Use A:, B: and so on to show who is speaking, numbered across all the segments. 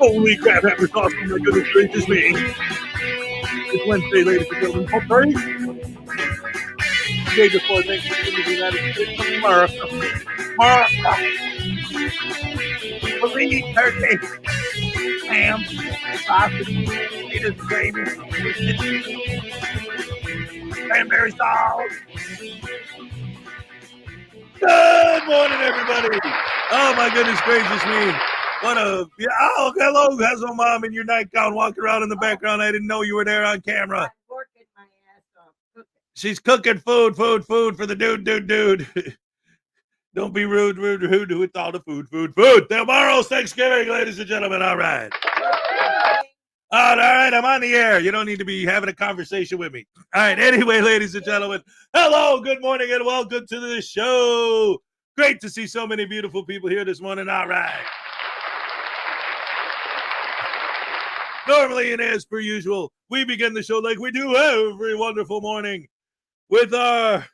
A: Holy crap, that was awesome. My goodness gracious me. It's Wednesday, ladies and gentlemen. Hope party. Day before Thanksgiving in the United States of America. Believe turkey, ham, sausage, potatoes, gravy, cranberry sauce. Good morning, everybody. Oh, my goodness gracious me. What a, oh, hello, Hezo Mom in your nightgown walking around in the background. I didn't know you were there on camera.
B: I'm working my ass off cooking.
A: She's cooking food for the dude. Don't be rude with all the food. Tomorrow's Thanksgiving, ladies and gentlemen. All right. All right, I'm on the air. You don't need to be having a conversation with me. All right, anyway, ladies and gentlemen, hello, good morning, and welcome to the show. Great to see so many beautiful people here this morning. All right. Normally, and as per usual, we begin the show like we do every wonderful morning with our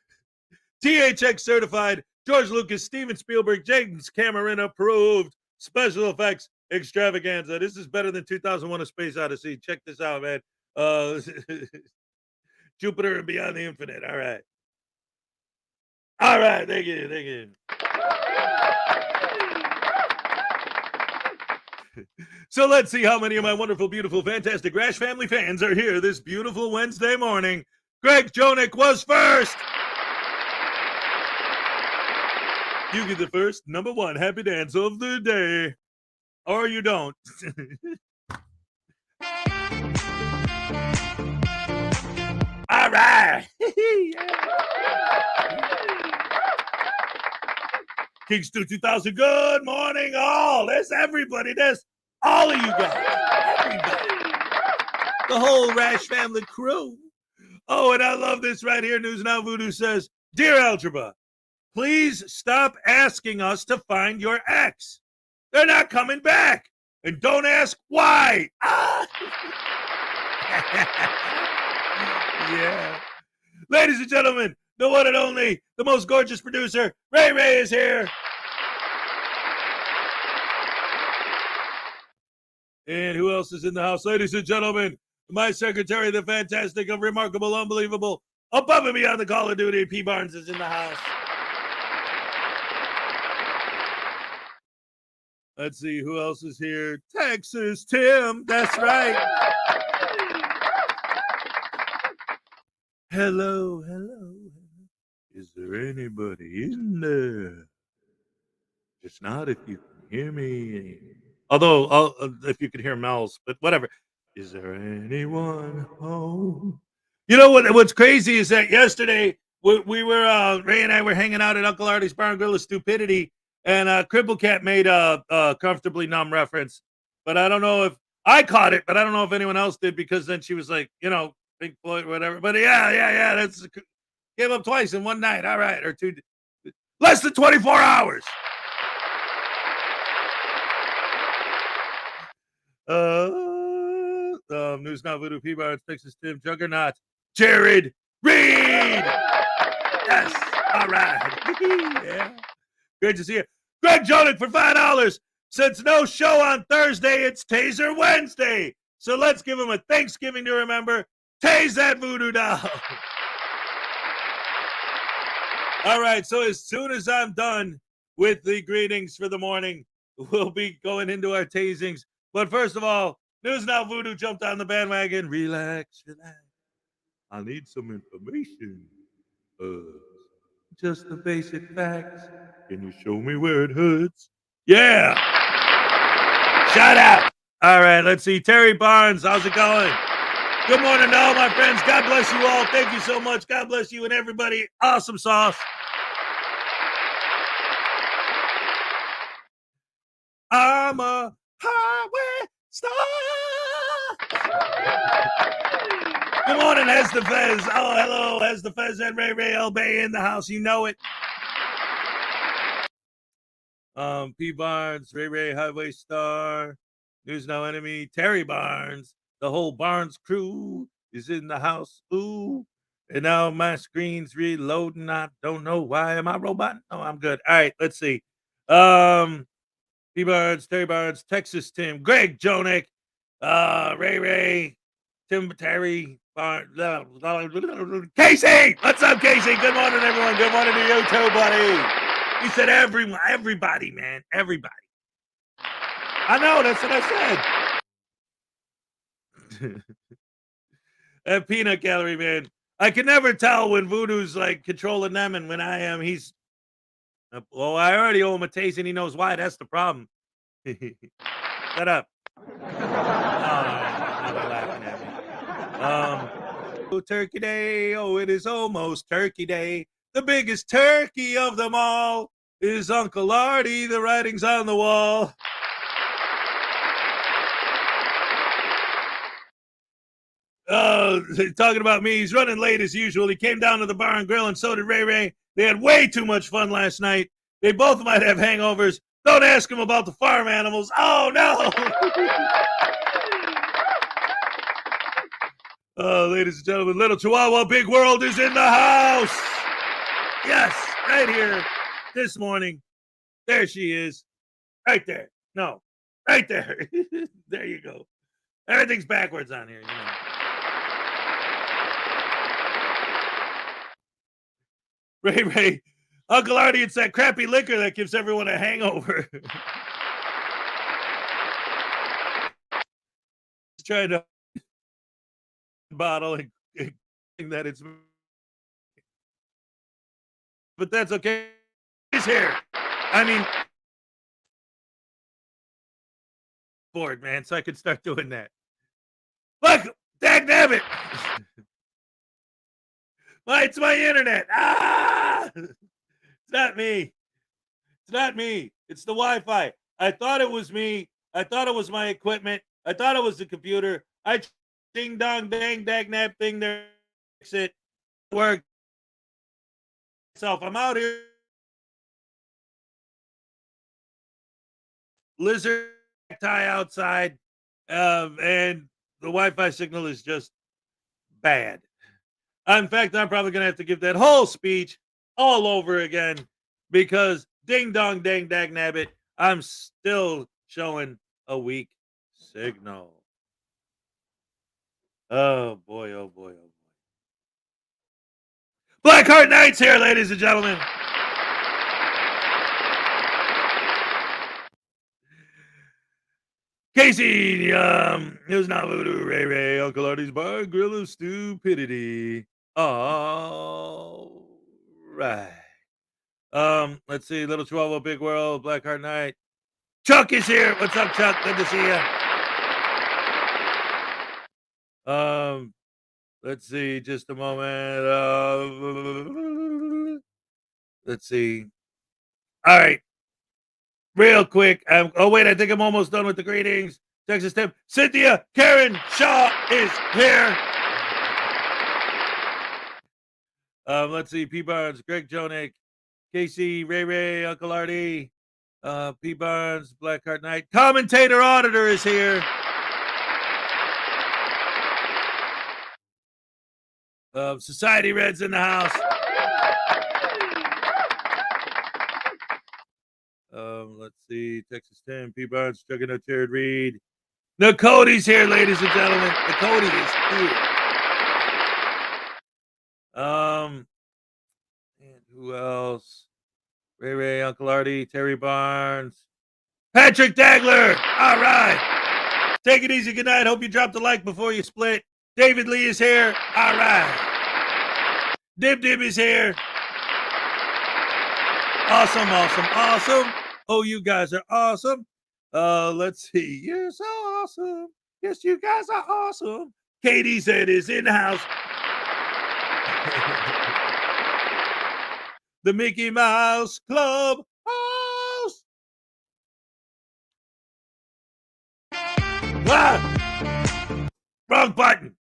A: THX certified, George Lucas, Steven Spielberg, James Cameron approved special effects extravaganza. This is better than 2001: A Space Odyssey. Check this out, man. Jupiter and beyond the infinite. All right. All right. Thank you. Thank you. So let's see how many of my wonderful, beautiful, fantastic Rash family fans are here this beautiful Wednesday morning. Greg Jonick was first. You get the first number one happy dance of the day. Or you don't. All right. Kingston 2000, good morning all. That's everybody. That's all of you guys. Everybody. The whole Rash family crew. Oh, and I love this right here. News Now Voodoo says, Dear Algebra, please stop asking us to find your ex. They're not coming back. And don't ask why. Ah! Yeah. Ladies and gentlemen, the one and only, the most gorgeous producer, Ray Ray is here. And who else is in the house? Ladies and gentlemen, my secretary, the fantastic, of remarkable, unbelievable, above and beyond the Call of Duty, P. Barnes is in the house. Let's see who else is here. Texas Tim, that's right. Hello, hello. Is there anybody in there? Just not if you can hear me. Although, if you could hear Mel's, but whatever. Is there anyone home? You know what's crazy is that yesterday we were Ray and I were hanging out at Uncle Artie's Bar and Grill of Stupidity, and Cripple Cat made a Comfortably Numb reference, but I don't know if I caught it, but I don't know if anyone else did, because then she was like, Pink Floyd, whatever. But yeah, that's came up twice in one night. All right, or two, less than 24 hours. News Now Voodoo, P. Barnes, Texas Tim, Juggernaut, Jared Reed. Yes. All right. Yeah. Great to see you. Greg Jonick for $5. Since no show on Thursday, it's Taser Wednesday. So let's give him a Thanksgiving to remember. Tase that voodoo doll. All right. So as soon as I'm done with the greetings for the morning, we'll be going into our tasings. But first of all, News Now Voodoo jumped on the bandwagon. Relax. I need some information. Just the basic facts. Can you show me where it hurts? Yeah. Shout out. All right, let's see. Terry Barnes, how's it going? Good morning to all my friends. God bless you all. Thank you so much. God bless you and everybody. Awesome sauce. I'm a highway star. Good morning, Hez the Fez. Oh, hello, Hez the Fez and Ray Ray El Bay in the house. You know it. P. Barnes, Ray Ray, Highway Star, News Now Enemy, Terry Barnes, the whole Barnes crew is in the house. Ooh. And now my screen's reloading. I don't know why. Am I robot? No, I'm good. All right, let's see. P. Barnes, Terry Barnes, Texas Tim, Greg Jonick, Ray Ray, Tim Terry, Casey! What's up, Casey? Good morning, everyone. Good morning to you too, buddy. He said everybody, man. Everybody. I know, that's what I said. That peanut gallery, man. I can never tell when Voodoo's like controlling them and when I am. He's well, I already owe him a taste and he knows why. That's the problem. Shut up. Turkey Day. Oh, it is almost Turkey Day. The biggest turkey of them all is Uncle Artie. The writing's on the wall. Talking about me, he's running late as usual. He came down to the bar and grill, and so did Ray Ray. They had way too much fun last night. They both might have hangovers. Don't ask him about the farm animals. Oh, no. Ladies and gentlemen, Little Chihuahua Big World is in the house. Yes, right here this morning. There she is. Right there. No, right there. There you go. Everything's backwards on here, you know. Ray, Uncle Artie, it's that crappy liquor that gives everyone a hangover. Trying to bottle and that it's, but that's okay. He's here. I mean, bored, man, so I could start doing that. Look, dagnabbit. It's my internet. It's not me. It's not me. It's the Wi-Fi. I thought it was me. I thought it was my equipment. I thought it was the computer. I ding dong dang dagnab thing there. Fix it. Work. I'm out here. Lizard tie outside, and the Wi-Fi signal is just bad. In fact, I'm probably going to have to give that whole speech all over again because ding dong dang dag nabbit, I'm still showing a weak signal. Oh boy, oh boy, oh boy. Blackheart Knights here, ladies and gentlemen. Casey, who's not voodoo, Ray, Uncle Artie's Bar, Grill of Stupidity. All right. Let's see, Little Chihuahua, Big World, Blackheart Knight. Chuck is here. What's up, Chuck? Good to see you. Let's see, just a moment. Let's see. All right. Real quick. Oh, wait, I think I'm almost done with the greetings. Texas Tim. Cynthia Karen Shaw is here. Let's see. P. Barnes, Greg Jonick, Casey, Ray, Uncle Artie, P. Barnes, Blackheart Knight. Commentator Auditor is here. Society Red's in the house. Let's see. Texas 10, P. Barnes, Juggernaut Jared Reed. Nakoti's here, ladies and gentlemen. Nakoti is here. And who else? Ray, Uncle Artie, Terry Barnes, Patrick Dagler. All right. Take it easy. Good night. Hope you dropped a like before you split. David Lee is here. All right. Dib is here. Awesome. Oh, you guys are awesome. Let's see. You're so awesome. Yes, you guys are awesome. Katie said is in the house. The Mickey Mouse Club house. Ah! Wrong button.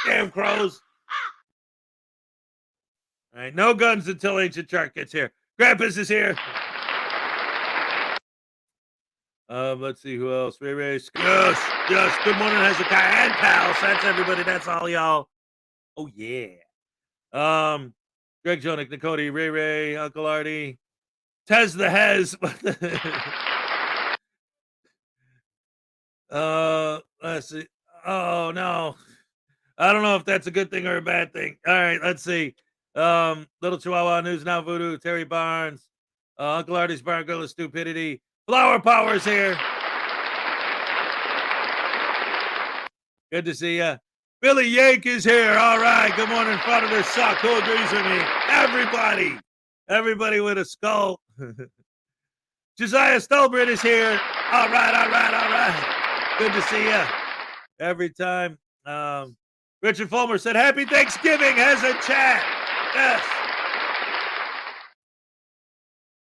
A: Damn crows. All right, no guns until Ancient Shark gets here. Grampus is here. Let's see who else. Ray. Yes. Good morning, Hezekiah and pals. That's everybody. That's all y'all. Oh yeah. Greg Jonick, Nakoti, Ray, Uncle Artie, Tez the Hez. Let's see. Oh no. I don't know if that's a good thing or a bad thing. All right, let's see. Little Chihuahua News Now Voodoo, Terry Barnes, Uncle Artie's Bar Girl of Stupidity. Flower Power's here. Good to see ya. Billy Yank is here. All right. Good morning, Frauditors. Suck. Who agrees with me? Everybody with a skull. Josiah Stolbert is here. All right. Good to see ya. Every time. Richard Fulmer said, Happy Thanksgiving has a chat. Yes.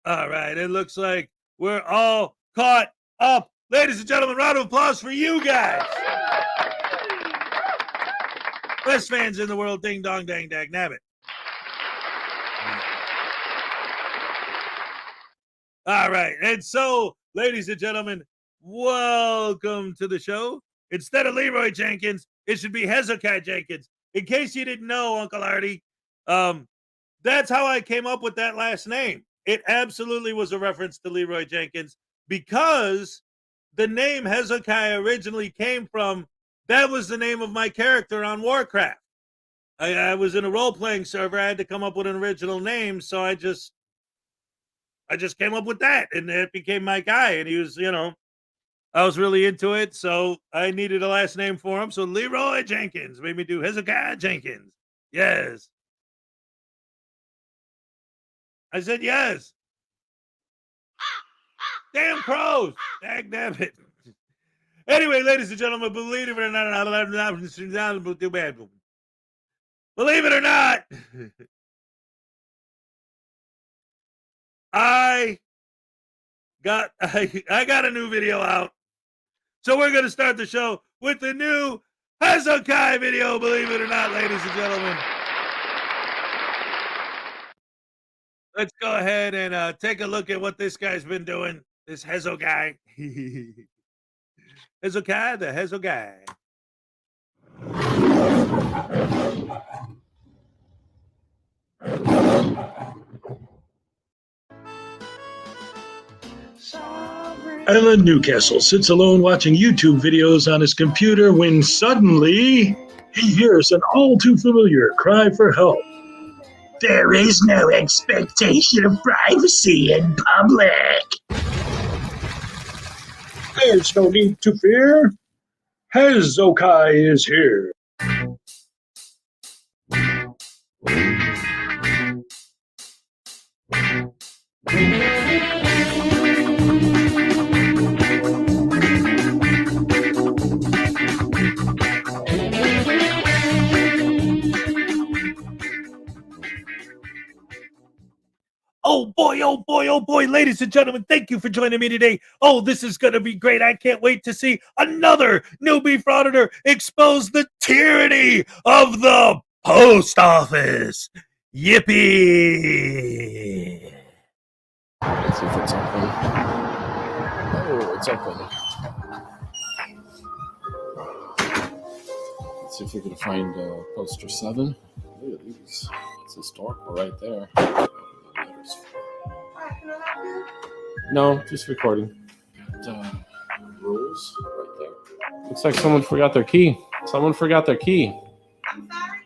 A: All right. It looks like we're all caught up. Ladies and gentlemen, round of applause for you guys. Best fans in the world, ding dong dang dag nabbit. All right. And so, ladies and gentlemen, welcome to the show. Instead of Leroy Jenkins, it should be Hezokuai Jenkins. In case you didn't know, Uncle Artie, that's how I came up with that last name. It absolutely was a reference to Leroy Jenkins because the name Hezokuai originally came from, that was the name of my character on Warcraft. I was in a role-playing server. I had to come up with an original name, so I just came up with that, and it became my guy. And he was, I was really into it, so I needed a last name for him. So Leroy Jenkins made me do Hezokuai Jenkins. Yes. I said yes. Damn crows. Damn it. Anyway, ladies and gentlemen, believe it or not, too bad. Believe it or not, I got a new video out. So we're going to start the show with the new Hezokuai video, believe it or not, ladies and gentlemen. Let's go ahead and take a look at what this guy's been doing, this Hezokuai. Hezokuai, the Hezokuai.
C: Alan Newcastle sits alone watching YouTube videos on his computer when suddenly he hears an all too familiar cry for help. There is no expectation of privacy in public. There's no need to fear. Hezokuai is here.
A: Oh boy, ladies and gentlemen, thank you for joining me today. Oh, this is going to be great. I can't wait to see another newbie frauditor expose the tyranny of the post office. Yippee!
D: Let's see if it's open. Oh, it's open. Let's see if we can find poster 7. Look at these. It's historical right there. No, just recording. Got rules right there. Looks like someone forgot their key. Someone forgot their key.
B: I'm sorry?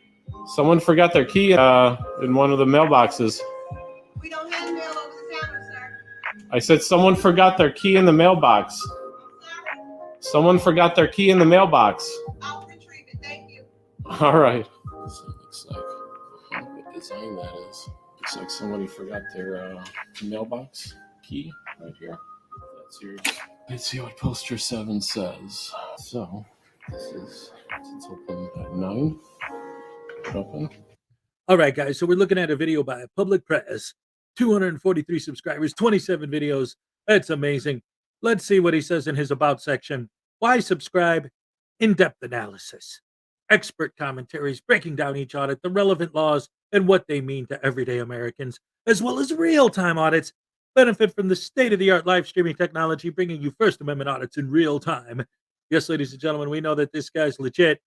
D: Someone forgot their key in one of the mailboxes.
B: We don't have mail over the counter, sir.
D: I said someone forgot their key in the mailbox.
B: I'm sorry.
D: Someone forgot their key in the mailbox.
B: I'll retrieve it. Thank you.
D: All right. So it looks like what design that is. Looks like somebody forgot their mailbox key right here. That's yours. Let's see what poster 7 says. So it's open at 9. Open.
A: All right, guys. So we're looking at a video by Public Press. 243 subscribers, 27 videos. That's amazing. Let's see what he says in his About section. Why subscribe? In-depth analysis. Expert commentaries breaking down each audit, the relevant laws, and what they mean to everyday Americans, as well as real-time audits. Benefit from the state-of-the-art live streaming technology, bringing you First Amendment audits in real time. Yes, ladies and gentlemen, we know that this guy's legit.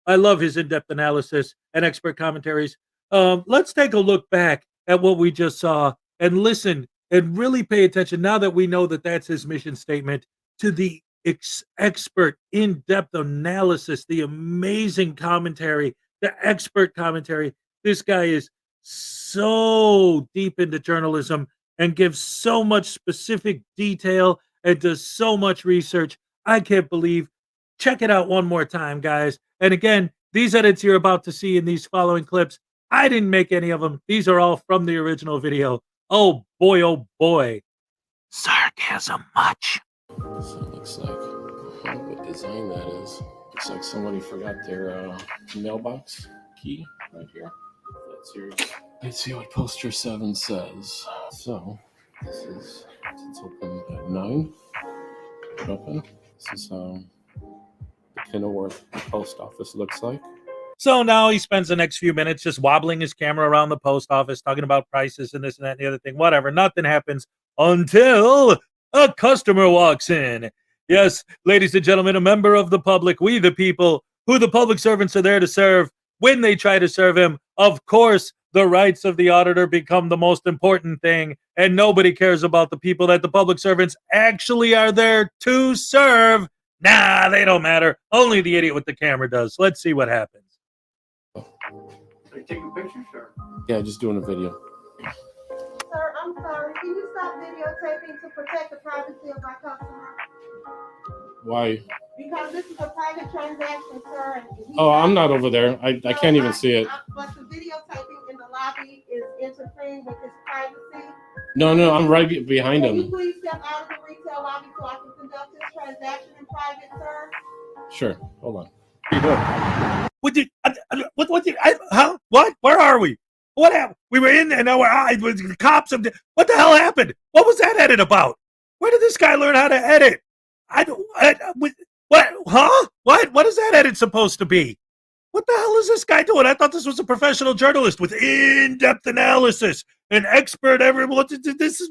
A: I love his in-depth analysis and expert commentaries. Let's take a look back at what we just saw and listen and really pay attention now that we know that that's his mission statement to the expert in-depth analysis, the amazing commentary, the expert commentary. This guy is so deep into journalism and gives so much specific detail and does so much research. I can't believe. Check it out one more time, guys. And again, these edits you're about to see in these following clips, I didn't make any of them. These are all from the original video. Oh boy. Sarcasm much.
D: So it looks like what design that is. Looks like somebody forgot their mailbox key right here. That's yours. Let's see what poster 7 says. So it's open at 9. Open. This is the Kenilworth post office looks like.
A: So now he spends the next few minutes just wobbling his camera around the post office, talking about prices and this and that and the other thing. Whatever. Nothing happens until a customer walks in. Yes, ladies and gentlemen, a member of the public, we the people, who the public servants are there to serve. When they try to serve him, of course, the rights of the auditor become the most important thing, and nobody cares about the people that the public servants actually are there to serve. Nah, they don't matter. Only the idiot with the camera does. Let's see what happens.
E: Are you taking pictures, or?
D: Yeah, just doing a video.
B: Sir, I'm sorry. Can you stop videotaping to protect the privacy of my customer?
D: Why?
B: Because this is a private transaction, sir.
D: Oh, I'm not over there. I can't even see it.
B: But the videotaping in the lobby is interfering with his privacy.
D: No, I'm right behind
B: Can you
D: him.
B: please step out of the retail lobby so I can conduct this transaction in private, sir?
D: Sure. Hold on. What are you doing?
A: Huh? What? Where are we? What happened? We were in there, now we're out with the cops. What the hell happened? What was that edit about? Where did this guy learn how to edit? What? Huh? What is that edit supposed to be? What the hell is this guy doing? I thought this was a professional journalist with in-depth analysis, an expert. Everyone, this is.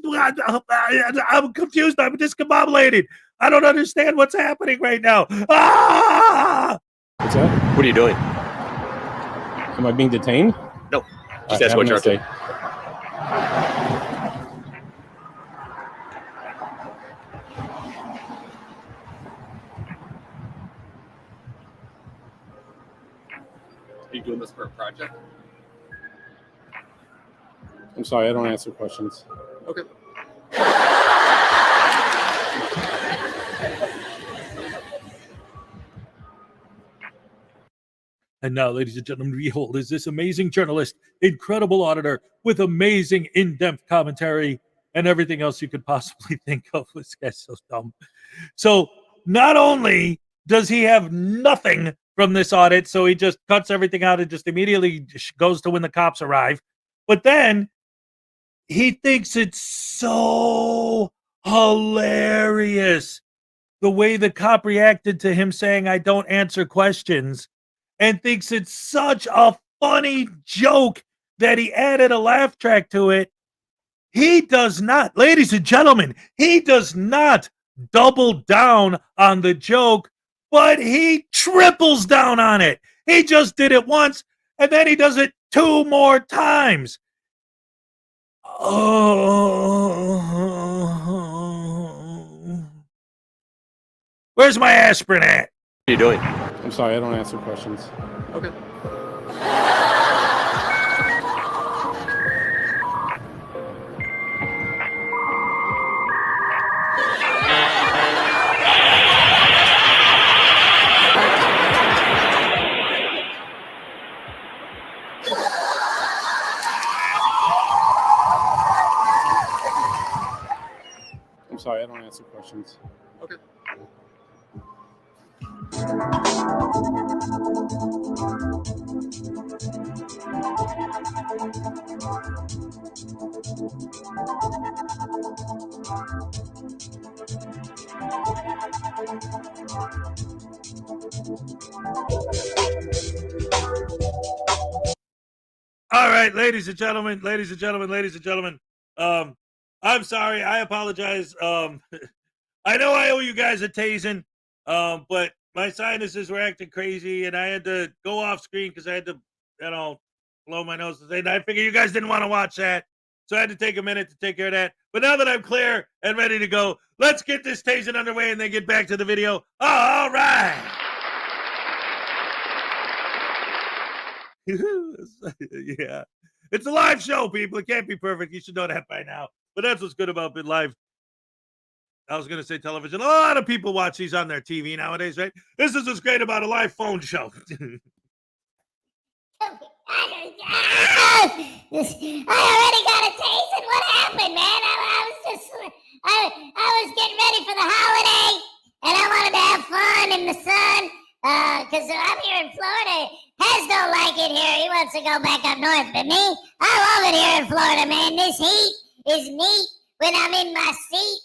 A: I'm confused. I'm discombobulated. I don't understand what's happening right now. Ah!
D: What's that?
F: What are you doing?
D: Am I being detained?
F: No. Just ask what you're up to. Are you doing this for a project?
D: I'm sorry, I don't answer questions.
F: Okay.
A: And now, ladies and gentlemen, behold is this amazing journalist, incredible auditor with amazing in-depth commentary and everything else you could possibly think of. This guy's so dumb. So not only does he have nothing from this audit, so he just cuts everything out and just immediately goes to when the cops arrive, but then he thinks it's so hilarious the way the cop reacted to him saying, "I don't answer questions," and thinks it's such a funny joke that he added a laugh track to it. He does not, ladies and gentlemen, he does not double down on the joke, but he triples down on it. He just did it once, and then he does it 2 more times. Oh. Where's my aspirin at?
F: What are you doing?
D: I'm sorry, I don't answer questions.
F: Okay.
D: I'm sorry, I don't answer questions.
F: Okay.
A: All right, ladies and gentlemen. I'm sorry. I apologize. I know I owe you guys a tasing, but my sinuses were acting crazy, and I had to go off screen because I had to, blow my nose. And I figured you guys didn't want to watch that, so I had to take a minute to take care of that. But now that I'm clear and ready to go, let's get this tasing underway and then get back to the video. All right. Yeah, it's a live show, people. It can't be perfect. You should know that by now. But that's what's good about being live. I was going to say television. A lot of people watch these on their TV nowadays, right? This is what's great about a live phone show.
G: I already got a taste, and what happened, man? I was getting ready for the holiday, and I wanted to have fun in the sun, because I'm here in Florida. Hez don't like it here. He wants to go back up north, but me, I love it here in Florida, man. This heat is neat when I'm in my seat,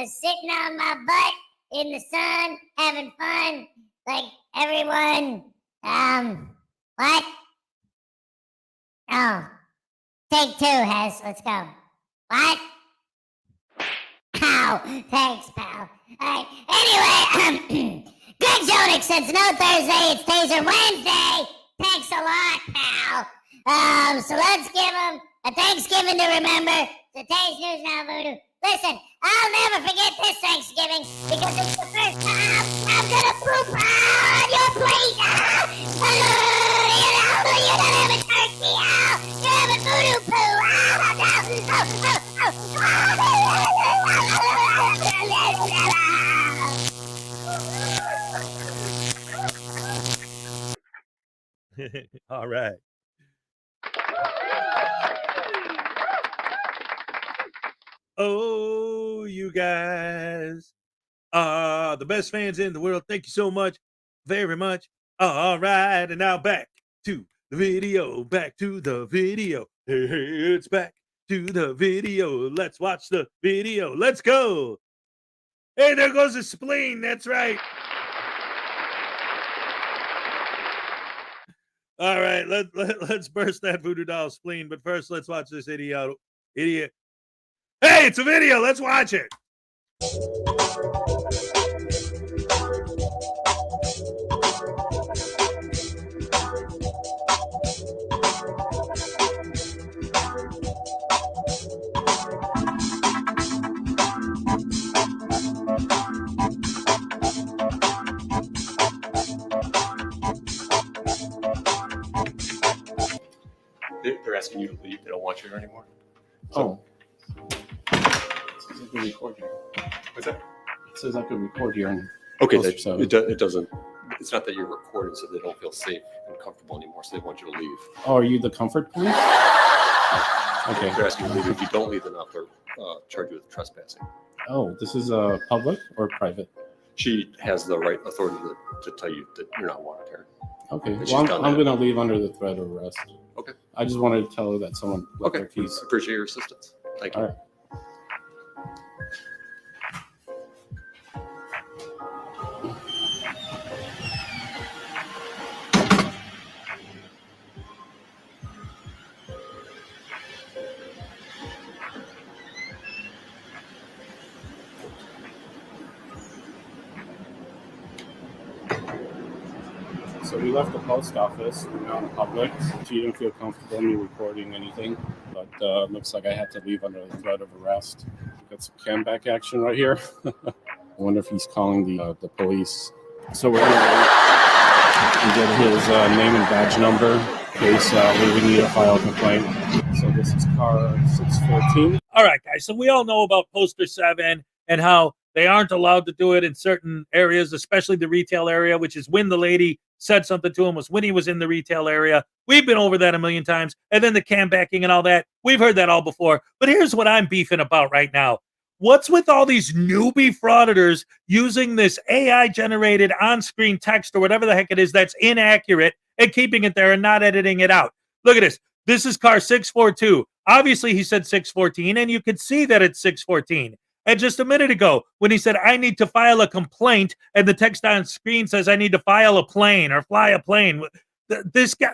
G: sitting on my butt in the sun, having fun, like everyone. What? Oh, take 2, Hez. Let's go. What? Ow. Thanks, pal. All right. Anyway, Greg Jonik says no Thursday. It's Taser Wednesday. Thanks a lot, pal. So let's give him a Thanksgiving to remember. The Taze News Now Voodoo. Listen, I'll never forget this Thanksgiving because it's the first time I'm gonna poop on your plate. You know
A: All right. Oh, you guys are the best fans in the world. Thank you so much, very much. All right, and now back to the video. Back to the video. Hey, it's back to the video. Let's watch the video. Let's go. Hey, there goes the spleen. That's right. All right, let's burst that voodoo doll spleen. But first, let's watch this idiot. Hey, it's a video. Let's watch it.
F: They're asking you to leave. They don't want you here anymore.
D: Oh. It says I can record here.
F: What's that?
D: It says I can record here. And
F: Okay,
D: Poster 7.
F: it doesn't. It's not that you're recording, so they don't feel safe and comfortable anymore. So they want you to leave.
D: Oh, are you the comfort police? Okay.
F: They're asking you to leave. If you don't leave, then they'll charge you with trespassing.
D: Oh, this is public or private?
F: She has the right authority to tell you that you're not wanted here.
D: Okay.
F: But she's
D: Well,
F: done
D: I'm
F: that.
D: going to leave under the threat of arrest.
F: Okay.
D: I just wanted to tell her that someone left their keys.
F: Appreciate your assistance. Thank you.
D: All right. So we left the post office. We're now in public. She didn't feel comfortable me recording anything, but looks like I had to leave under the threat of arrest. Got some cam-back action right here. I wonder if he's calling the police. So we're going to get his name and badge number in case we need to file a complaint. So this is car 614.
A: All right, guys. So we all know about Poster 7 and how they aren't allowed to do it in certain areas, especially the retail area, which is when the lady said something to him was when he was in the retail area. We've been over that a million times. And then the cam backing and all that. We've heard that all before. But here's what I'm beefing about right now. What's with all these newbie frauditors using this AI-generated on-screen text or whatever the heck it is that's inaccurate and keeping it there and not editing it out? Look at this. This is car 642. Obviously, he said 614, and you could see that it's 614. And just a minute ago, when he said, I need to file a complaint, and the text on screen says, I need to file a plane or fly a plane. This guy,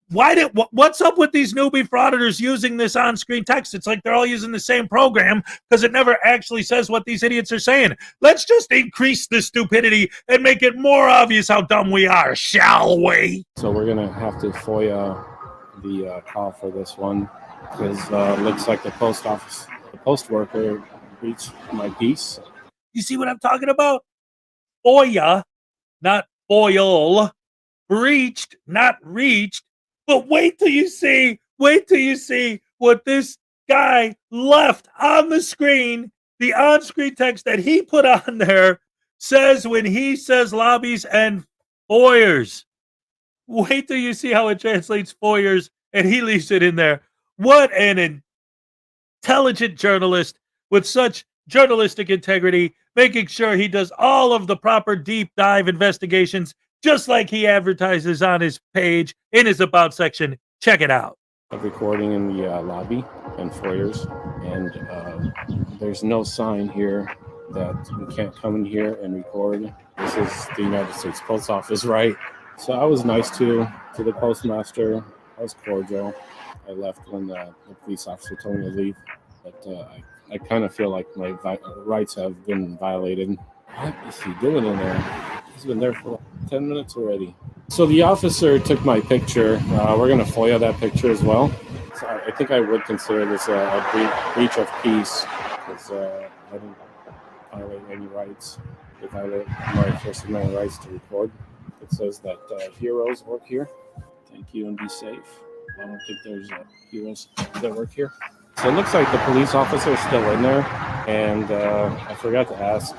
A: what's up with these newbie frauditors using this on-screen text? It's like they're all using the same program because it never actually says what these idiots are saying. Let's just increase the stupidity and make it more obvious how dumb we are, shall we?
D: So we're going to have to FOIA the call for this one because looks like the post office, the post worker reached my piece.
A: You see what I'm talking about? FOIA, not foil. Breached, not reached. But wait till you see what this guy left on the screen. The on-screen text that he put on there says when he says lobbies and foyers. Wait till you see how it translates foyers, and he leaves it in there. What an intelligent journalist with such journalistic integrity, making sure he does all of the proper deep dive investigations, just like he advertises on his page in his About section. Check it out.
D: Of recording in the lobby and foyers, and there's no sign here that we can't come in here and record. This is the United States Post Office, right? So I was nice to the postmaster. I was cordial. I left when the police officer told me to leave, but I kind of feel like my rights have been violated. What is he doing in there? He's been there for 10 minutes already. So the officer took my picture. We're going to FOIA that picture as well. So I think I would consider this a breach of peace because I didn't violate any rights. I violate my First Amendment rights to record. It says that heroes work here. Thank you and be safe. I don't think there's heroes that work here. So it looks like the police officer is still in there, and I forgot to ask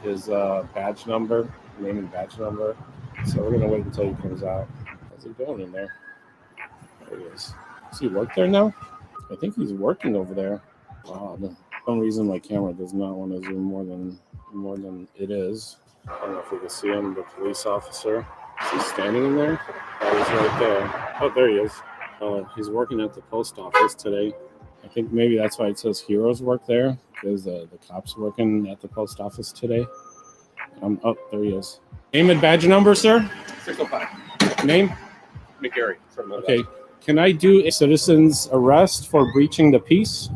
D: his badge number, name and badge number. So we're gonna wait until he comes out. How's he doing in there? There he is. Does he work there now? I think he's working over there. Wow. For some reason my camera does not want to zoom more than it is. I don't know if we can see him, the police officer. Is he standing in there? Oh, he's right there. Oh, there he is. He's working at the post office today. I think maybe that's why it says heroes work there, because the cops working at the post office today. Oh, there he is. Name and badge number, sir?
F: 605.
D: Name?
F: McGarry.
D: Okay. Can I do a citizen's arrest for breaching the peace?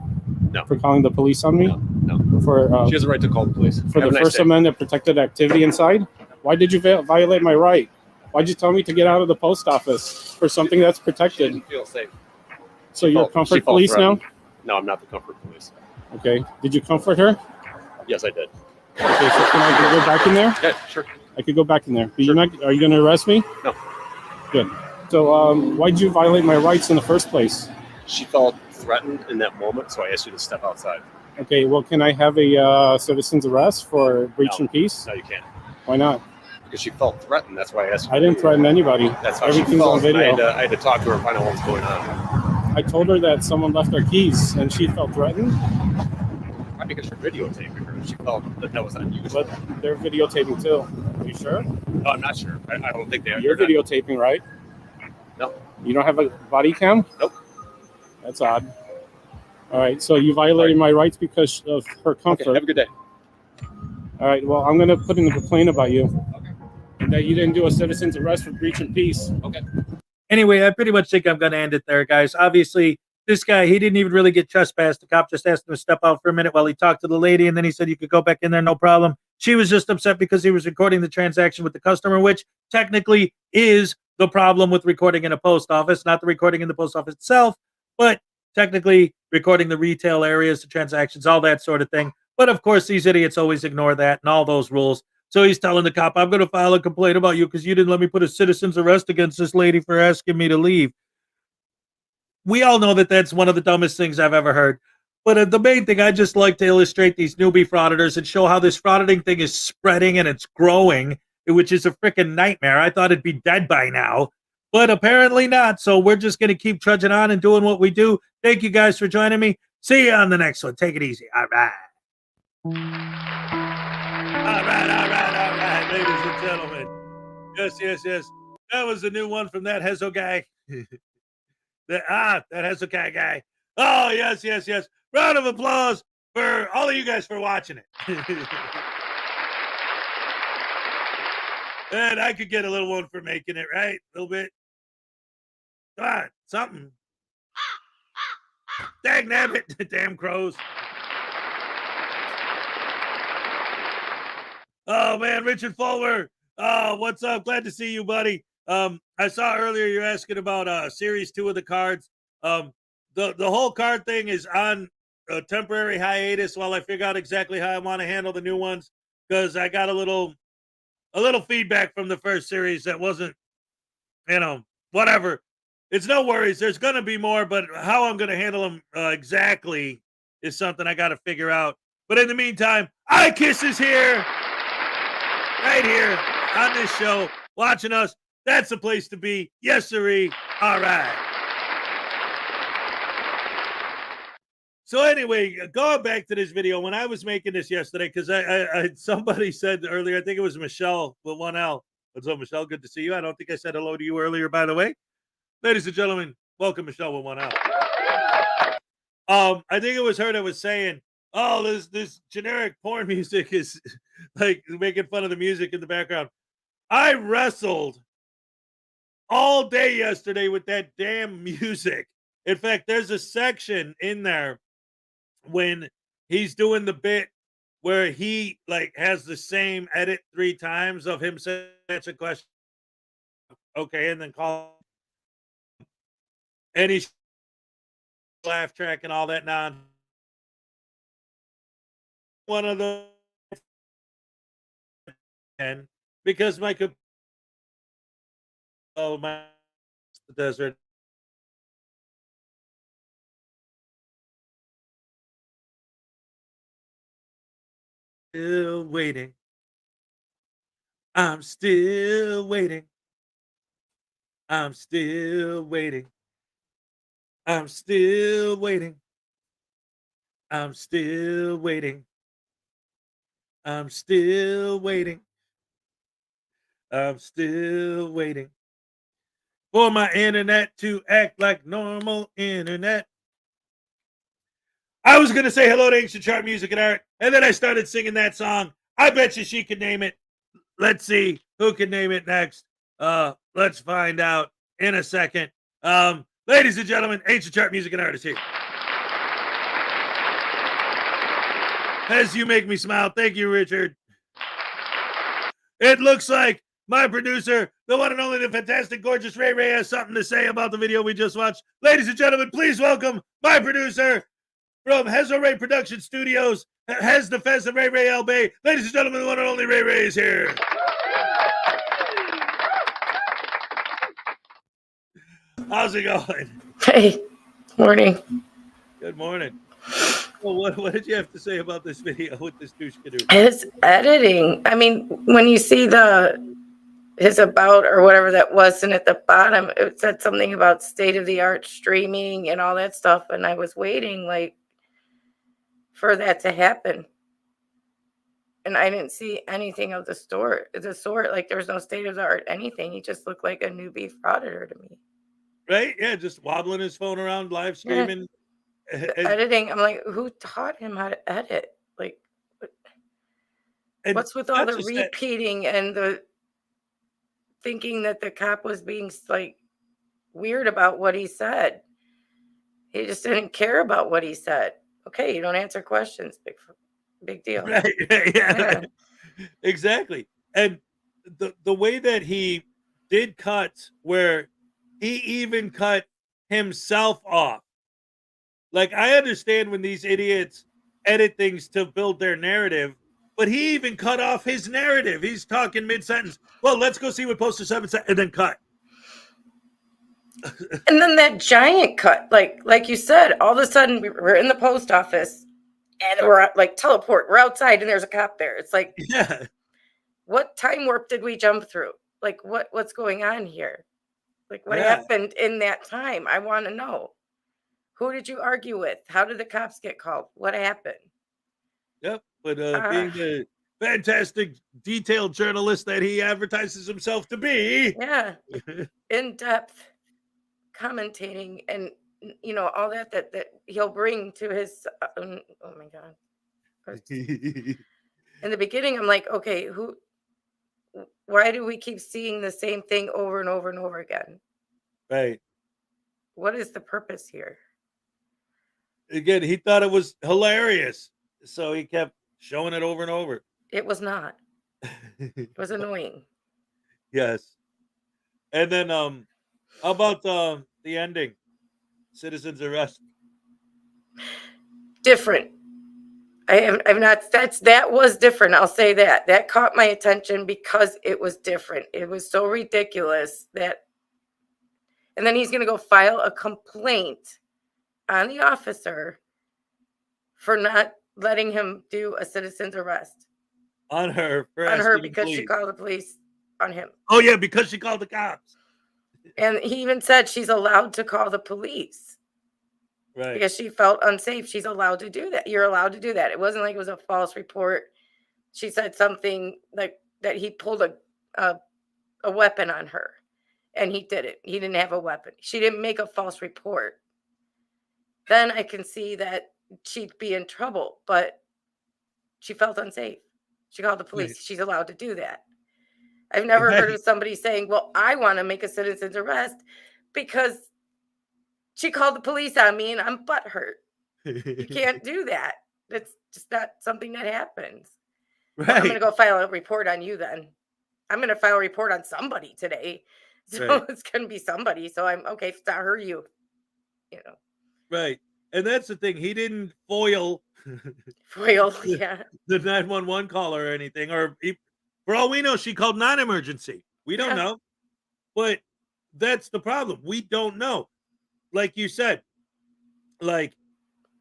F: No.
D: For calling the police on me?
F: No.
D: For
F: She has a right to call the police.
D: for the First Amendment protected activity inside? Why did you violate my right? Why'd you tell me to get out of the post office for something that's
F: She
D: protected?
F: didn't feel safe.
D: So you're comfort police now?
F: No, I'm not the comfort police.
D: Okay. Did you comfort her?
F: Yes, I did.
D: Okay, so can I go back in there?
F: Yeah, sure.
D: I could go back in there. But
F: Sure.
D: are you going to arrest me?
F: No.
D: Good. So why'd you violate my rights in the first place?
F: She felt threatened in that moment, so I asked you to step outside.
D: Okay, well, can I have a citizen's arrest for breaching peace?
F: No, you can't.
D: Why not?
F: Because she felt threatened. That's why I asked you.
D: I didn't threaten anybody.
F: That's how she
D: Everything's
F: felt.
D: on video.
F: I had to talk to her and find out what was going on.
D: I told her that someone left her keys and she felt threatened,
F: Probably because you're videotaping her. She felt that was unusual.
D: but they're videotaping too. Are you sure?
F: No, I'm not sure. I don't think they are.
D: You're
F: They're not-
D: videotaping, right?
F: No.
D: You don't have a body cam?
F: Nope.
D: That's odd. All right, so you violated my rights because of her comfort.
F: Okay, have a good day.
D: All right, well, I'm going to put in a complaint about you. Okay. That you didn't do a citizen's arrest for breaching peace.
F: Okay.
A: Anyway, I pretty much think I'm going to end it there, guys. Obviously, this guy, he didn't even really get trespassed. The cop just asked him to step out for a minute while he talked to the lady, and then he said you could go back in there, no problem. She was just upset because he was recording the transaction with the customer, which technically is the problem with recording in a post office, not the recording in the post office itself, but technically recording the retail areas, the transactions, all that sort of thing. But of course, these idiots always ignore that and all those rules. So he's telling the cop, I'm going to file a complaint about you because you didn't let me put a citizen's arrest against this lady for asking me to leave. We all know that that's one of the dumbest things I've ever heard. But the main thing, I just like to illustrate these newbie frauditors and show how this frauditing thing is spreading and it's growing, which is a freaking nightmare. I thought it'd be dead by now, but apparently not. So we're just going to keep trudging on and doing what we do. Thank you guys for joining me. See you on the next one. Take it easy. All right. All right, ladies and gentlemen. Yes. That was the new one from that Hezokuai. that Hezokuai guy. Oh, yes. Round of applause for all of you guys for watching it. And I could get a little one for making it, right? A little bit. Come on, something. Dang nabbit, damn crows. Oh man, Richard Fulmer. Oh, what's up? Glad to see you, buddy. I saw earlier you're asking about series 2 of the cards. The whole card thing is on a temporary hiatus while I figure out exactly how I want to handle the new ones, because I got a little feedback from the first series that wasn't, whatever. It's no worries. There's going to be more, but how I'm going to handle them exactly is something I got to figure out. But in the meantime, iKiss is here, right here on this show, watching us. That's the place to be. Yes, sirree. All right. So anyway, going back to this video, when I was making this yesterday, because I somebody said earlier, I think it was Michelle with 1L. What's up, Michelle? Good to see you. I don't think I said hello to you earlier, by the way. Ladies and gentlemen, welcome Michelle with 1L. I think it was her that was saying, oh, this generic porn music is like making fun of the music in the background. I wrestled all day yesterday with that damn music. In fact, there's a section in there when he's doing the bit where he like has the same edit 3 times of him saying that's a question. Okay, and then call and he's laugh track and all that nonsense. One of the because my the desert. Still waiting. I'm still waiting. I'm still waiting. I'm still waiting. I'm still waiting. I'm still waiting. I'm still waiting for my internet to act like normal internet. I was going to say hello to Ancient Chart Music and Art, and then I started singing that song. I bet you she could name it. Let's see who can name it next. Let's find out in a second. Ladies and gentlemen, Ancient Chart Music and Art is here. As you make me smile, thank you, Richard. It looks like my producer, the one and only, the fantastic, gorgeous Ray Ray, has something to say about the video we just watched. Ladies and gentlemen, please welcome my producer from Hezokuai Production Studios, Hez the Fez and Ray Ray El Bay. Ladies and gentlemen, the one and only Ray Ray is here. How's it going?
E: Hey, morning.
A: Good morning. Well, what did you have to say about this video with this douche canoe?
E: His editing. I mean, when you see his about or whatever that was, and at the bottom it said something about state-of-the-art streaming and all that stuff, and I was waiting like for that to happen, and I didn't see anything of the sort. Like there was no state-of-the-art anything. He just looked like a newbie frauditor to me.
A: Right? Yeah, just wobbling his phone around, live streaming.
E: The editing. I'm like, who taught him how to edit? Like, what's with all the repeating and the thinking that the cop was being like weird about what he said? He just didn't care about what he said. Okay, you don't answer questions. Big deal.
A: Right. Yeah. Exactly. And the way that he did cuts where he even cut himself off. Like, I understand when these idiots edit things to build their narrative, but he even cut off his narrative. He's talking mid-sentence. Well, let's go see what Poster 7 said, and then cut.
E: And then that giant cut, like you said, all of a sudden we're in the post office, and we're like teleport. We're outside, and there's a cop there. It's like,
A: yeah,
E: what time warp did we jump through? Like, what's going on here? Like, what happened in that time? I want to know. Who did you argue with? How did the cops get called? What happened?
A: Yep. But being the fantastic, detailed journalist that he advertises himself to be.
E: Yeah. In-depth commentating and, you know, all that he'll bring to his, oh my God. In the beginning, I'm like, okay, why do we keep seeing the same thing over and over and over again?
A: Right.
E: What is the purpose here?
A: Again, he thought it was hilarious, so he kept showing it over and over.
E: It was not. It was annoying.
A: Yes. And then how about the ending? Citizen's arrest.
E: Different. I've not, that was different. I'll say that. That caught my attention because it was different. It was so ridiculous that, and then he's going to go file a complaint on the officer for not letting him do a citizen's arrest.
A: On her
E: Because she called the police on him.
A: Oh, yeah, because she called the cops.
E: And he even said she's allowed to call the police.
A: Right.
E: Because she felt unsafe. She's allowed to do that. You're allowed to do that. It wasn't like it was a false report. She said something like that he pulled a weapon on her. And he did it. He didn't have a weapon. She didn't make a false report. Then I can see that she'd be in trouble. But she felt unsafe. She called the police. Right. She's allowed to do that. I've never heard of somebody saying, well, I want to make a citizen's arrest because she called the police on me and I'm butthurt. You can't do that. That's just not something that happens. Right. Well, I'm going to go file a report on you then. I'm going to file a report on somebody today. So right. It's going to be somebody. So I'm okay. It's not her, you know.
A: Right. And that's the thing. He didn't foil.
E: Yeah.
A: The 911 call or anything. Or for all we know, she called non-emergency. We don't know. But that's the problem. We don't know. Like you said, like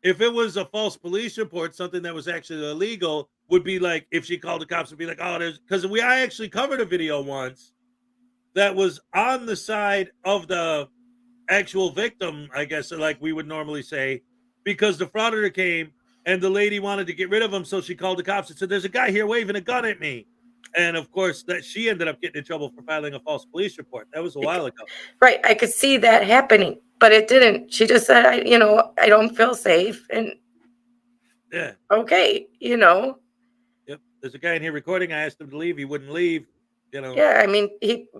A: if it was a false police report, something that was actually illegal would be like if she called the cops and be like, oh, there's because I actually covered a video once that was on the side of the actual victim, I guess, like we would normally say, because the frauditor came and the lady wanted to get rid of him, so she called the cops and said, "There's a guy here waving a gun at me." And of course, that she ended up getting in trouble for filing a false police report. That was a while ago.
E: Right. I could see that happening, but it didn't. She just said, I don't feel safe. And
A: Yeah.
E: okay,
A: Yep. There's a guy in here recording. I asked him to leave. He wouldn't leave.
E: Yeah, I mean,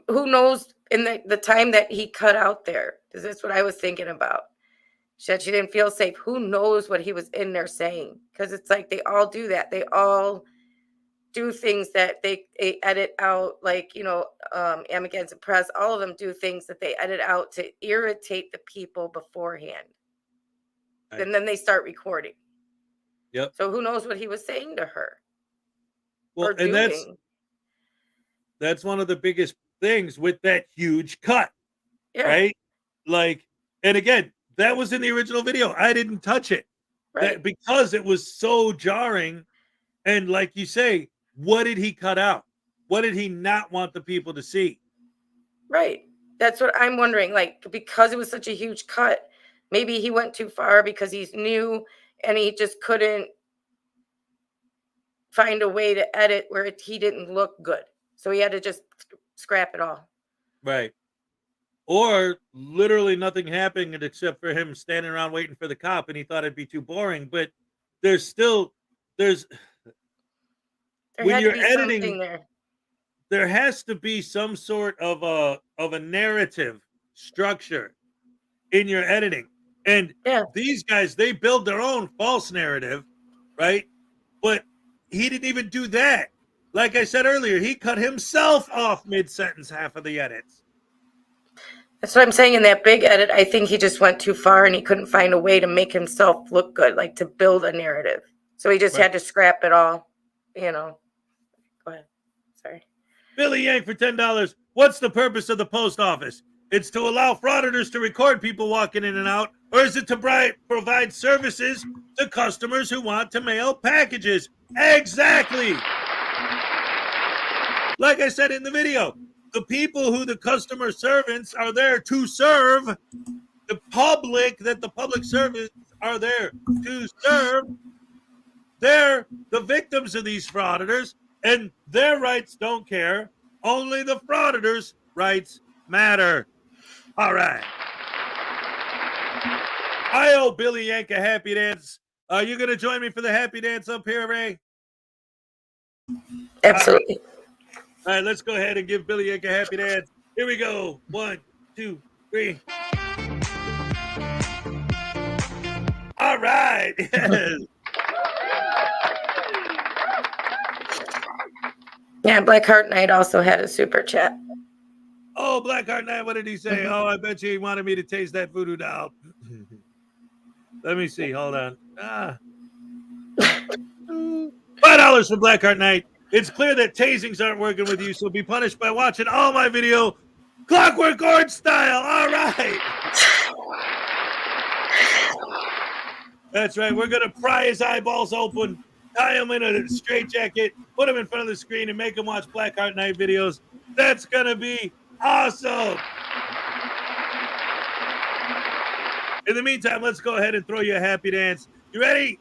E: who knows in the time that he cut out there, because that's what I was thinking about. She said she didn't feel safe. Who knows what he was in there saying? Because it's like they all do that. They all do things that they edit out, like, Against the Press, all of them do things that they edit out to irritate the people beforehand.
A: Right.
E: And then they start recording.
A: Yep.
E: So who knows what he was saying to her?
A: Well,
E: or
A: and
E: doing.
A: that's one of the biggest things with that huge cut,
E: Yeah.
A: right? Like, and again, that was in the original video. I didn't touch it.
E: Right.
A: Because it was so jarring. And like you say, what did he cut out? What did he not want the people to see?
E: Right. That's what I'm wondering. Like, because it was such a huge cut, maybe he went too far because he's new and he just couldn't find a way to edit where he didn't look good. So he had to just scrap it all.
A: Right. Or literally nothing happened except for him standing around waiting for the cop, and he thought it'd be too boring. But there's
E: There
A: when
E: had
A: you're
E: to be
A: editing,
E: something
A: there has to be some sort of a narrative structure in your editing. And
E: Yeah.
A: these guys, they build their own false narrative, right? But he didn't even do that. Like I said earlier, he cut himself off mid-sentence half of the edits.
E: That's what I'm saying. In that big edit, I think he just went too far and he couldn't find a way to make himself look good, like to build a narrative. So he just
A: Right.
E: had to scrap it all, Go ahead. Sorry.
A: Billy Yank for $10. What's the purpose of the post office? It's to allow frauditors to record people walking in and out, or is it to provide services to customers who want to mail packages? Exactly. Like I said in the video, the people who the customer servants are there to serve, the public that the public servants are there to serve, they're the victims of these frauditors, and their rights don't care. Only the frauditors' rights matter. All right. I owe Billy Yank a happy dance. Are you going to join me for the happy dance up here, Ray?
E: Absolutely.
A: All right, let's go ahead and give Billy Yank a happy dance. Here we go. 1, 2, 3. All right. Yes.
E: Yeah, Blackheart Knight also had a super chat.
A: Oh, Blackheart Knight, what did he say? Oh, I bet you he wanted me to taste that voodoo doll. Let me see. Hold on. $5 for Blackheart Knight. It's clear that tasings aren't working with you, so be punished by watching all my video Clockwork Orange style. All right. That's right. We're going to pry his eyeballs open, tie him in a straitjacket, put him in front of the screen, and make him watch Blackheart Knight videos. That's going to be awesome. In the meantime, let's go ahead and throw you a happy dance. You ready?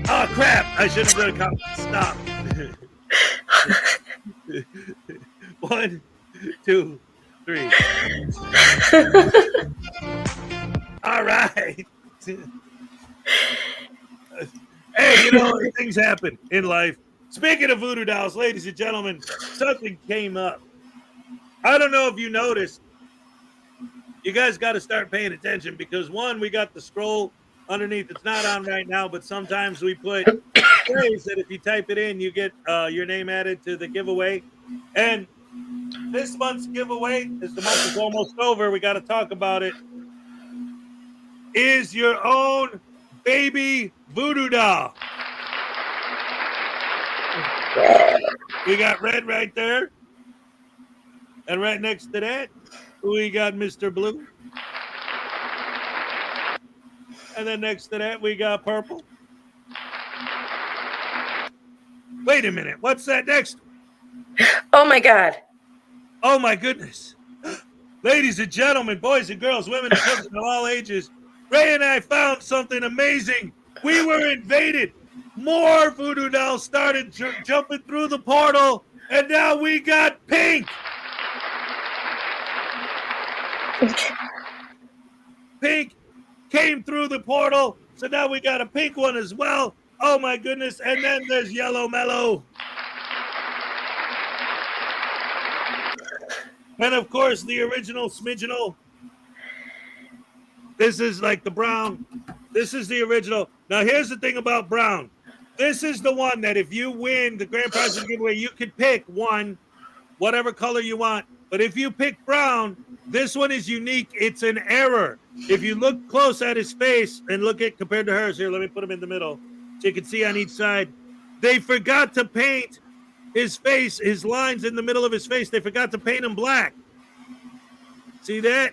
A: Oh, crap. I shouldn't have done a stop. 1, 2, 3. All right. Hey, things happen in life. Speaking of voodoo dolls, ladies and gentlemen, something came up. I don't know if you noticed. You guys got to start paying attention because, one, we got the scroll underneath. It's not on right now, but sometimes we put phrase that if you type it in, you get your name added to the giveaway. And this month's giveaway, as the month is almost over, we got to talk about it, is your own baby voodoo doll. We got Red right there. And right next to that, we got Mr. Blue. And then next to that, we got Purple. Wait a minute. What's that next?
E: Oh, my God.
A: Oh my goodness. Ladies and gentlemen, boys and girls, women and children of all ages, Ray and I found something amazing. We were invaded. More voodoo dolls started jumping through the portal, and now we got pink. Pink came through the portal, so now we got a pink one as well. Oh my goodness, and then there's Yellow Mellow. And of course, the original Smidginal. This is like the brown. This is the original. Now, here's the thing about brown. This is the one that if you win the grand prize of the giveaway, you can pick one, whatever color you want. But if you pick brown, this one is unique. It's an error. If you look close at his face and look at compared to hers, here, let me put him in the middle so you can see on each side. They forgot to paint his face, his lines in the middle of his face. They forgot to paint him black. See that?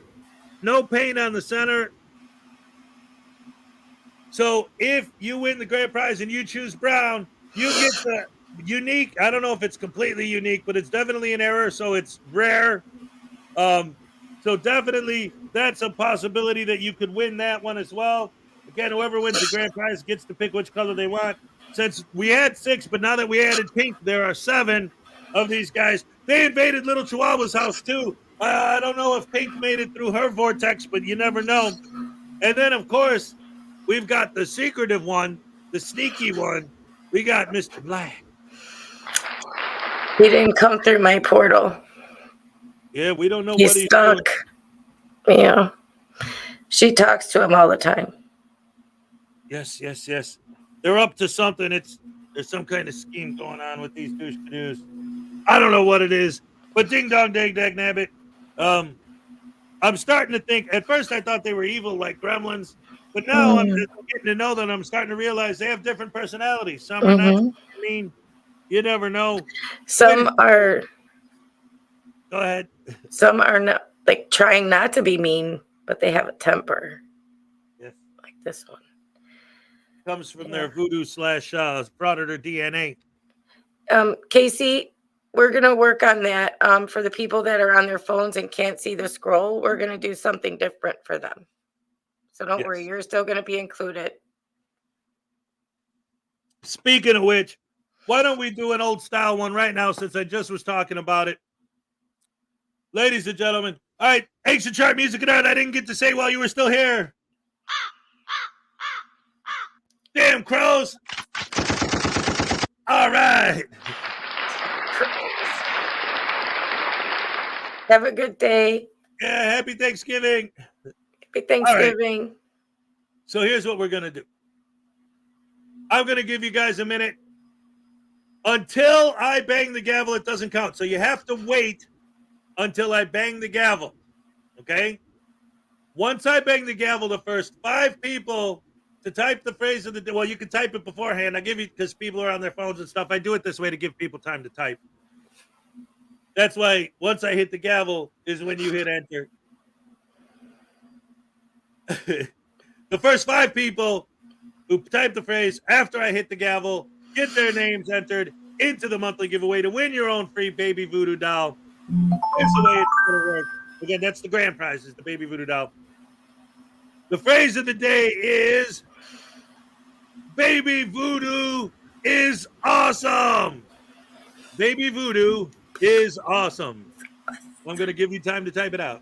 A: No paint on the center. So if you win the grand prize and you choose brown, you get the unique. I don't know if it's completely unique, but it's definitely an error, so it's rare. So definitely that's a possibility that you could win that one as well. Again, whoever wins the grand prize gets to pick which color they want. Since we had 6, but now that we added pink, there are 7 of these guys. They invaded Little Chihuahua's house too. I don't know if Pink made it through her vortex, but you never know. And then, of course, we've got the secretive one, the sneaky one. We got Mr. Black.
E: He didn't come through my portal.
A: Yeah, we don't know
E: He's
A: what he's
E: stuck.
A: doing.
E: Yeah. She talks to him all the time.
A: Yes. They're up to something. There's some kind of scheme going on with these douche-cadoos. I don't know what it is, but ding dong dang dag nabbit. I'm starting to think. At first, I thought they were evil like gremlins, but now I'm getting to know them. I'm starting to realize they have different personalities. Some are not mean. You never know.
E: Some are.
A: Go ahead.
E: Some are not like trying not to be mean, but they have a temper.
A: Yes.
E: Like this one.
A: Comes from their voodoo / Frauditor DNA.
E: Casey, we're going to work on that. For the people that are on their phones and can't see the scroll, we're going to do something different for them. So don't worry, you're still going to be included.
A: Speaking of which, why don't we do an old style one right now since I just was talking about it? Ladies and gentlemen, all right, ancient chart music and art I didn't get to say while you were still here. Damn crows. All right.
E: Have a good day.
A: Yeah, happy Thanksgiving.
E: Happy Thanksgiving.
A: Right. So here's what we're going to do. I'm going to give you guys a minute. Until I bang the gavel, it doesn't count. So you have to wait until I bang the gavel. Okay? Once I bang the gavel, the first 5 people to type the phrase of the day. Well, you can type it beforehand. I give you, because people are on their phones and stuff. I do it this way to give people time to type. That's why once I hit the gavel is when you hit enter. The first 5 people who type the phrase after I hit the gavel get their names entered into the monthly giveaway to win your own free baby voodoo doll. That's the way it's going to work. Again, that's the grand prize, is the baby voodoo doll. The phrase of the day is baby voodoo is awesome. Baby voodoo is awesome. I'm going to give you time to type it out.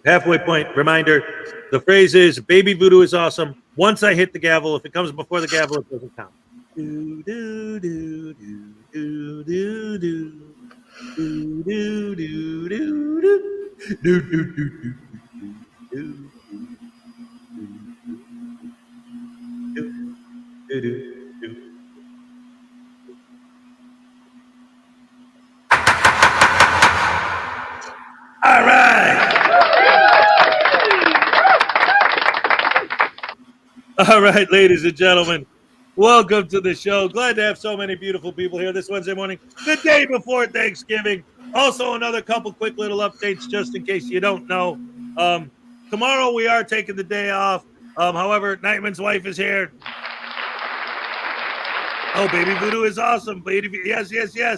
A: Halfway point reminder. The phrase is baby voodoo is awesome. Once I hit the gavel, if it comes before the gavel, it doesn't count. All right. All right, ladies and gentlemen, welcome to the show. Glad to have so many beautiful people here this Wednesday morning, the day before Thanksgiving. Also, another couple quick little updates just in case you don't know. Tomorrow we are taking the day off. However, Nightman's wife is here. Oh, Baby Voodoo is awesome. Baby, yes. yeah.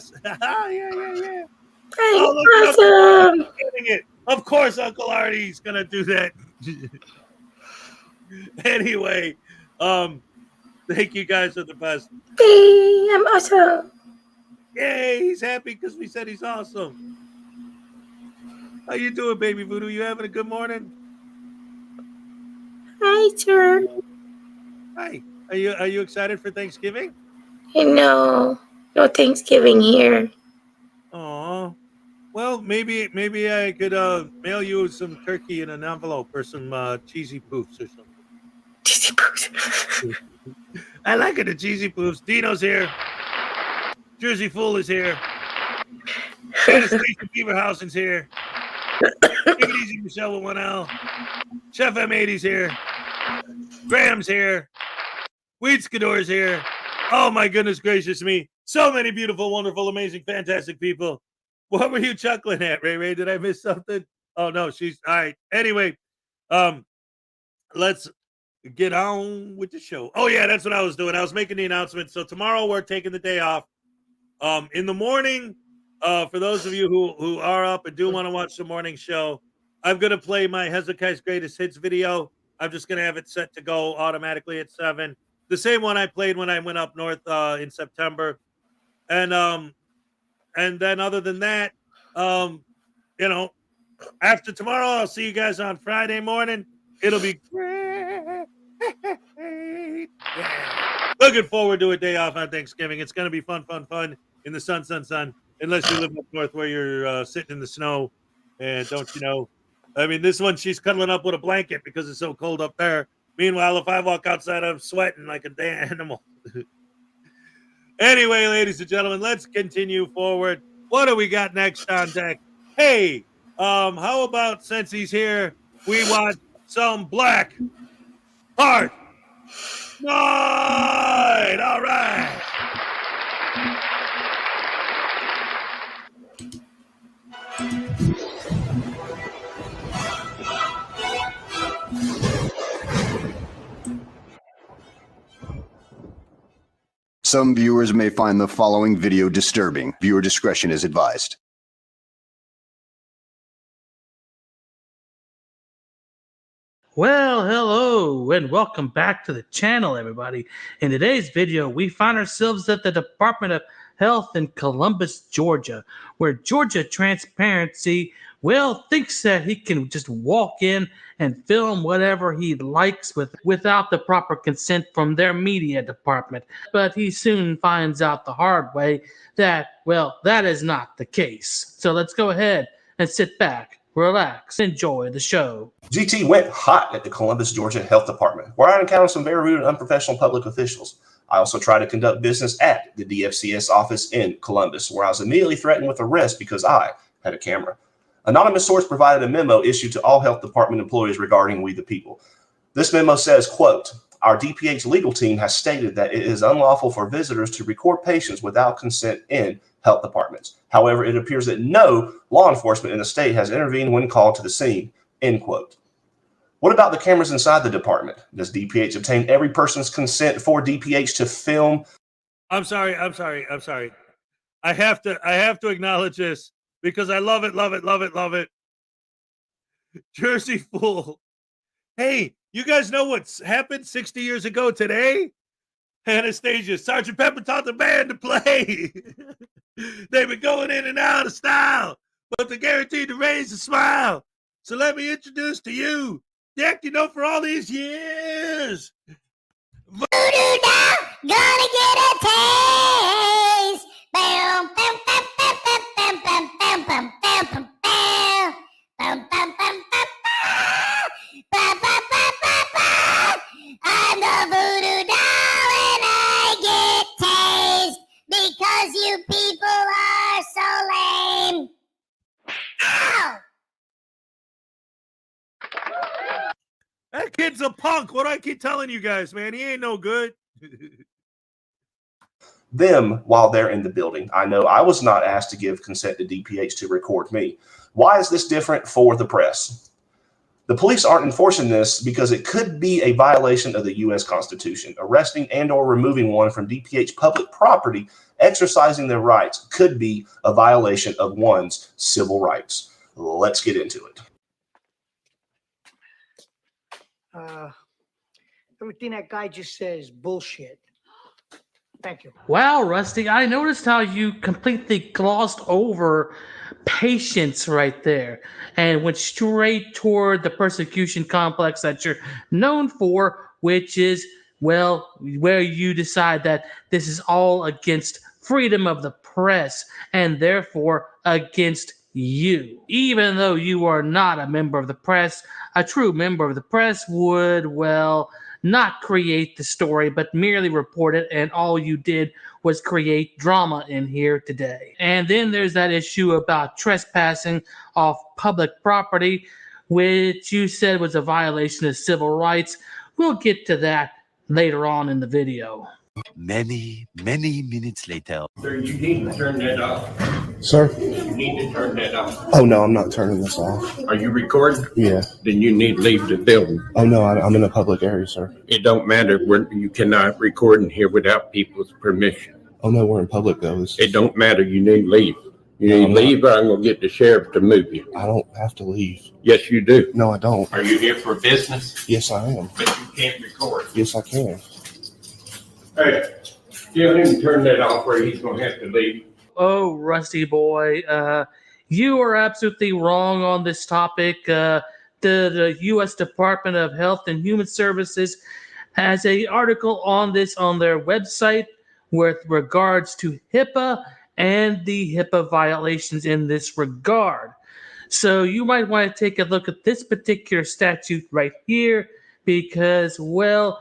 A: Oh, look at Uncle Artie getting it. Of course, Uncle Artie's gonna do that. Anyway, thank you guys for the best.
E: Hey, I'm awesome.
A: Yay, he's happy because we said he's awesome. How you doing, Baby Voodoo? You having a good morning?
E: Hi, sir.
A: Hi. Are you excited for Thanksgiving?
E: No Thanksgiving here.
A: Aw. Well, maybe I could mail you some turkey in an envelope or some cheesy poofs or something.
E: Cheesy poofs.
A: I like it, the cheesy poofs. Dino's here. Jersey Fool is here. Anastasia Beaverhausen's here. Take it easy, Michelle with 1 L. Chef M80's here. Graham's here. Weedskador's here. Oh my goodness gracious me. So many beautiful, wonderful, amazing, fantastic people. What were you chuckling at, Ray Ray? Did I miss something? Oh no, she's all right. Anyway, let's get on with the show. Oh yeah, that's what I was doing. I was making the announcement. So tomorrow we're taking the day off. In the morning, for those of you who are up and do want to watch the morning show, I'm gonna play my Hezokuai's Greatest Hits video. I'm just gonna have it set to go automatically at 7. The same one I played when I went up north in September. And then other than that, after tomorrow, I'll see you guys on Friday morning. It'll be great. Yeah. Looking forward to a day off on Thanksgiving. It's going to be fun in the sun. Unless you live up north where you're sitting in the snow. And don't you know? I mean, this one, she's cuddling up with a blanket because it's so cold up there. Meanwhile, if I walk outside, I'm sweating like a damn animal. Anyway, ladies and gentlemen, let's continue forward. What do we got next on deck? Hey, how about since he's here, we want some Black Heart Night. All right.
H: Some viewers may find the following video disturbing. Viewer discretion is advised.
I: Well, hello and welcome back to the channel, everybody. In today's video, we find ourselves at the Department of Health in Columbus, Georgia, where Georgia Transparency, thinks that he can just walk in and film whatever he likes without the proper consent from their media department. But he soon finds out the hard way that, that is not the case. So let's go ahead and sit back, relax, enjoy the show.
J: GT went hot at the Columbus, Georgia Health Department, where I encountered some very rude and unprofessional public officials. I also tried to conduct business at the DFCS office in Columbus, where I was immediately threatened with arrest because I had a camera. Anonymous source provided a memo issued to all health department employees regarding We the People. This memo says, quote, "Our DPH legal team has stated that it is unlawful for visitors to record patients without consent in health departments. However, it appears that no law enforcement in the state has intervened when called to the scene," end quote. What about the cameras inside the department? Does DPH obtain every person's consent for DPH to film?
A: I'm sorry. I have to acknowledge this because I love it. Jersey Fool. Hey, you guys know what's happened 60 years ago today? Anastasia, Sergeant Pepper taught the band to play. They've been going in and out of style, but they're guaranteed to raise a smile. So let me introduce to you the act you know for all these years.
G: Voodoo doll, gonna get a taste. Bam, bam, bam, bam, bam, bam, bam, bam, bam, bam, bam, bam. Bam, bam, bam, bam, bam. Bam, bam, bam, bam, bam. I'm the voodoo doll and I get taste because you people are so lame. Ow!
A: That kid's a punk. What do I keep telling you guys, man? He ain't no good.
J: them while they're in the building. I know I was not asked to give consent to DPH to record me. Why is this different for the press? The police aren't enforcing this because it could be a violation of the U.S. Constitution. Arresting and or removing one from DPH public property, exercising their rights, could be a violation of one's civil rights. Let's get into it.
K: Everything that guy just said is bullshit. Thank you.
I: Wow, Rusty, I noticed how you completely glossed over patience right there and went straight toward the persecution complex that you're known for, which is, well, where you decide that this is all against freedom of the press and therefore against you. Even though you are not a member of the press, a true member of the press would, well, not create the story, but merely report it, and all you did was create drama in here today. And then there's that issue about trespassing off public property, which you said was a violation of civil rights. We'll get to that later on in the video.
L: Many minutes later.
A: Sir, you need to turn that off.
J: Sir?
A: You need to turn that off.
J: Oh, no, I'm not turning this off.
A: Are you recording?
J: Yeah.
A: Then you need to leave the building.
J: Oh, no, I'm in a public area, sir.
A: It don't matter when you cannot record in here without people's permission.
J: Oh, no, we're in public, though.
A: It don't matter. You need to leave. You need to leave, or I'm going to get the sheriff to move you.
J: I don't have to leave.
A: Yes, you do.
J: No, I don't.
A: Are you here for business?
J: Yes, I am.
A: But you can't record.
J: Yes, I can.
A: Hey, tell him to turn that off or he's going to have to leave.
I: Oh, Rusty boy, you are absolutely wrong on this topic. The U.S. Department of Health and Human Services has an article on this on their website with regards to HIPAA and the HIPAA violations in this regard. So you might want to take a look at this particular statute right here because, well,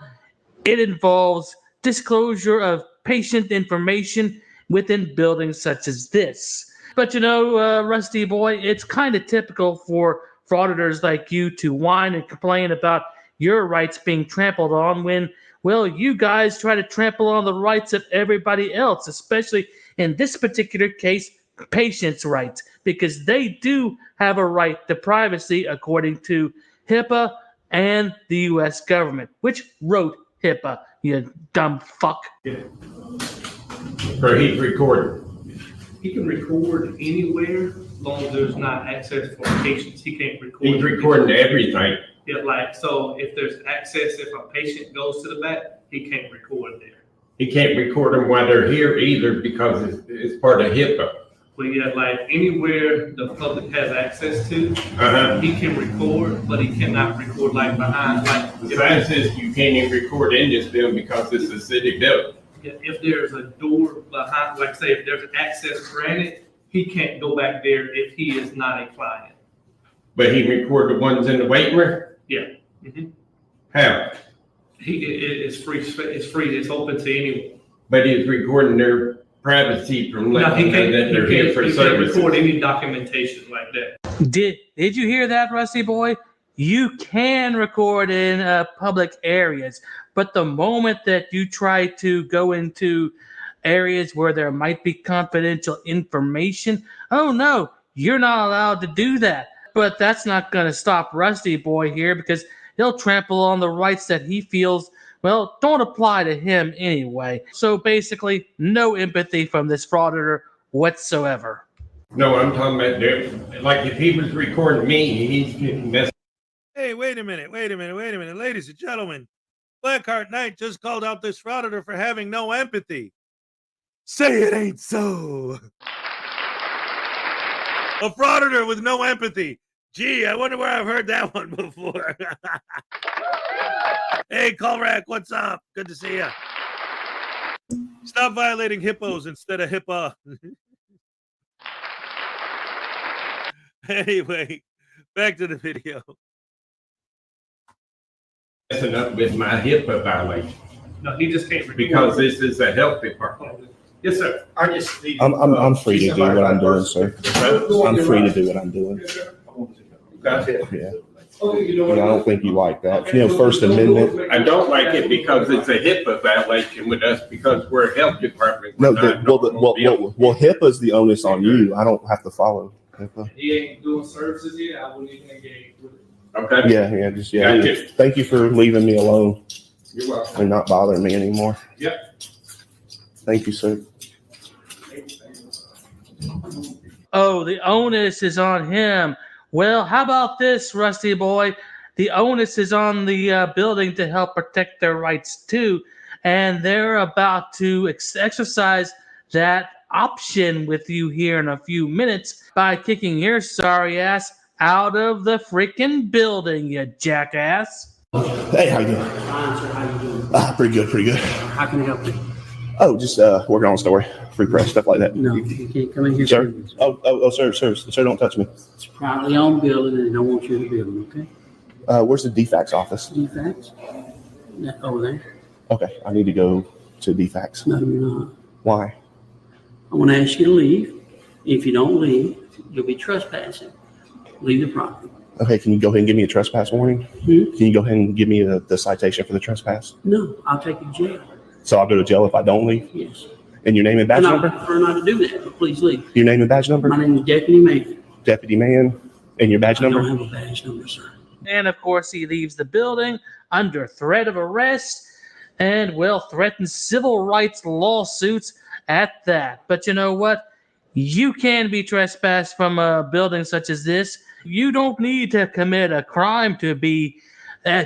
I: it involves disclosure of patient information within buildings such as this. But you know, Rusty boy, it's kind of typical for frauditors like you to whine and complain about your rights being trampled on when, well, you guys try to trample on the rights of everybody else, especially in this particular case, patients' rights, because they do have a right to privacy according to HIPAA and the U.S. government, which wrote HIPAA, you dumb fuck.
A: Or he's recording.
M: He can record anywhere as long as there's not access for patients. He can't record.
A: He's recording everything.
M: Yeah, like, so if there's access, if a patient goes to the back, he can't record there.
A: He can't record them while they're here either because it's part of HIPAA.
M: But yeah, like anywhere the public has access to, he can record, but he cannot record like behind. Like
A: The sign says you can't even record in this building because it's a city building.
M: if there's a door behind, like say if there's access granted, he can't go back there if he is not a client.
A: But he record the ones in the waiting room?
M: Yeah. Mm-hmm.
A: How?
M: It's free. It's free. It's open to anyone.
A: But he's recording their privacy from
M: No,
A: letting
M: he
A: them
M: can't.
A: know that they're here for
M: He can't
A: services.
M: record any documentation like that.
I: Did you hear that, Rusty boy? You can record in public areas, but the moment that you try to go into areas where there might be confidential information, oh no, you're not allowed to do that. But that's not going to stop Rusty boy here because he'll trample on the rights that he feels, well, don't apply to him anyway. So basically, no empathy from this frauditor whatsoever.
A: No, I'm talking about, like if he was recording me, he's getting messed.
N: Hey, wait a minute. Ladies and gentlemen, Blackheart Knight just called out this frauditor for having no empathy. Say it ain't so. A frauditor with no empathy. Gee, I wonder where I've heard that one before. Hey, Colrack, what's up? Good to see you. Stop violating hippos instead of HIPAA. Anyway, back to the video.
A: Messing up with my HIPAA violation.
M: No, he just can't record.
A: Because this is a health department.
M: Yes, sir.
A: I just need.
J: I'm free to do what I'm doing, sir. I'm free to do what I'm doing.
A: Gotcha.
J: Yeah. I don't think you like that. First Amendment.
O: I don't like it because it's a HIPAA violation with us because we're a health department.
J: No, well, HIPAA's the onus on you. I don't have to follow HIPAA.
M: He ain't doing services here. I wouldn't even engage with it.
O: Okay.
J: Yeah.
O: Gotcha.
J: Thank you for leaving me alone
O: You're welcome.
J: and not bothering me anymore.
O: Yep.
J: Thank you, sir.
I: Oh, the onus is on him. Well, how about this, Rusty boy? The onus is on the building to help protect their rights too, and they're about to exercise that option with you here in a few minutes by kicking your sorry ass out of the freaking building, you jackass.
J: Hey, how you doing?
K: Fine, sir. How you doing?
J: Pretty good.
K: How can I help you?
J: Oh, just working on a story, free press, stuff like that.
K: No, you can't come in here.
J: Sir? Sir, don't touch me.
K: It's a privately owned building and they don't want you in the building, okay?
J: Where's the DFAX office?
K: DFAX? Over there?
J: Okay, I need to go to DFAX.
K: No, you're not.
J: Why?
K: I want to ask you to leave. If you don't leave, you'll be trespassing. Leave the property.
J: Okay, can you go ahead and give me a trespass warning? Can you go ahead and give me the citation for the trespass?
K: No, I'll take you to jail.
J: So I'll go to jail if I don't leave?
K: Yes.
J: And your name and badge
K: And I
J: number?
K: prefer not to do that, but please leave.
J: Your name and badge number?
K: My name is Deputy Mayor.
J: Deputy Man. And your badge
K: I
J: number?
K: don't have a badge number, sir.
I: And of course, he leaves the building under threat of arrest and, well, threatens civil rights lawsuits at that. But you know what? You can be trespassed from a building such as this. You don't need to commit a crime to be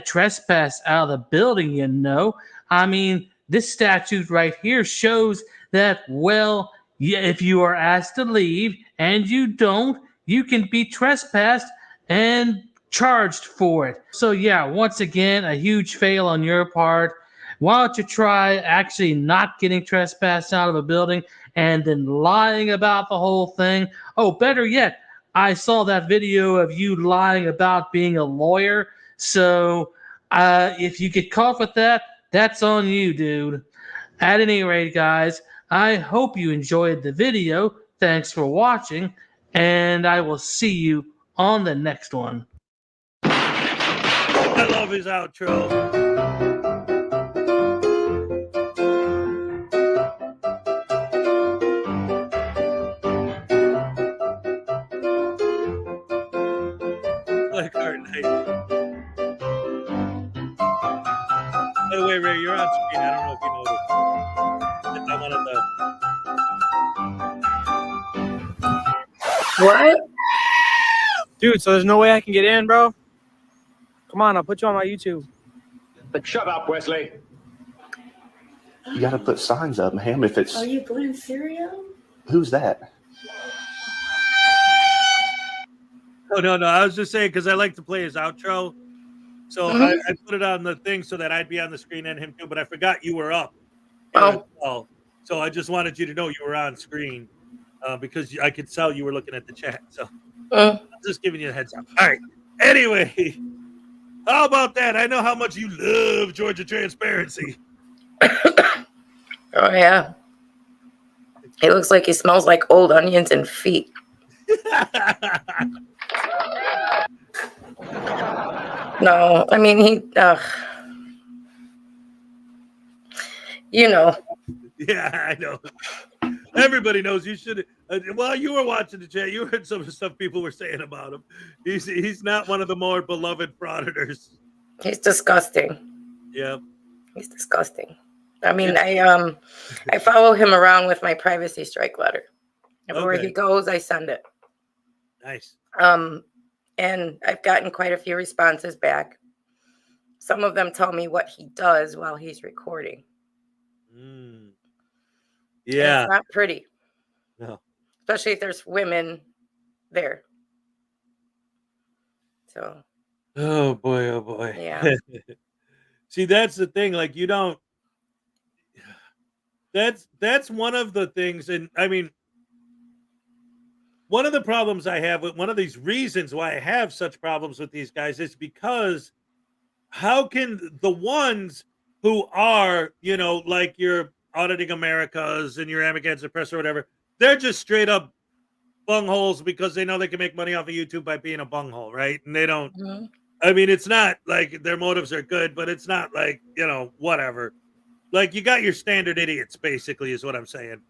I: trespassed out of the building, you know. I mean, this statute right here shows that, well, if you are asked to leave and you don't, you can be trespassed and charged for it. So yeah, once again, a huge fail on your part. Why don't you try actually not getting trespassed out of a building and then lying about the whole thing? Oh, better yet, I saw that video of you lying about being a lawyer. So if you get caught with that, that's on you, dude. At any rate, guys, I hope you enjoyed the video. Thanks for watching, and I will see you on the next one.
N: I love his outro. Like Art Night. By the way, Ray, you're on screen. I don't know if you noticed. It's on one of the.
P: What? Dude, so there's no way I can get in, bro? Come on, I'll put you on my YouTube.
Q: Shut up, Wesley.
J: You got to put signs up, ma'am. If it's
E: Are you putting cereal?
J: who's that?
N: Oh, no. I was just saying because I like to play his outro. So I put it on the thing so that I'd be on the screen and him too, but I forgot you were up. Oh. So I just wanted you to know you were on screen because I could tell you were looking at the chat. So I'm just giving you a heads up. All right. Anyway, how about that? I know how much you love Georgia transparency.
E: Oh, yeah. He looks like he smells like old onions and feet. No, I mean, you know.
N: Yeah, I know. Everybody knows you should. While you were watching the chat, you heard some of the stuff people were saying about him. He's not one of the more beloved frauditors.
E: He's disgusting.
N: Yeah.
E: He's disgusting. I mean, I follow him around with my privacy strike letter. Everywhere he goes, I send it.
N: Nice.
E: And I've gotten quite a few responses back. Some of them tell me what he does while he's recording.
N: Yeah.
E: It's not pretty.
N: No.
E: Especially if there's women there. So.
N: Oh boy.
E: Yeah.
N: See, that's the thing. Like, you don't. That's one of the things, and I mean, one of the problems I have with one of these reasons why I have such problems with these guys is because how can the ones who are, like your Auditing Americas and your Against the Press or whatever, they're just straight up bungholes because they know they can make money off of YouTube by being a bunghole, right? And they don't I mean, it's not like their motives are good, but it's not like, whatever. Like, you got your standard idiots, basically, is what I'm saying.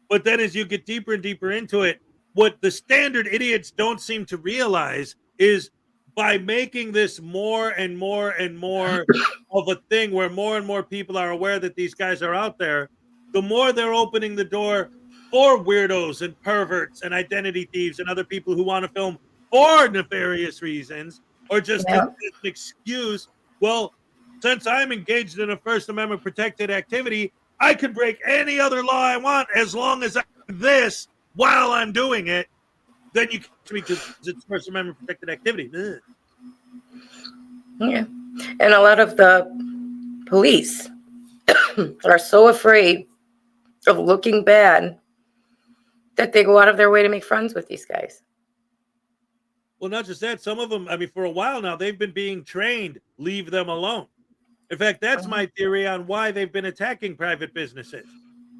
N: But then as you get deeper and deeper into it, what the standard idiots don't seem to realize is by making this more and more and more of a thing where more and more people are aware that these guys are out there, the more they're opening the door for weirdos and perverts and identity thieves and other people who want to film for nefarious reasons or just as
E: Yeah.
N: an excuse. Well, since I'm engaged in a First Amendment protected activity, I can break any other law I want as long as I do this while I'm doing it. Then you catch me because it's First Amendment protected activity. Ugh.
E: Yeah. And a lot of the police are so afraid of looking bad that they go out of their way to make friends with these guys.
N: Well, not just that. Some of them, I mean, for a while now, they've been being trained. Leave them alone. In fact, that's my theory on why they've been attacking private businesses.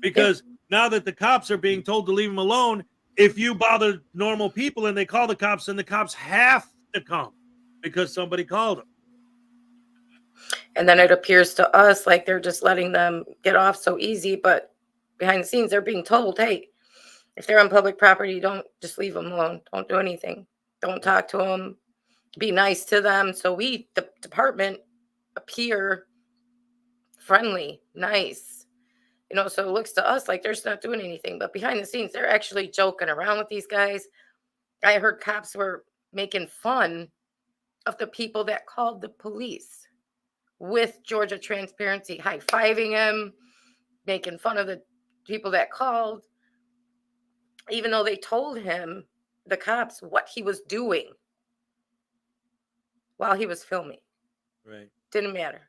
N: Because now that the cops are being told to leave them alone, if you bother normal people and they call the cops, then the cops have to come because somebody called them.
E: And then it appears to us like they're just letting them get off so easy, but behind the scenes, they're being told, hey, if they're on public property, don't just leave them alone. Don't do anything. Don't talk to them. Be nice to them. So we, the department, appear friendly, nice. So it looks to us like they're just not doing anything. But behind the scenes, they're actually joking around with these guys. I heard cops were making fun of the people that called the police with Georgia Transparency, high-fiving him, making fun of the people that called, even though they told him, the cops, what he was doing while he was filming.
N: Right.
E: Didn't matter.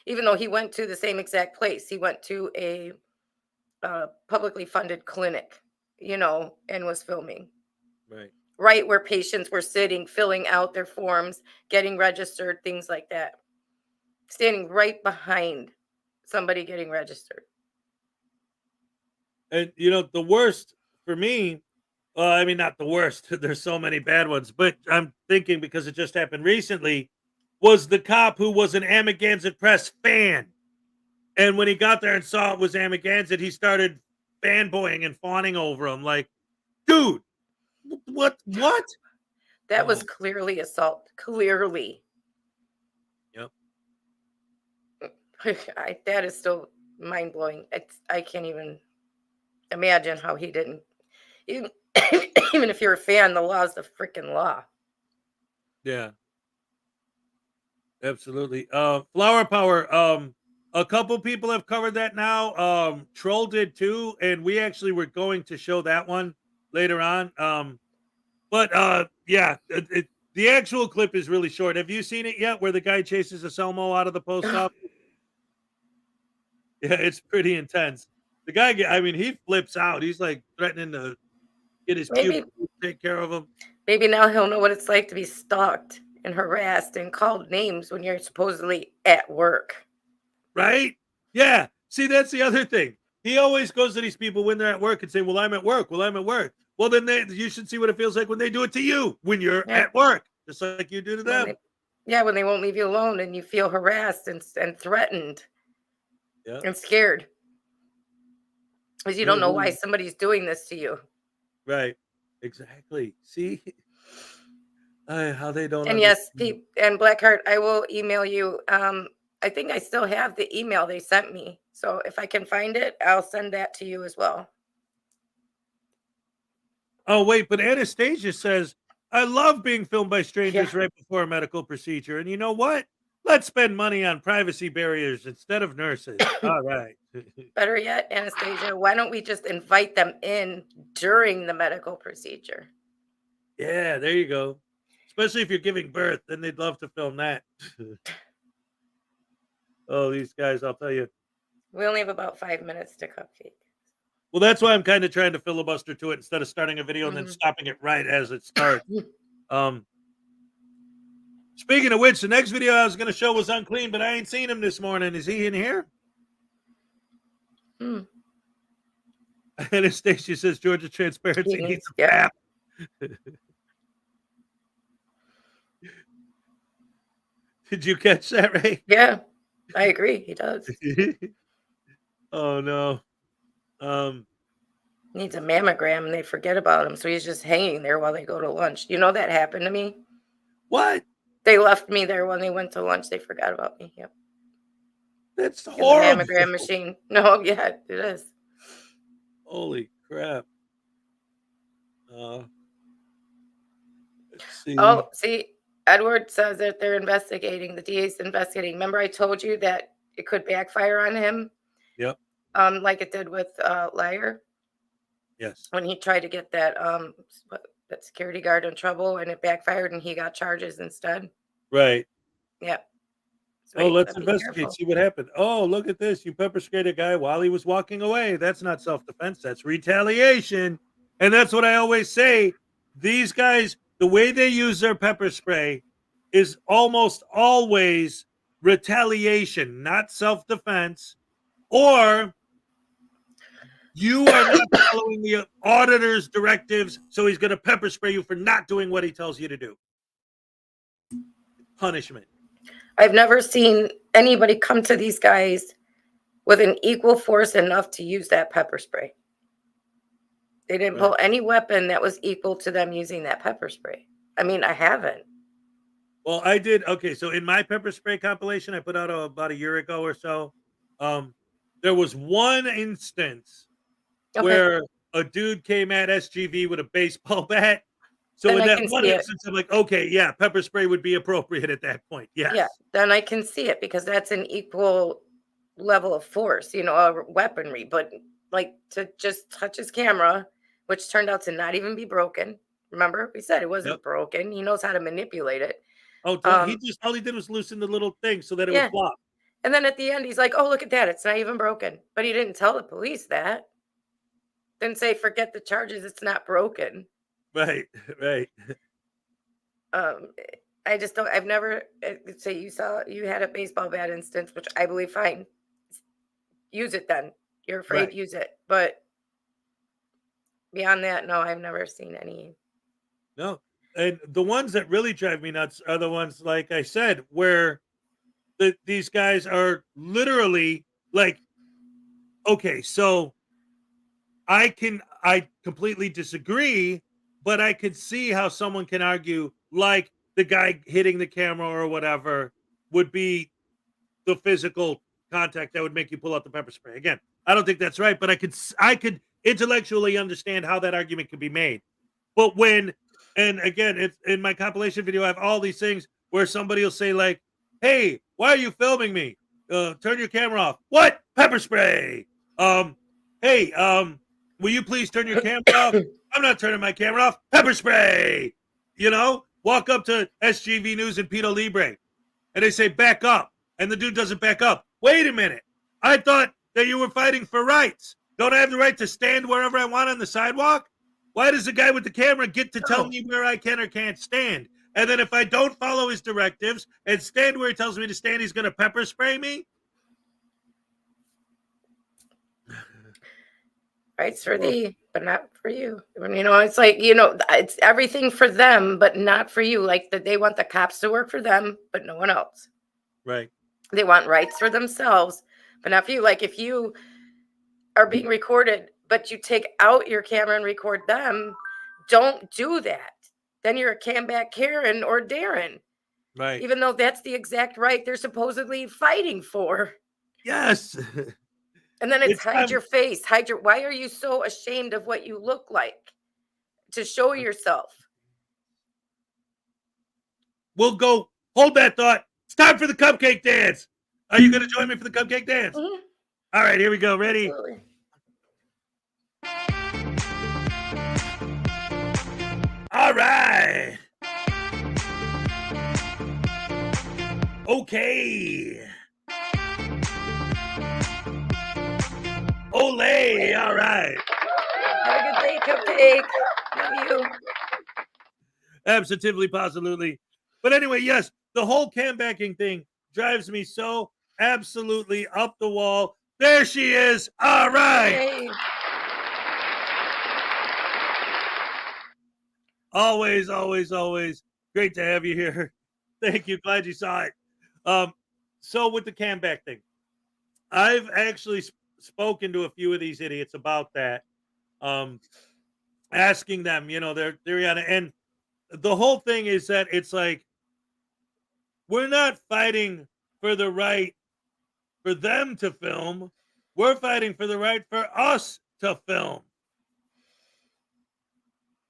E: Even though he went to the same exact place. He went to a publicly funded clinic, and was filming.
N: Right.
E: Right where patients were sitting, filling out their forms, getting registered, things like that. Standing right behind somebody getting registered.
N: And, the worst for me, I mean, not the worst. There's so many bad ones, but I'm thinking because it just happened recently, was the cop who was an Amagansett Press fan. And when he got there and saw it was Amagansett, he started fanboying and fawning over him. Like, dude, what?
E: That was clearly assault. Clearly.
N: Yep.
E: That is still mind-blowing. I can't even imagine how he didn't. Even if you're a fan, the law is the freaking law.
N: Yeah. Absolutely. Flower Power. A couple people have covered that now. Troll did too, and we actually were going to show that one later on. But yeah, the actual clip is really short. Have you seen it yet? Where the guy chases a Selmo out of the post office? Yeah, it's pretty intense. The guy, I mean, he flips out. He's like threatening to get his pubes, take care of him.
E: Maybe now he'll know what it's like to be stalked and harassed and called names when you're supposedly at work.
N: Right? Yeah. See, that's the other thing. He always goes to these people when they're at work and say, well, I'm at work. Well, I'm at work. Well, then you should see what it feels like when they do it to you when you're at work, just like you do to them.
E: When they won't leave you alone and you feel harassed and threatened and scared. Because you don't know why somebody's doing this to you.
N: Right. Exactly. See? How they don't.
E: And yes, and Blackheart, I will email you. I think I still have the email they sent me. So if I can find it, I'll send that to you as well.
N: Oh, wait, but Anastasia says, I love being filmed by strangers right before a medical procedure. And you know what? Let's spend money on privacy barriers instead of nurses. All right.
E: Better yet, Anastasia, why don't we just invite them in during the medical procedure?
N: Yeah, there you go. Especially if you're giving birth, then they'd love to film that. Oh, these guys, I'll tell you.
E: We only have about 5 minutes to cupcake.
N: Well, that's why I'm kind of trying to filibuster to it instead of starting a video and then stopping it right as it starts. Speaking of which, the next video I was going to show was unclean, but I ain't seen him this morning. Is he in here? Anastasia says Georgia Transparency needs a app. Did you catch that, Ray?
E: Yeah, I agree. He does.
N: Oh no.
E: Needs a mammogram and they forget about him, so he's just hanging there while they go to lunch. You know that happened to me.
N: What?
E: They left me there when they went to lunch. They forgot about me. Yep.
N: That's
E: In the
N: horrible.
E: mammogram machine. No, yeah, it is.
N: Holy crap. Let's see.
E: Oh, see, Edward says that they're investigating. The DA's investigating. Remember, I told you that it could backfire on him,
N: Yep.
E: like it did with Liar
N: Yes.
E: when he tried to get that that security guard in trouble, and it backfired, and he got charges instead.
N: Right.
E: Yep. So
N: Oh,
E: you
N: let's
E: gotta be
N: investigate.
E: careful.
N: See what happened. Oh, look at this. You pepper sprayed a guy while he was walking away. That's not self-defense. That's retaliation. And that's what I always say. These guys, the way they use their pepper spray is almost always retaliation, not self-defense. Or you are not following the auditor's directives, so he's going to pepper spray you for not doing what he tells you to do. Punishment.
E: I've never seen anybody come to these guys with an equal force enough to use that pepper spray. They didn't pull any weapon that was equal to them using that pepper spray. I mean, I haven't.
N: Well, I did. Okay, so in my pepper spray compilation I put out about a year ago or so, there was one instance where a dude came at SGV with a baseball bat. So
E: Then
N: in
E: I
N: that
E: can
N: one
E: see it.
N: instance, I'm like, okay, yeah, pepper spray would be appropriate at that point. Yes.
E: Yeah, then I can see it because that's an equal level of force, weaponry. But like to just touch his camera, which turned out to not even be broken. Remember, we said it wasn't broken. He knows how to manipulate it.
N: Oh, he just all he did was loosen the little thing so that it
E: Yeah.
N: would flop.
E: And then at the end, he's like, "Oh, look at that! It's not even broken." But he didn't tell the police that. Didn't say, "Forget the charges. It's not broken."
N: Right, right.
E: I just don't. I've never say you had a baseball bat instance, which I believe fine. Use it then. You're afraid,
N: Right.
E: use it. But beyond that, no, I've never seen any.
N: No. And the ones that really drive me nuts are the ones, like I said, where these guys are literally like, okay, so I completely disagree, but I could see how someone can argue like the guy hitting the camera or whatever would be the physical contact that would make you pull out the pepper spray. Again, I don't think that's right, but I could intellectually understand how that argument could be made. But and again, it's in my compilation video, I have all these things where somebody will say like, "Hey, why are you filming me? Turn your camera off." What? Pepper spray. Hey, will you please turn your camera off? I'm not turning my camera off. Pepper spray. Walk up to SGV News and Pito Libre, and they say, "Back up." And the dude doesn't back up. Wait a minute. I thought that you were fighting for rights. Don't I have the right to stand wherever I want on the sidewalk? Why does the guy with the camera get to tell me where I can or can't stand? And then if I don't follow his directives and stand where he tells me to stand, he's going to pepper spray me?
E: Rights for thee, but not for you. It's like, it's everything for them, but not for you. Like they want the cops to work for them, but no one else.
N: Right.
E: They want rights for themselves, but not for you. Like if you are being recorded, but you take out your camera and record them, don't do that. Then you're a comeback Karen or Darren.
N: Right.
E: Even though that's the exact right they're supposedly fighting for.
N: Yes.
E: And then it's hide your face. Why are you so ashamed of what you look like? To show yourself.
N: We'll go. Hold that thought. It's time for the cupcake dance. Are you going to join me for the cupcake dance?
E: Mm-hmm.
N: All right, here we go. Ready?
E: Absolutely.
N: All right. Okay. Olay. All right.
E: Have a good day, Cupcake. Love you.
N: Absolutely, positively. But anyway, yes, the whole cam backing thing drives me so absolutely up the wall. There she is. All right.
E: Hey.
N: Always, always, always great to have you here. Thank you. Glad you saw it. So with the cam back thing, I've actually spoken to a few of these idiots about that, asking them, their theory on it. And the whole thing is that it's like, we're not fighting for the right for them to film. We're fighting for the right for us to film.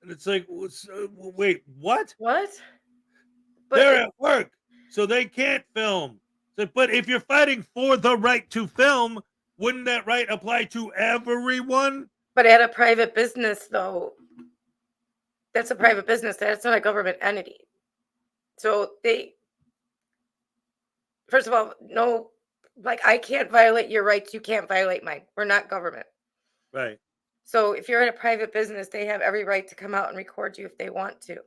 N: And it's like, wait, what?
E: What?
N: They're at work, so they can't film. So, but if you're fighting for the right to film, wouldn't that right apply to everyone?
E: But at a private business, though, that's a private business. That's not a government entity. So first of all, no, like, I can't violate your rights. You can't violate mine. We're not government.
N: Right.
E: So if you're in a private business, they have every right to come out and record you if they want to.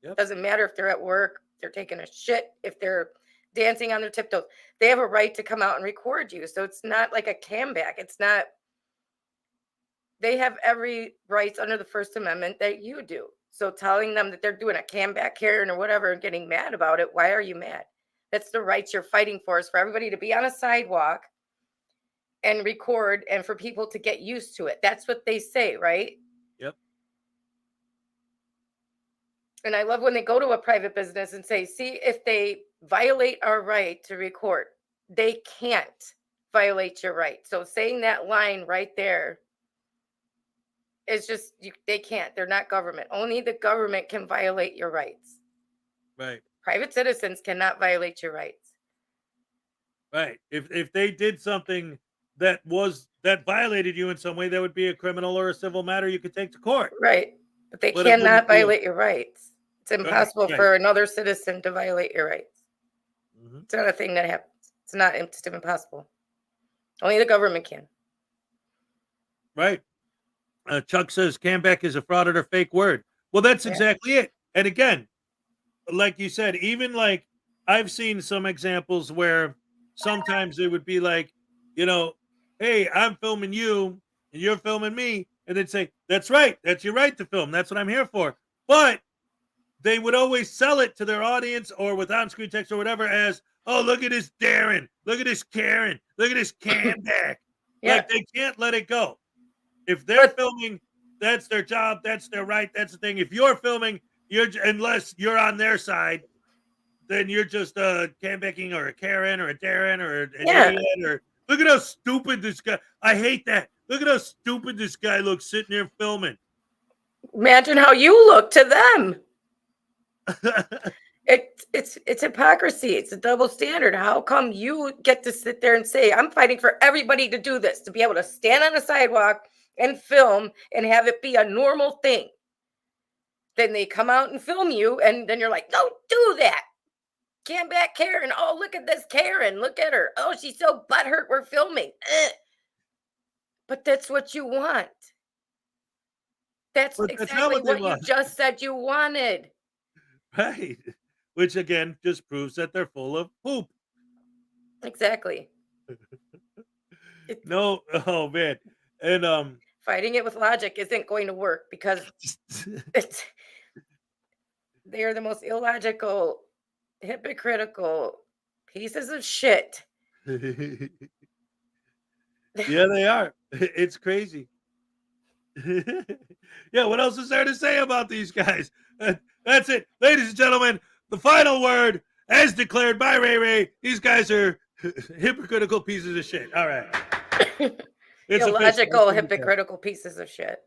N: Yep.
E: Doesn't matter if they're at work, if they're taking a shit, if they're dancing on their tiptoes. They have a right to come out and record you. So it's not like a cam back. It's not. They have every rights under the First Amendment that you do. So telling them that they're doing a cam back Karen or whatever and getting mad about it, why are you mad? That's the rights you're fighting for, is for everybody to be on a sidewalk and record and for people to get used to it. That's what they say, right?
N: Yep.
E: And I love when they go to a private business and say, see, if they violate our right to record, they can't violate your right. So saying that line right there is just, they can't. They're not government. Only the government can violate your rights.
N: Right.
E: Private citizens cannot violate your rights.
N: Right. If they did something that violated you in some way, that would be a criminal or a civil matter you could take to court.
E: Right. But they
N: But
E: cannot violate your rights. It's
N: Right,
E: impossible
N: right.
E: for another citizen to violate your rights.
N: Mhm.
E: It's not a thing that happens. It's impossible. Only the government can.
N: Right. Chuck says Camback is a fraud or fake word. Well, that's exactly it. And again, like you said, even like I've seen some examples where sometimes it would be like, hey, I'm filming you and you're filming me. And they'd say, that's right. That's your right to film. That's what I'm here for. But they would always sell it to their audience or with on-screen text or whatever as, oh, look at this Darren. Look at this Karen. Look at this Camback.
E: Yeah.
N: Like, they can't let it go. If they're filming, that's their job. That's their right. That's the thing. If you're filming, unless you're on their side, then you're just cambacking or a Karen or a Darren or an idiot. Or look at how stupid this guy. I hate that. Look at how stupid this guy looks sitting there filming.
E: Imagine how you look to them. It's hypocrisy. It's a double standard. How come you get to sit there and say, I'm fighting for everybody to do this, to be able to stand on a sidewalk and film and have it be a normal thing? Then they come out and film you, and then you're like, don't do that. Cam back Karen. Oh, look at this Karen. Look at her. Oh, she's so butthurt we're filming. But that's what you want. That's exactly what you just said you wanted.
N: Right. Which again just proves that they're full of poop.
E: Exactly.
N: No, oh man. And
E: fighting it with logic isn't going to work because they are the most illogical, hypocritical pieces of shit.
N: Yeah, they are. It's crazy. Yeah, what else is there to say about these guys? That's it. Ladies and gentlemen, the final word as declared by Ray Ray. These guys are hypocritical pieces of shit. All right. It's
E: illogical, hypocritical pieces of shit.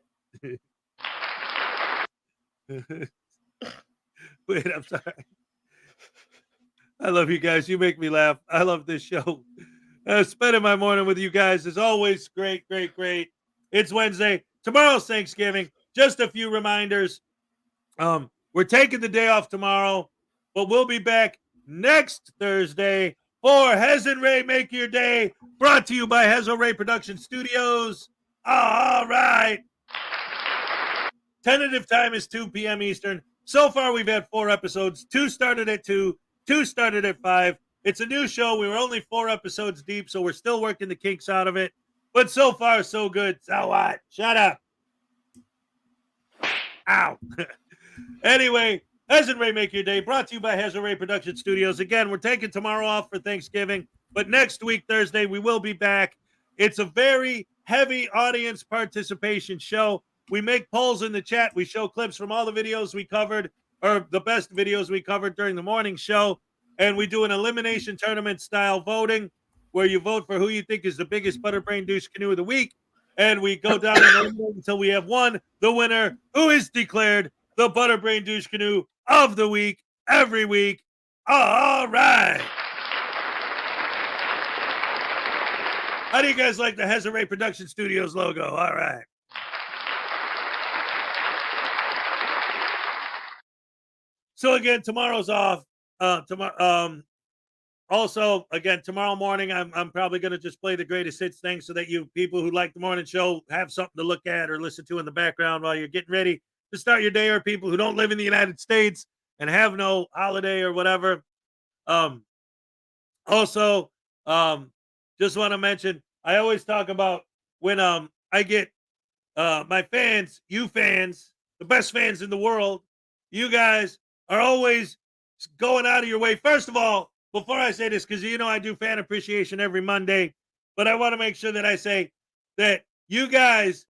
N: Wait, I'm sorry. I love you guys. You make me laugh. I love this show. Spending my morning with you guys is always great, great, great. It's Wednesday. Tomorrow's Thanksgiving. Just a few reminders. We're taking the day off tomorrow, but we'll be back next Thursday for Hez and Ray Make Your Day, brought to you by Hezo Ray Production Studios. All right. Tentative time is 2 p.m. Eastern. So far, we've had 4 episodes. 2 started at 2. 2 started at 5. It's a new show. We were only 4 episodes deep, so we're still working the kinks out of it. But so far, so good. So what? Shut up. Ow. Anyway, Hez and Ray Make Your Day, brought to you by Hez and Ray Production Studios. Again, we're taking tomorrow off for Thanksgiving, but next week, Thursday, we will be back. It's a very heavy audience participation show. We make polls in the chat. We show clips from all the videos we covered, or the best videos we covered during the morning show. And we do an elimination tournament style voting where you vote for who you think is the biggest butterbrain douche canoe of the week. And we go down and eliminate until we have one, the winner, who is declared the butterbrain douche canoe of the week every week. All right. How do you guys like the Hez and Ray Production Studios logo? All right. So again, tomorrow's off. Also, again, tomorrow morning, I'm probably going to just play the greatest hits thing so that you people who like the morning show have something to look at or listen to in the background while you're getting ready to start your day, or people who don't live in the United States and have no holiday or whatever. Also, just want to mention, I always talk about when I get my fans, you fans, the best fans in the world, you guys are always going out of your way. First of all, before I say this, because you know I do fan appreciation every Monday, but I want to make sure that I say that you guys,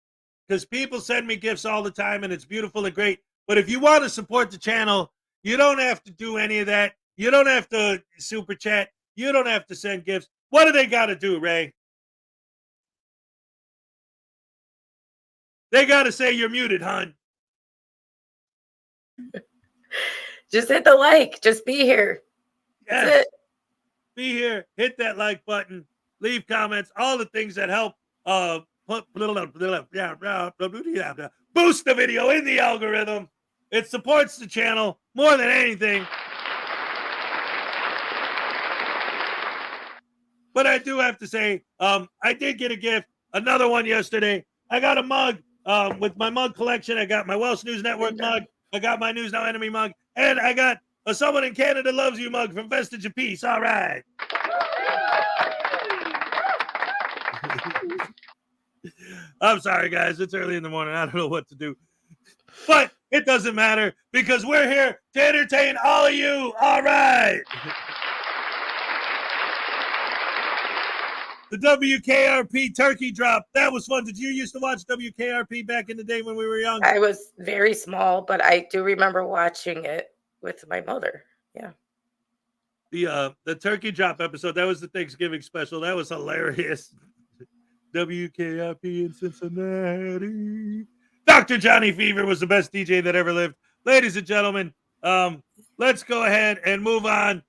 N: because people send me gifts all the time and it's beautiful and great, but if you want to support the channel, you don't have to do any of that. You don't have to super chat. You don't have to send gifts. What do they got to do, Ray? They got to say you're muted, hon.
E: Just hit the like. Just be here.
N: Yes.
E: That's it.
N: Be here. Hit that like button. Leave comments. All the things that help boost the video in the algorithm. It supports the channel more than anything. But I do have to say, I did get a gift. Another one yesterday. I got a mug with my mug collection. I got my Welsh News Network mug. I got my News Now Enemy mug. And I got a Someone in Canada Loves You mug from Vestige of Peace. All right. I'm sorry, guys. It's early in the morning. I don't know what to do. But it doesn't matter because we're here to entertain all of you. All right. The WKRP turkey drop. That was fun. Did you used to watch WKRP back in the day when we were young?
E: I was very small, but I do remember watching it with my mother. Yeah.
N: The turkey drop episode, that was the Thanksgiving special. That was hilarious. WKRP in Cincinnati. Dr. Johnny Fever was the best DJ that ever lived. Ladies and gentlemen, let's go ahead and move on.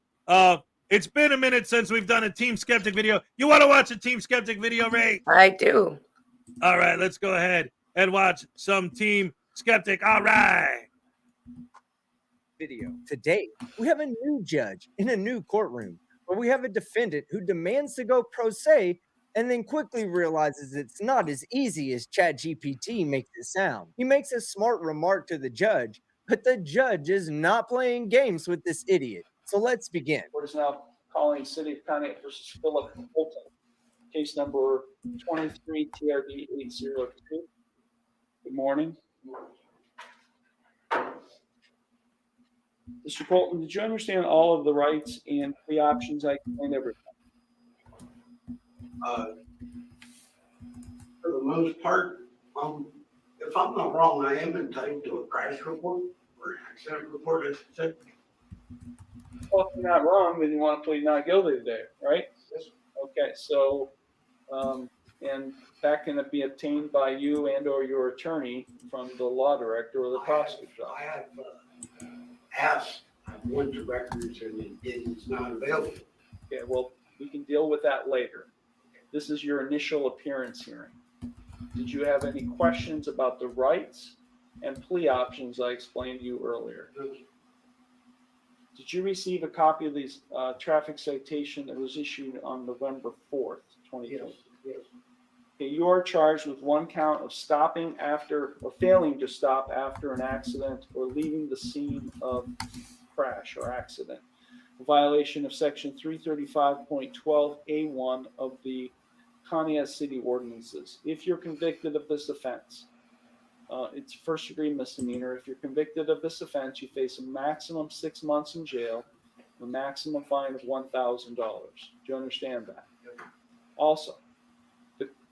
N: It's been a minute since we've done a Team Skeptic video. You want to watch a Team Skeptic video, Ray?
E: I do.
N: All right, let's go ahead and watch some Team Skeptic. All right.
R: Video. Today, we have a new judge in a new courtroom where we have a defendant who demands to go pro se and then quickly realizes it's not as easy as ChatGPT makes it sound. He makes a smart remark to the judge, but the judge is not playing games with this idiot. So let's begin.
S: Court is now calling City of Pontiac versus Philip Holton, case number 23 TRD 802. Good morning. Mr. Colton, did you understand all of the rights and plea options I explained everything?
T: For the most part, if I'm not wrong, I am entitled to a crash report or an accident report, I should say.
S: Well, if you're not wrong, then you want to plead not guilty today, right?
T: Yes.
S: Okay, so, and that can be obtained by you and or your attorney from the law director or the prosecutor.
T: I have asked, I went to records and it is not available.
S: Okay, well, we can deal with that later. This is your initial appearance hearing. Did you have any questions about the rights and plea options I explained to you earlier? Did you receive a copy of these traffic citation that was issued on November 4th, 2020?
T: Yes.
S: Okay, you are charged with one count of stopping after or failing to stop after an accident or leaving the scene of crash or accident. A violation of section 335.12A1 of the Pontiac City ordinances. If you're convicted of this offense, It's a first-degree misdemeanor. If you're convicted of this offense, you face a maximum 6 months in jail, a maximum fine of $1,000. Do you understand that? Also,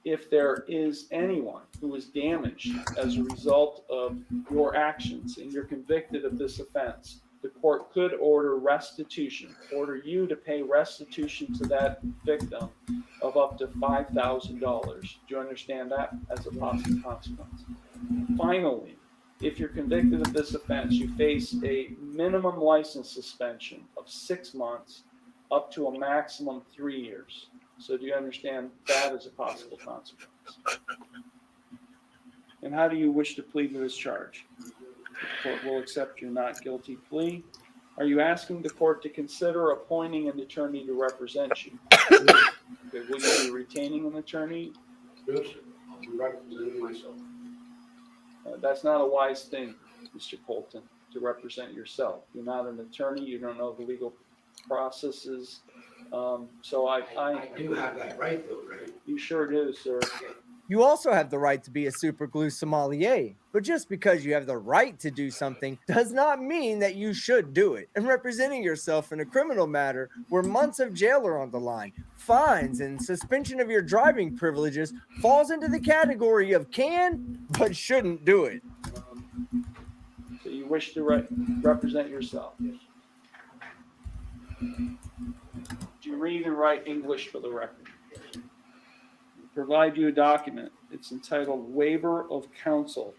S: if there is anyone who is damaged as a result of your actions and you're convicted of this offense, the court could order restitution, order you to pay restitution to that victim of up to $5,000. Do you understand that as a possible consequence? Finally, if you're convicted of this offense, you face a minimum license suspension of 6 months up to a maximum 3 years. So do you understand that as a possible consequence? And how do you wish to plead to this charge? The court will accept your not guilty plea. Are you asking the court to consider appointing an attorney to represent you? Okay, will you be retaining an attorney?
T: No, sir. I'll be representing myself.
S: That's not a wise thing, Mr. Colton, to represent yourself. You're not an attorney. You don't know the legal processes. So I
T: do have that right, though, right?
S: You sure do, sir.
R: You also have the right to be a super glue sommelier, but just because you have the right to do something does not mean that you should do it. And representing yourself in a criminal matter where months of jail are on the line, fines, and suspension of your driving privileges falls into the category of can but shouldn't do it.
S: So you wish to represent yourself? Yes. Do you read and write English for the record? Provide you a document. It's entitled Waiver of Counsel.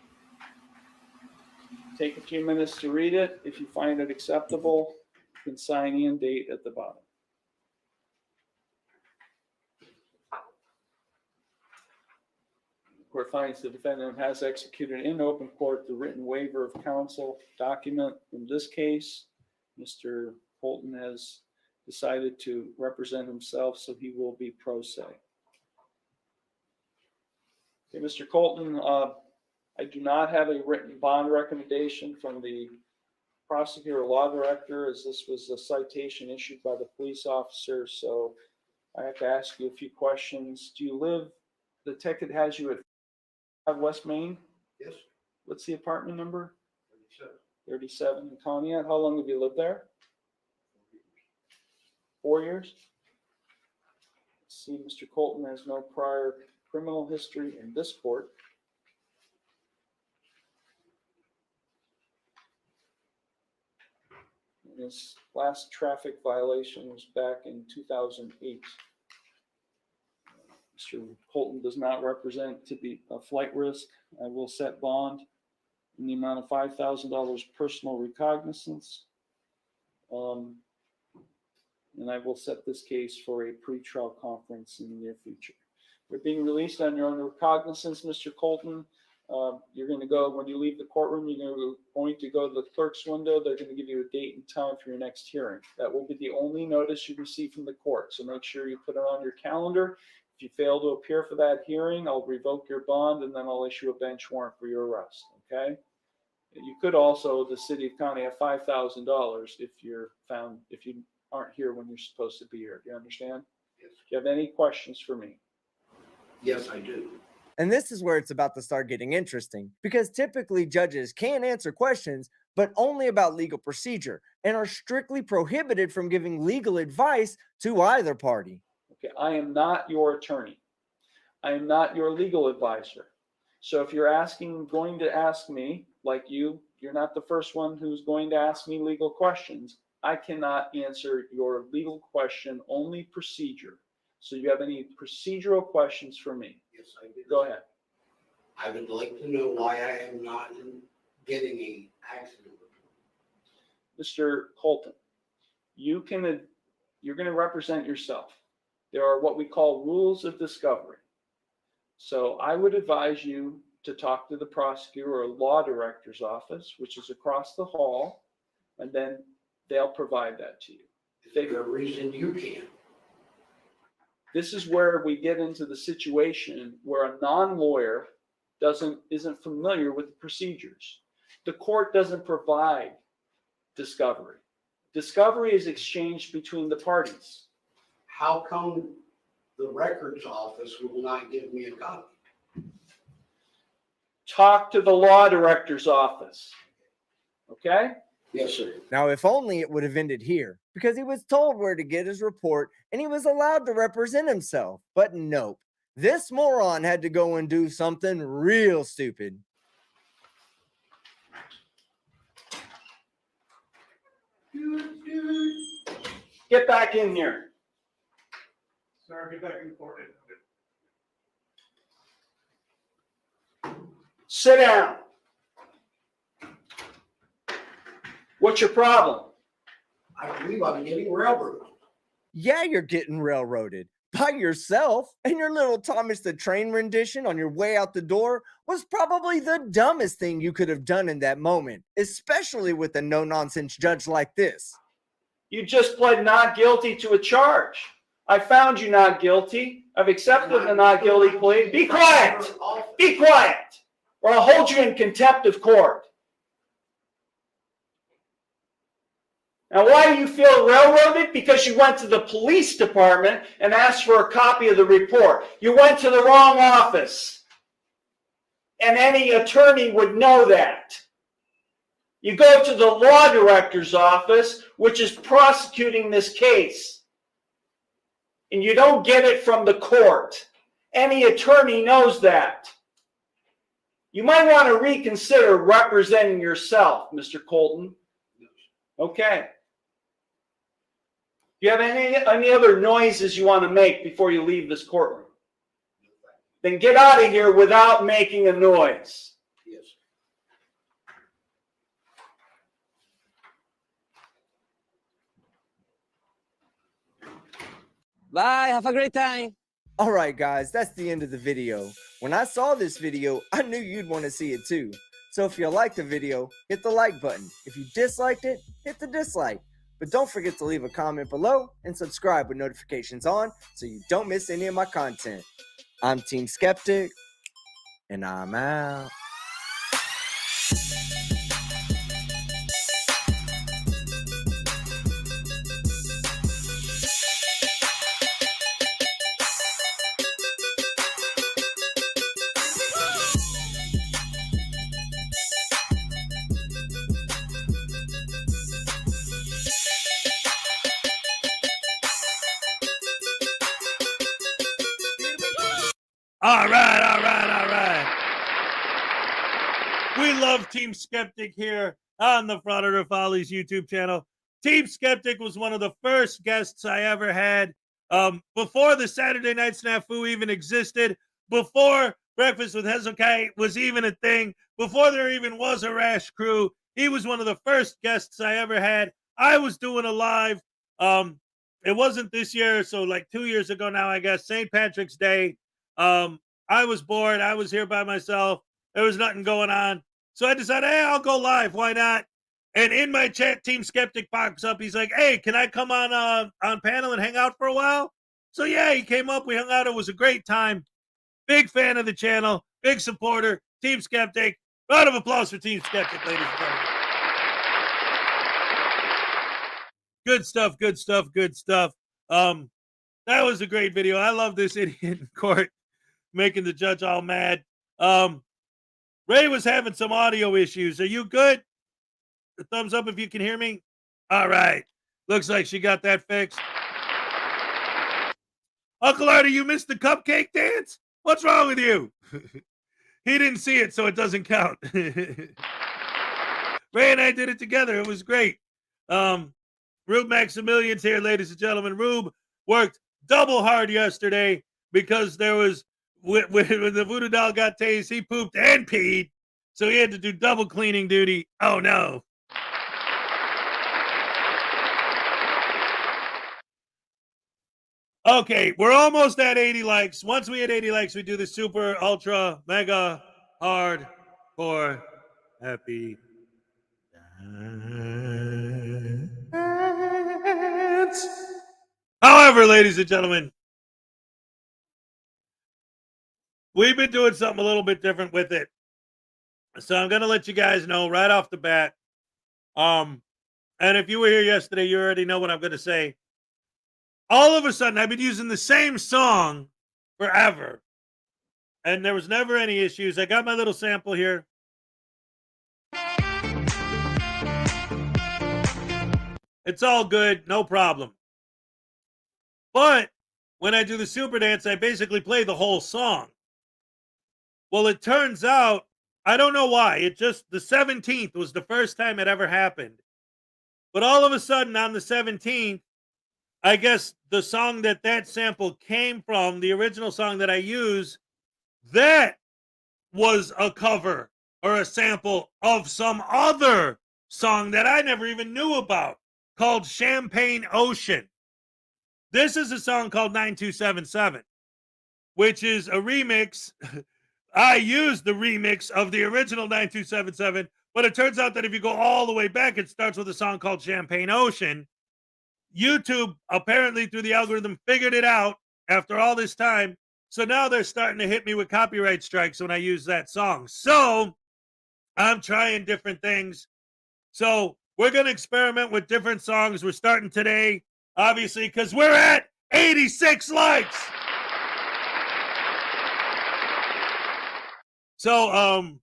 S: Take a few minutes to read it. If you find it acceptable, you can sign in date at the bottom. The court finds the defendant has executed in open court the written waiver of counsel document. In this case, Mr. Colton has decided to represent himself, so he will be pro se. Okay, Mr. Colton, I do not have a written bond recommendation from the prosecutor or law director, as this was a citation issued by the police officer, so I have to ask you a few questions. Do you live, the ticket has you at West Main?
T: Yes.
S: What's the apartment number?
T: 37.
S: 37 in Conneaut. How long have you lived there? 4 years. Let's see, Mr. Colton has no prior criminal history in this court. His last traffic violation was back in 2008. Mr. Colton does not represent to be a flight risk. I will set bond in the amount of $5,000 personal recognizance. And I will set this case for a pretrial conference in the near future. We're being released on your own recognizance, Mr. Colton. You're going to go, when you leave the courtroom, you're going to go to the clerk's window. They're going to give you a date and time for your next hearing. That will be the only notice you receive from the court. So make sure you put it on your calendar. If you fail to appear for that hearing, I'll revoke your bond and then I'll issue a bench warrant for your arrest. Okay? You could also, the city of Conneaut, have $5,000 if you're found, if you aren't here when you're supposed to be here. Do you understand?
T: Yes.
S: Do you have any questions for me?
T: Yes, I do.
R: And this is where it's about to start getting interesting, because typically judges can answer questions, but only about legal procedure, and are strictly prohibited from giving legal advice to either party.
S: Okay, I am not your attorney. I am not your legal advisor. So if you're going to ask me, like you're not the first one who's going to ask me legal questions. I cannot answer your legal question, only procedure. So you have any procedural questions for me?
T: Yes, I do.
S: Go ahead.
T: I would like to know why I am not getting an accident report.
S: Mr. Colton, you're going to represent yourself. There are what we call rules of discovery. So I would advise you to talk to the prosecutor or law director's office, which is across the hall, and then they'll provide that to you.
T: Is there a reason you can't?
S: This is where we get into the situation where a non-lawyer isn't familiar with the procedures. The court doesn't provide discovery. Discovery is exchanged between the parties.
T: How come the records office will not give me a copy?
S: talk to the law director's office. Okay?
T: Yes, sir.
R: Now, if only it would have ended here, because he was told where to get his report and he was allowed to represent himself. But nope, this moron had to go and do something real stupid.
S: Get back in here.
A: Sir, get back in the court.
S: Sit down. What's your problem?
T: I believe I'm getting railroaded.
R: Yeah, you're getting railroaded by yourself, and your little Thomas the Train rendition on your way out the door was probably the dumbest thing you could have done in that moment, especially with a no-nonsense judge like this.
S: You just pled not guilty to a charge. I found you not guilty. I've accepted the not guilty plea. Be quiet! Be quiet! Or I'll hold you in contempt of court. Now, why do you feel railroaded? Because you went to the police department and asked for a copy of the report. You went to the wrong office. And any attorney would know that. You go to the law director's office, which is prosecuting this case. And you don't get it from the court. Any attorney knows that. You might want to reconsider representing yourself, Mr. Colton. Okay. Do you have any other noises you want to make before you leave this courtroom? Then get out of here without making a noise.
T: Yes.
R: Bye, have a great time. All right, guys, that's the end of the video. When I saw this video, I knew you'd want to see it too. So if you liked the video, hit the like button. If you disliked it, hit the dislike. But don't forget to leave a comment below and subscribe with notifications on so you don't miss any of my content. I'm Team Skeptic, and I'm out.
A: All right. We love Team Skeptic here on the Frauditor Follies YouTube channel. Team Skeptic was one of the first guests I ever had before the Saturday Night Snafu even existed, before Breakfast with Hezokuai was even a thing, before there even was a Rash Crew. He was one of the first guests I ever had. I was doing a live. It wasn't this year, so like 2 years ago now, I guess, St. Patrick's Day. I was bored. I was here by myself. There was nothing going on. So I decided, hey, I'll go live. Why not? And in my chat, Team Skeptic pops up. He's like, hey, can I come on panel and hang out for a while? So yeah, he came up. We hung out. It was a great time. Big fan of the channel. Big supporter. Team Skeptic. Round of applause for Team Skeptic, ladies and gentlemen. Good stuff. Good stuff. Good stuff. That was a great video. I love this idiot in court making the judge all mad. Ray was having some audio issues. Are you good? A thumbs up if you can hear me. All right. Looks like she got that fixed. Uncle Artie, you missed the cupcake dance? What's wrong with you? He didn't see it, so it doesn't count. Ray and I did it together. It was great. Rube Maximilian's here, ladies and gentlemen. Rube worked double hard yesterday because there was, when the voodoo doll got tased, he pooped and peed. So he had to do double cleaning duty. Oh, no. Okay, we're almost at 80 likes. Once we hit 80 likes, we do the super, ultra, mega, hard, core, happy dance. However, ladies and gentlemen, we've been doing something a little bit different with it. So I'm going to let you guys know right off the bat. And if you were here yesterday, you already know what I'm going to say. All of a sudden, I've been using the same song forever.
N: and there was never any issues. I got my little sample here. It's all good, no problem. But when I do the super dance, I basically play the whole song. Well, it turns out, I don't know why, the 17th was the first time it ever happened. But all of a sudden on the 17th, I guess the song that sample came from, the original song that I use, that was a cover or a sample of some other song that I never even knew about called Champagne Ocean. This is a song called 9277, which is a remix. I used the remix of the original 9277, but it turns out that if you go all the way back, it starts with a song called Champagne Ocean. YouTube, apparently through the algorithm, figured it out after all this time. So now they're starting to hit me with copyright strikes when I use that song. So I'm trying different things. So we're going to experiment with different songs. We're starting today, obviously, because we're at 86 likes. So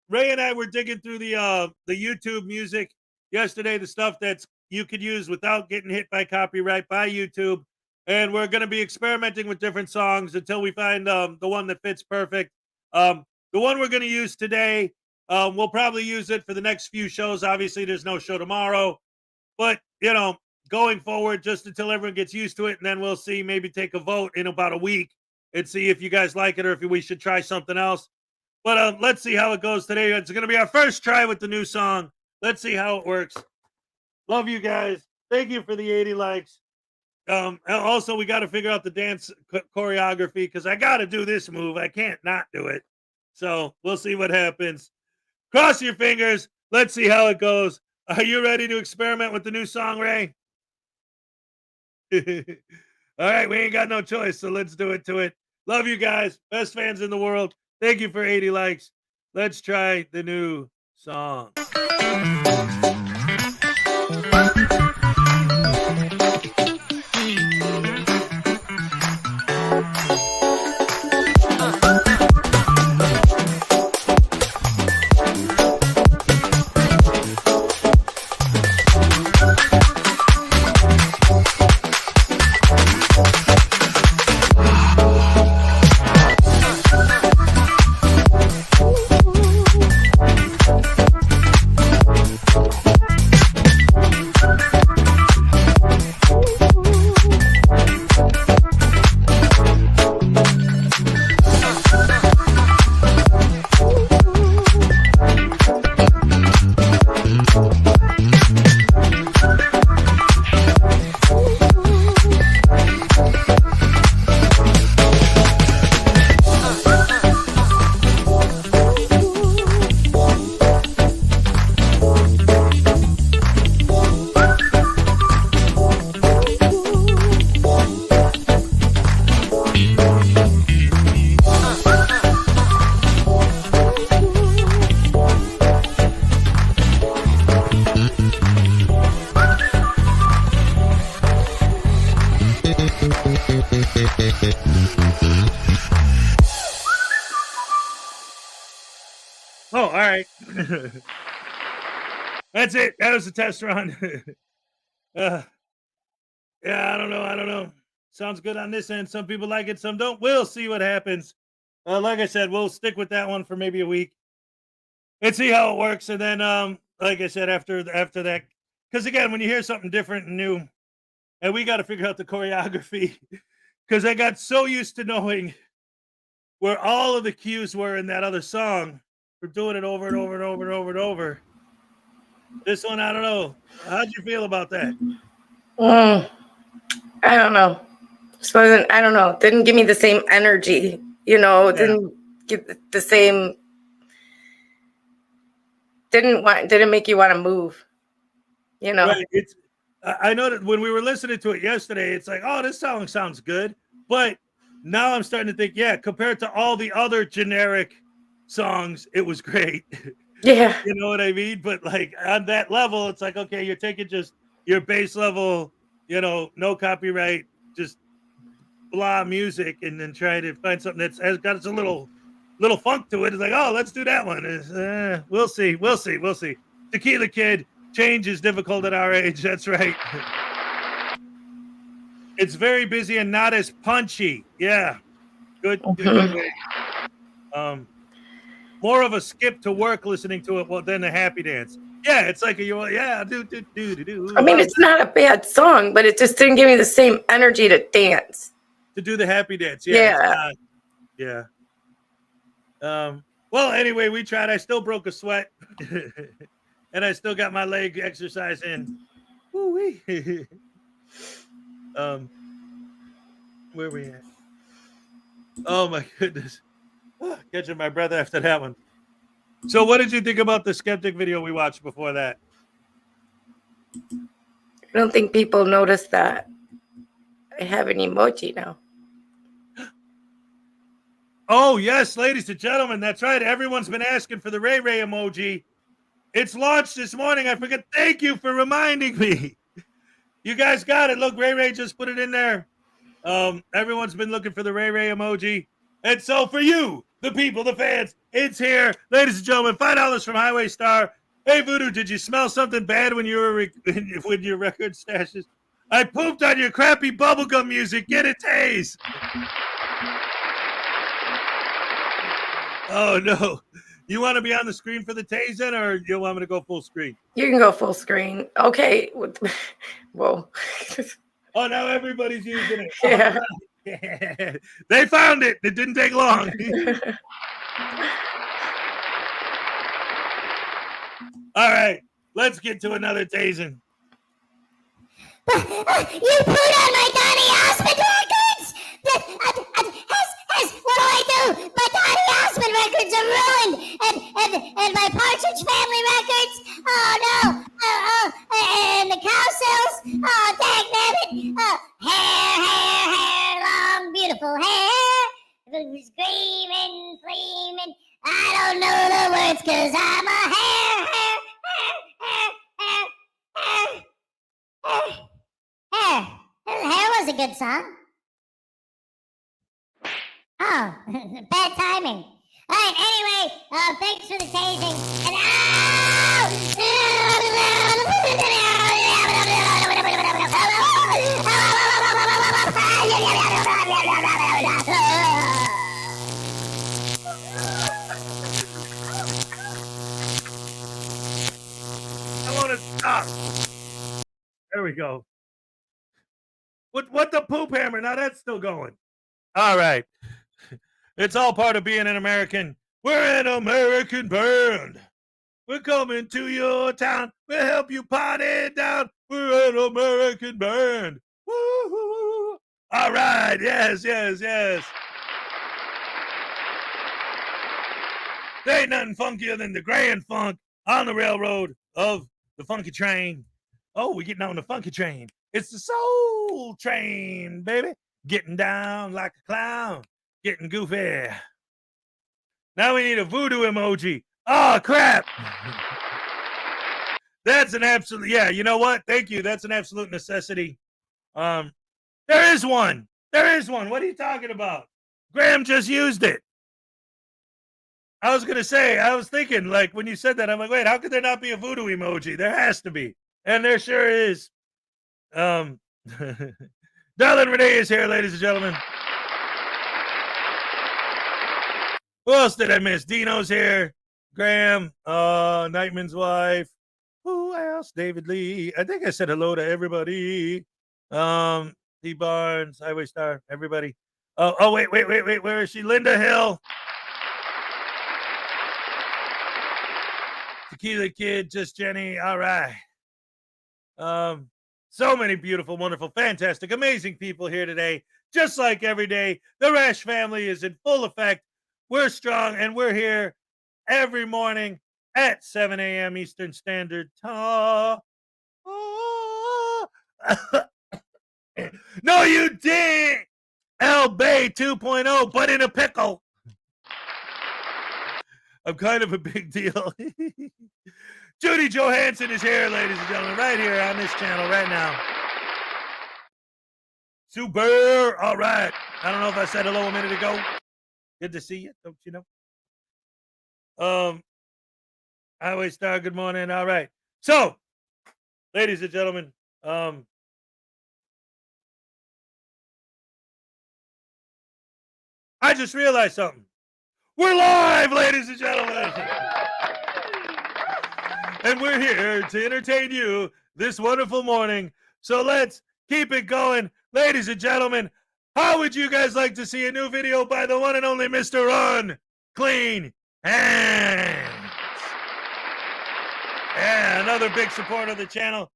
N: Ray and I were digging through the YouTube music yesterday, the stuff that's you could use without getting hit by copyright by YouTube. And we're going to be experimenting with different songs until we find the one that fits perfect. The one we're going to use today, we'll probably use it for the next few shows. Obviously, there's no show tomorrow. But, going forward, just until everyone gets used to it, and then we'll see, maybe take a vote in about a week and see if you guys like it or if we should try something else. But let's see how it goes today. It's going to be our first try with the new song. Let's see how it works. Love you guys. Thank you for the 80 likes. Also, we got to figure out the dance choreography because I got to do this move. I can't not do it. So we'll see what happens. Cross your fingers. Let's see how it goes. Are you ready to experiment with the new song, Ray? All right, we ain't got no choice, so let's do it to it. Love you guys. Best fans in the world. Thank you for 80 likes. Let's try the new song. Oh, all right. That's it. That was the test run. Yeah, I don't know. Sounds good on this end. Some people like it, some don't. We'll see what happens. Like I said, we'll stick with that one for maybe a week and see how it works. And then, like I said, after that, because again, when you hear something different and new, and we got to figure out the choreography, because I got so used to knowing where all of the cues were in that other song. We're doing it over and over and over and over and over. This one, I don't know. How'd you feel about that?
E: I don't know. I don't know. Didn't give me the same energy. Didn't give the same. Didn't make you want to move.
N: Right. I know that when we were listening to it yesterday, it's like, oh, this song sounds good. But now I'm starting to think, yeah, compared to all the other generic songs, it was great.
E: Yeah.
N: You know what I mean? But like on that level, it's like, okay, you're taking just your base level, no copyright, just blah music, and then trying to find something has got a little little funk to it. It's like, oh, let's do that one. We'll see. Tequila Kid, change is difficult at our age. That's right. It's very busy and not as punchy. Yeah, good way. More of a skip to work listening to it than a happy dance. Yeah, it's like do.
E: I mean, it's not a bad song, but it just didn't give me the same energy to dance.
N: To do the happy dance.
E: Yeah.
N: Yeah. Well, anyway, we tried. I still broke a sweat. And I still got my leg exercise in. Woo-wee. Where we at? Oh my goodness. Catching my breath after that one. So what did you think about the skeptic video we watched before that?
E: I don't think people noticed that I have an emoji now.
N: Oh, yes, ladies and gentlemen, that's right. Everyone's been asking for the Ray Ray emoji. It's launched this morning. I forget. Thank you for reminding me. You guys got it. Look, Ray Ray just put it in there. Everyone's been looking for the Ray Ray emoji. And so for you, the people, the fans, it's here. Ladies and gentlemen, $5 from Highway Star. Hey, Voodoo, did you smell something bad when you were with your record stashes? I pooped on your crappy bubblegum music. Get a taste. Oh, no. You want to be on the screen for the Tazen, or you want me to go full screen?
E: You can go full screen. Okay. Whoa.
N: Oh, now everybody's using it.
E: Yeah.
N: Yeah. They found it. It didn't take long. All right. Let's get to another Tazen.
G: You put on my Donny Osmond records? What do I do? My Donny Osmond records are ruined, and my Partridge Family records. Oh no! And the cow cells. Oh, dang nabbit! Hair, long, beautiful hair. Screaming, flaming. I don't know the words 'cause I'm a hair. Hair was a good song. Oh, bad timing. All right, anyway, thanks for the tasing. And
N: I want to stop. There we go. What the poop hammer? Now that's still going. All right. It's all part of being an American. We're an American band. We're coming to your town. We'll help you party down. We're an American band. Woo-hoo. All right. Yes. There ain't nothing funkier than the Grand Funk on the railroad of the funky train. Oh, we're getting on the funky train. It's the soul train, baby. Getting down like a clown. Getting goofy. Now we need a voodoo emoji. Oh, crap. That's an absolute, yeah, you know what? Thank you. That's an absolute necessity. There is one. What are you talking about? Graham just used it. I was going to say, I was thinking, like, when you said that, I'm like, wait, how could there not be a voodoo emoji? There has to be. And there sure is. Darlene Renee is here, ladies and gentlemen. Who else did I miss? Dino's here. Graham, Nightman's wife. Who else? David Lee. I think I said hello to everybody. D. Barnes, Highway Star, everybody. Oh, wait. Where is she? Linda Hill. Tequila Kid, just Jenny. All right. So many beautiful, wonderful, fantastic, amazing people here today. Just like every day, the Rash family is in full effect. We're strong, and we're here every morning at 7 a.m. Eastern Standard Time. No, you didn't. El Bay 2.0, but in a pickle. I'm kind of a big deal. Judy Johansson is here, ladies and gentlemen, right here on this channel right now. Super. All right. I don't know if I said hello a minute ago. Good to see you, don't you know? Highway Star, good morning. All right. So, ladies and gentlemen, I just realized something. We're live, ladies and gentlemen. And we're here to entertain you this wonderful morning. So let's keep it going. Ladies and gentlemen, how would you guys like to see a new video by the one and only Mr. Unclean Hands? Yeah, another big supporter of the channel.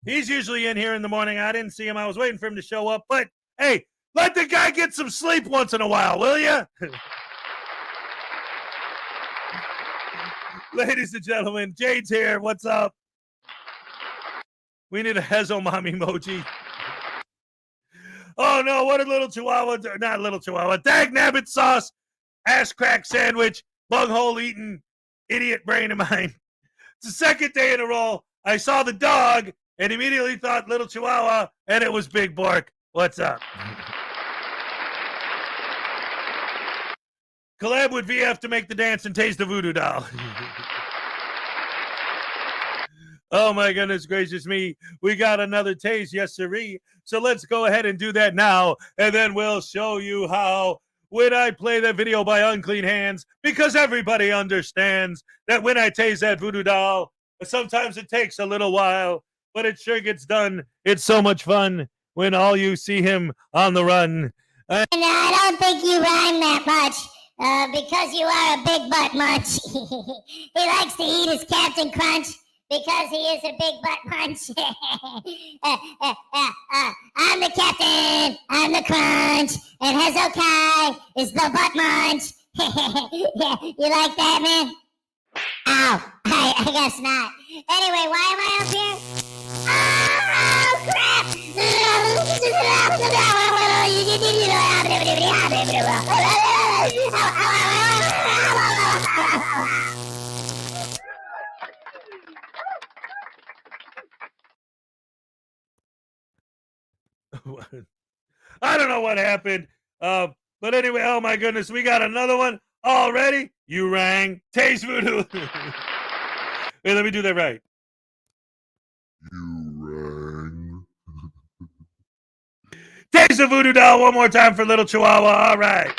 N: He's usually in here in the morning. I didn't see him. I was waiting for him to show up. But, hey, let the guy get some sleep once in a while, will you? Ladies and gentlemen, Jade's here. What's up? We need a Hezo mom emoji. Oh, no, what did little Chihuahua do? Not little Chihuahua. Dag nabbit sauce, ass crack sandwich, bunghole eating, idiot brain of mine. It's the second day in a row. I saw the dog and immediately thought little Chihuahua, and it was Big Bork. What's up? Collab with VF to make the dance and taste the voodoo doll. Oh my goodness gracious me. We got another taste, yes sirree. So let's go ahead and do that now, and then we'll show you how when I play that video by Unclean Hands, because everybody understands that when I taste that voodoo doll, sometimes it takes a little while, but it sure gets done. It's so much fun when all you see him on the run.
G: And I don't think you rhyme that much. Because you are a big butt munch. He likes to eat his Captain Crunch because he is a big butt munch. I'm the captain, I'm the crunch, and Hezokuai is the butt munch. Yeah, you like that, man? Ow, I guess not. Anyway, why am I up here? Oh, crap!
N: I don't know what happened. But anyway, oh my goodness, we got another one already. You rang. Taste voodoo. Hey, let me do that right. You rang. Taste the voodoo doll one more time for little Chihuahua. All right.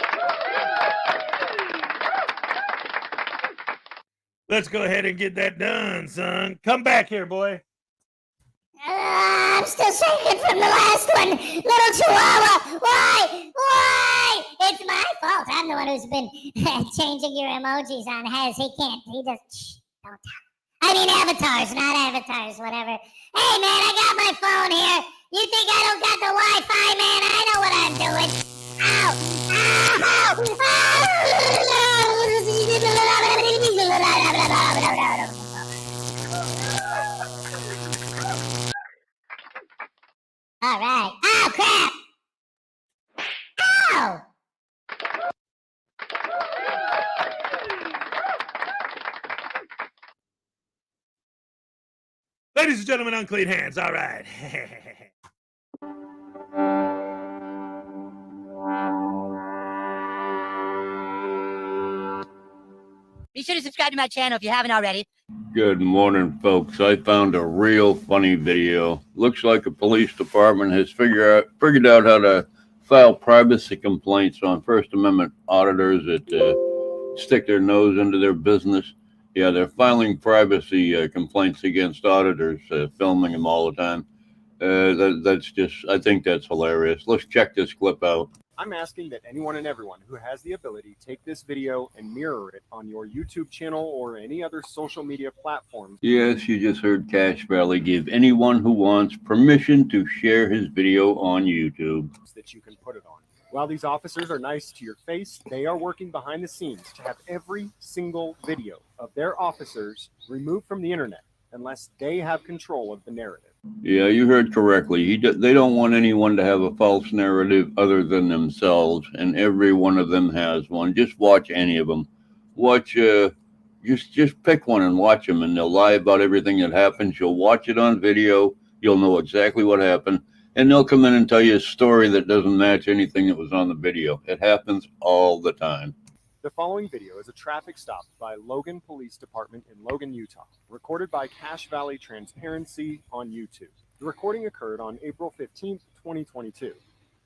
N: Let's go ahead and get that done, son. Come back here, boy.
G: I'm still shaking from the last one. Little Chihuahua, why? Why? It's my fault. I'm the one who's been changing your emojis on Hez. He can't. He doesn't. Shh, don't talk. I mean avatars, not avatars, whatever. Hey, man, I got my phone here. You think I don't got the Wi-Fi, man? I know what I'm doing. Ow! Ow! All right. Oh, crap! Ow!
N: Ladies and gentlemen, Unclean Hands. All right.
U: Be sure to subscribe to my channel if you haven't already.
V: Good morning, folks. I found a real funny video. Looks like a police department has figured out how to file privacy complaints on First Amendment auditors that stick their nose into their business. Yeah, they're filing privacy complaints against auditors, filming them all the time. That's just, I think that's hilarious. Let's check this clip out.
W: I'm asking that anyone and everyone who has the ability take this video and mirror it on your YouTube channel or any other social media platform.
V: Yes, you just heard Cash Valley give anyone who wants permission to share his video on YouTube.
W: That you can put it on. While these officers are nice to your face, they are working behind the scenes to have every single video of their officers removed from the internet unless they have control of the narrative.
V: Yeah, you heard correctly. They don't want anyone to have a false narrative other than themselves, and every one of them has one. Just watch any of them. Watch, just pick one and watch them, and they'll lie about everything that happens. You'll watch it on video. You'll know exactly what happened, and they'll come in and tell you a story that doesn't match anything that was on the video. It happens all the time.
W: The following video is a traffic stop by Logan Police Department in Logan, Utah, recorded by Cache Valley Transparency on YouTube. The recording occurred on April 15th, 2022.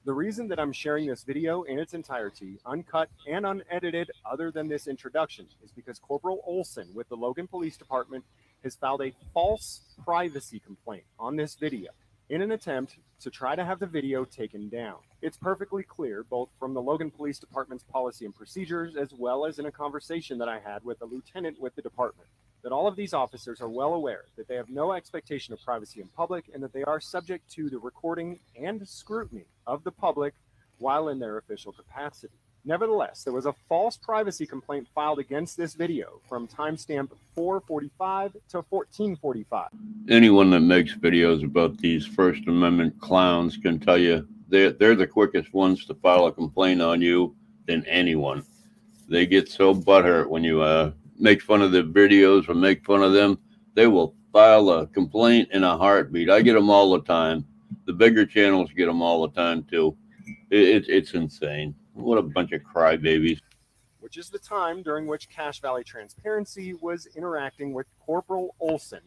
W: The reason that I'm sharing this video in its entirety, uncut and unedited other than this introduction, is because Corporal Olson with the Logan Police Department has filed a false privacy complaint on this video in an attempt to try to have the video taken down. It's perfectly clear, both from the Logan Police Department's policy and procedures, as well as in a conversation that I had with a lieutenant with the department, that all of these officers are well aware that they have no expectation of privacy in public and that they are subject to the recording and scrutiny of the public while in their official capacity. Nevertheless, there was a false privacy complaint filed against this video from timestamp 4:45 to 14:45.
V: Anyone that makes videos about these First Amendment clowns can tell you they're the quickest ones to file a complaint on you than anyone. They get so butthurt when you make fun of the videos or make fun of them. They will file a complaint in a heartbeat. I get them all the time. The bigger channels get them all the time too. It's insane. What a bunch of crybabies.
W: Which is the time during which Cache Valley Transparency was interacting with Corporal Olson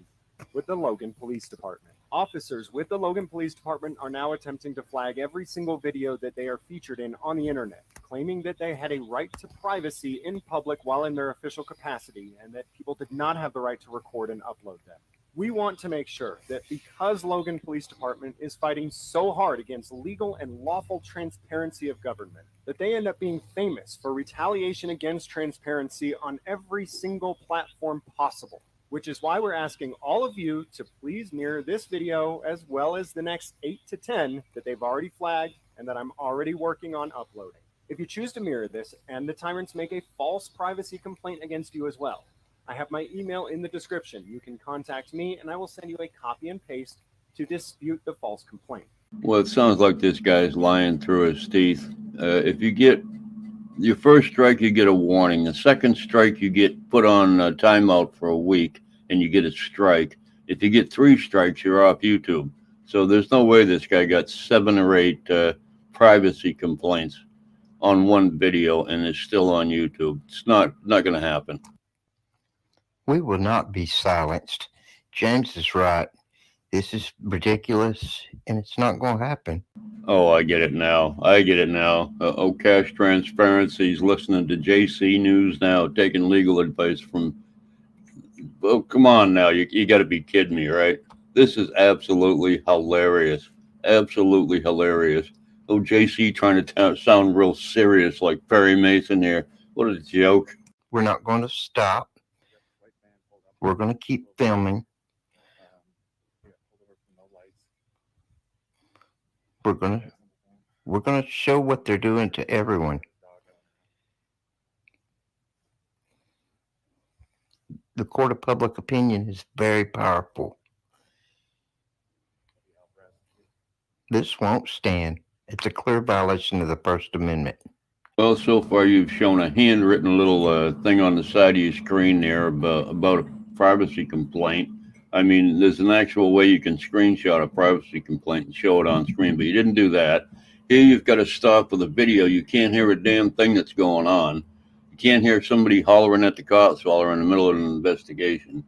W: with the Logan Police Department. Officers with the Logan Police Department are now attempting to flag every single video that they are featured in on the internet, claiming that they had a right to privacy in public while in their official capacity and that people did not have the right to record and upload them. We want to make sure that because Logan Police Department is fighting so hard against legal and lawful transparency of government, that they end up being famous for retaliation against transparency on every single platform possible, which is why we're asking all of you to please mirror this video as well as the next 8 to 10 that they've already flagged and that I'm already working on uploading. If you choose to mirror this and the tyrants make a false privacy complaint against you as well, I have my email in the description. You can contact me and I will send you a copy and paste to dispute the false complaint.
V: Well, it sounds like this guy's lying through his teeth. If you get your first strike, you get a warning. The second strike, you get put on timeout for a week and you get a strike. If you get 3 strikes, you're off YouTube. So there's no way this guy got 7 or 8 privacy complaints on one video and is still on YouTube. It's not going to happen.
B: We will not be silenced. James is right. This is ridiculous, and it's not going to happen.
V: Oh, I get it now. Cache Transparency's listening to JC News now, taking legal advice from... Oh, come on now. You got to be kidding me, right? This is absolutely hilarious. Absolutely hilarious. Oh, JC trying to sound real serious like Perry Mason here. What a joke.
B: We're not going to stop. We're going to keep filming. We're going to show what they're doing to everyone. The court of public opinion is very powerful. This won't stand. It's a clear violation of the First Amendment.
V: Well, so far you've shown a handwritten little thing on the side of your screen there about a privacy complaint. I mean, there's an actual way you can screenshot a privacy complaint and show it on screen, but you didn't do that. Here you've got to stop with a video. You can't hear a damn thing that's going on. You can't hear somebody hollering at the cops while they're in the middle of an investigation.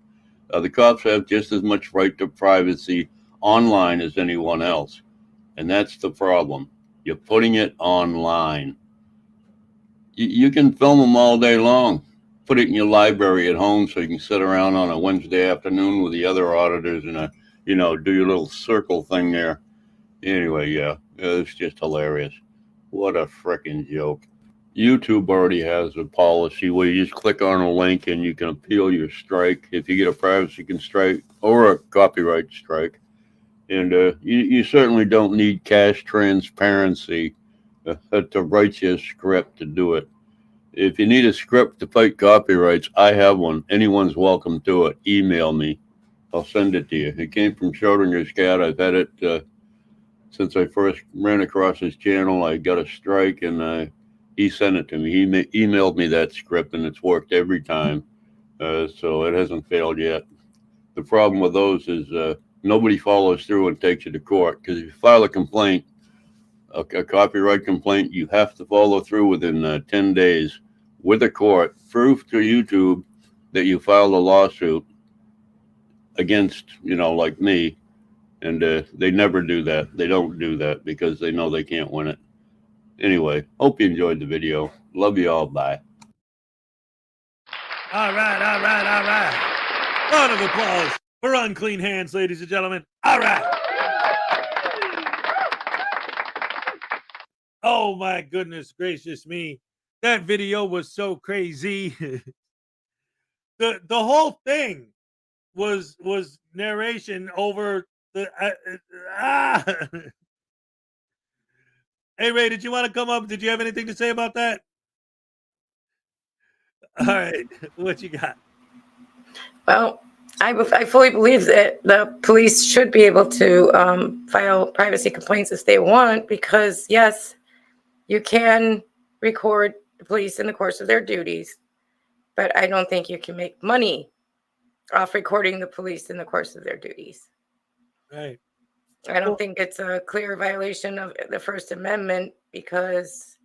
V: The cops have just as much right to privacy online as anyone else. And that's the problem. You're putting it online. You can film them all day long. Put it in your library at home so you can sit around on a Wednesday afternoon with the other auditors and, do your little circle thing there. Anyway, yeah, it's just hilarious. What a frickin' joke. YouTube already has a policy where you just click on a link and you can appeal your strike if you get a privacy strike or a copyright strike. And you certainly don't need Cache Transparency to write you a script to do it. If you need a script to fight copyrights, I have one. Anyone's welcome to it. Email me. I'll send it to you. It came from Schrodinger's cat. I've had it since I first ran across his channel. I got a strike and he sent it to me. He emailed me that script and it's worked every time. So it hasn't failed yet. The problem with those is nobody follows through and takes you to court, because if you file a complaint, a copyright complaint, you have to follow through within 10 days with a court, proof to YouTube that you filed a lawsuit against, like me. And they never do that. They don't do that because they know they can't win it. Anyway, hope you enjoyed the video. Love you all. Bye.
A: All right, all right, all right. Round of applause for Unclean Hands, ladies and gentlemen. All right. Oh my goodness gracious me. That video was so crazy. The whole thing was narration over the Hey Ray, did you want to come up? Did you have anything to say about that? All right, what you got?
E: Well, I fully believe that the police should be able to file privacy complaints if they want, because yes, you can record the police in the course of their duties, but I don't think you can make money off recording the police in the course of their duties.
A: Right.
E: I don't think it's a clear violation of the First Amendment because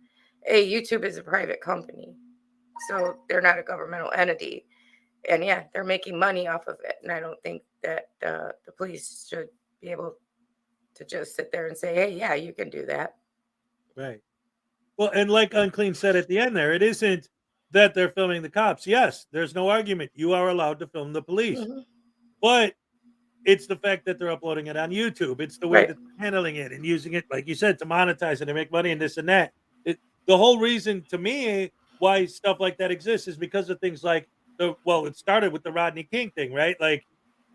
E: YouTube is a private company, so they're not a governmental entity. And yeah, they're making money off of it. And I don't think that the police should be able to just sit there and say, hey, yeah, you can do that.
A: Right. Well, and like Unclean said at the end there, it isn't that they're filming the cops. Yes, there's no argument. You are allowed to film the police. But it's the fact that they're uploading it on YouTube. It's the way that they're handling it and using it, like you said, to monetize it and make money and this and that. The whole reason to me why stuff like that exists is because of things like it started with the Rodney King thing, right? Like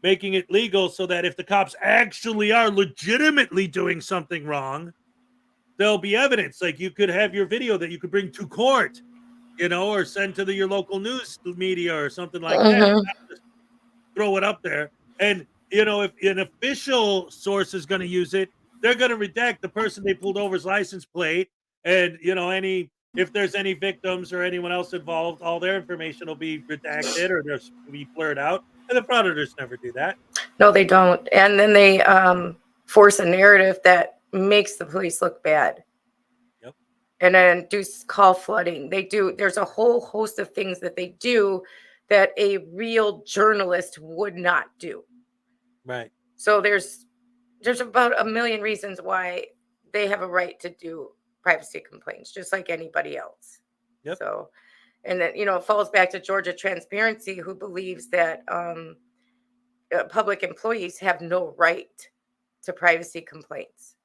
A: making it legal so that if the cops actually are legitimately doing something wrong, there'll be evidence. Like you could have your video that you could bring to court, or send to your local news media or something like that. Not just throw it up there. And, if an official source is going to use it, they're going to redact the person they pulled over's license plate. And, if there's any victims or anyone else involved, all their information will be redacted or they'll be blurred out. And the frauditors never do that.
E: No, they don't. And then they force a narrative that makes the police look bad.
A: Yep.
E: And then do call flooding. There's a whole host of things that they do that a real journalist would not do.
A: Right.
E: So there's about a million reasons why they have a right to do privacy complaints, just like anybody else.
A: Yep.
E: So, and then, it falls back to Georgia Transparency, who believes that public employees have no right to privacy complaints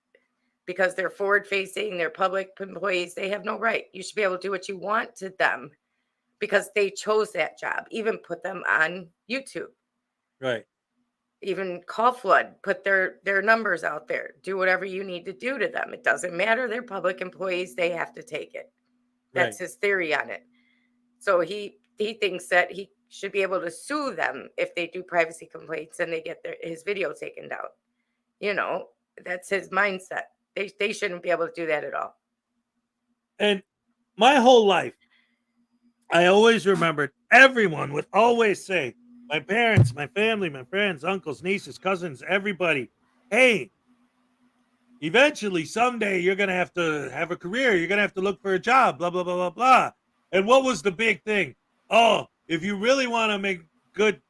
E: because they're forward facing, they're public employees. They have no right. You should be able to do what you want to them because they chose that job. Even put them on YouTube.
A: Right.
E: Even call flood, put their numbers out there, do whatever you need to do to them. It doesn't matter. They're public employees. They have to take it. That's his theory on it. So he thinks that he should be able to sue them if they do privacy complaints and they get his video taken down. That's his mindset. They shouldn't be able to do that at all.
A: And my whole life, I always remembered everyone would always say, my parents, my family, my friends, uncles, nieces, cousins, everybody, hey, eventually, someday, you're going to have a career. You're going to have to look for a job, blah, blah, blah, blah, blah. And what was the big thing? Oh, if you really want to make good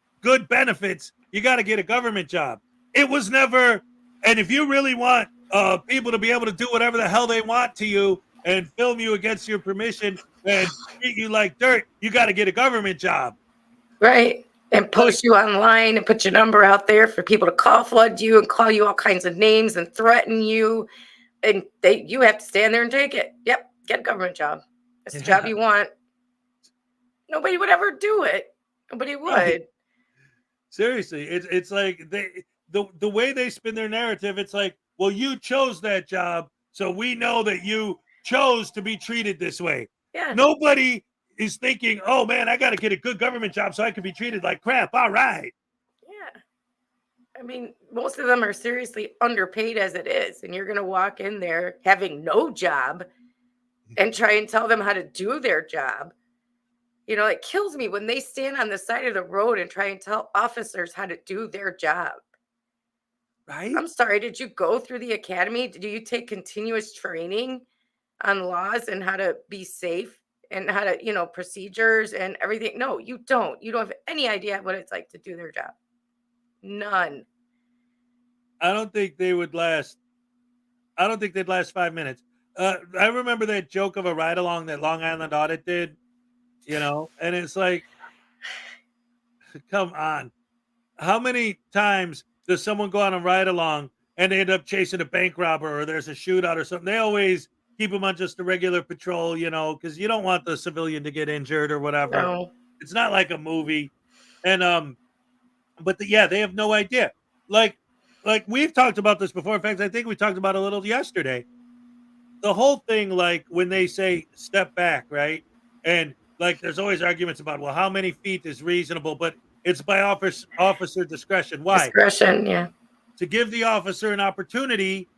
A: benefits, you got to get a government job. It was never, and if you really want people to be able to do whatever the hell they want to you and film you against your permission and treat you like dirt, you got to get a government job.
E: Right. And post you online and put your number out there for people to call flood you and call you all kinds of names and threaten you. And you have to stand there and take it. Yep. Get a government job. It's the job you want. Nobody would ever do it. Nobody would.
A: Right. Seriously. It's like the way they spin their narrative, it's like, well, you chose that job, so we know that you chose to be treated this way.
E: Yeah.
A: Nobody is thinking, oh man, I got to get a good government job so I can be treated like crap. All right.
E: Yeah. I mean, most of them are seriously underpaid as it is. And you're going to walk in there having no job and try and tell them how to do their job. It kills me when they stand on the side of the road and try and tell officers how to do their job.
A: Right.
E: I'm sorry. Did you go through the academy? Do you take continuous training on laws and how to be safe and how to, procedures and everything. No, you don't. You don't have any idea what it's like to do their job. None.
N: I don't think they would last. I don't think they'd last 5 minutes. I remember that joke of a ride along that Long Island Audit did, and it's like, come on. How many times does someone go on a ride along and they end up chasing a bank robber or there's a shootout or something? They always keep them on just a regular patrol, because you don't want the civilian to get injured or whatever.
E: No.
N: It's not like a movie. And but they have no idea. Like we've talked about this before. In fact, I think we talked about it a little yesterday. The whole thing, like when they say step back, right? And like there's always arguments about, well, how many feet is reasonable, but it's by officer discretion. Why?
E: Discretion, yeah.
N: To give the officer an opportunity,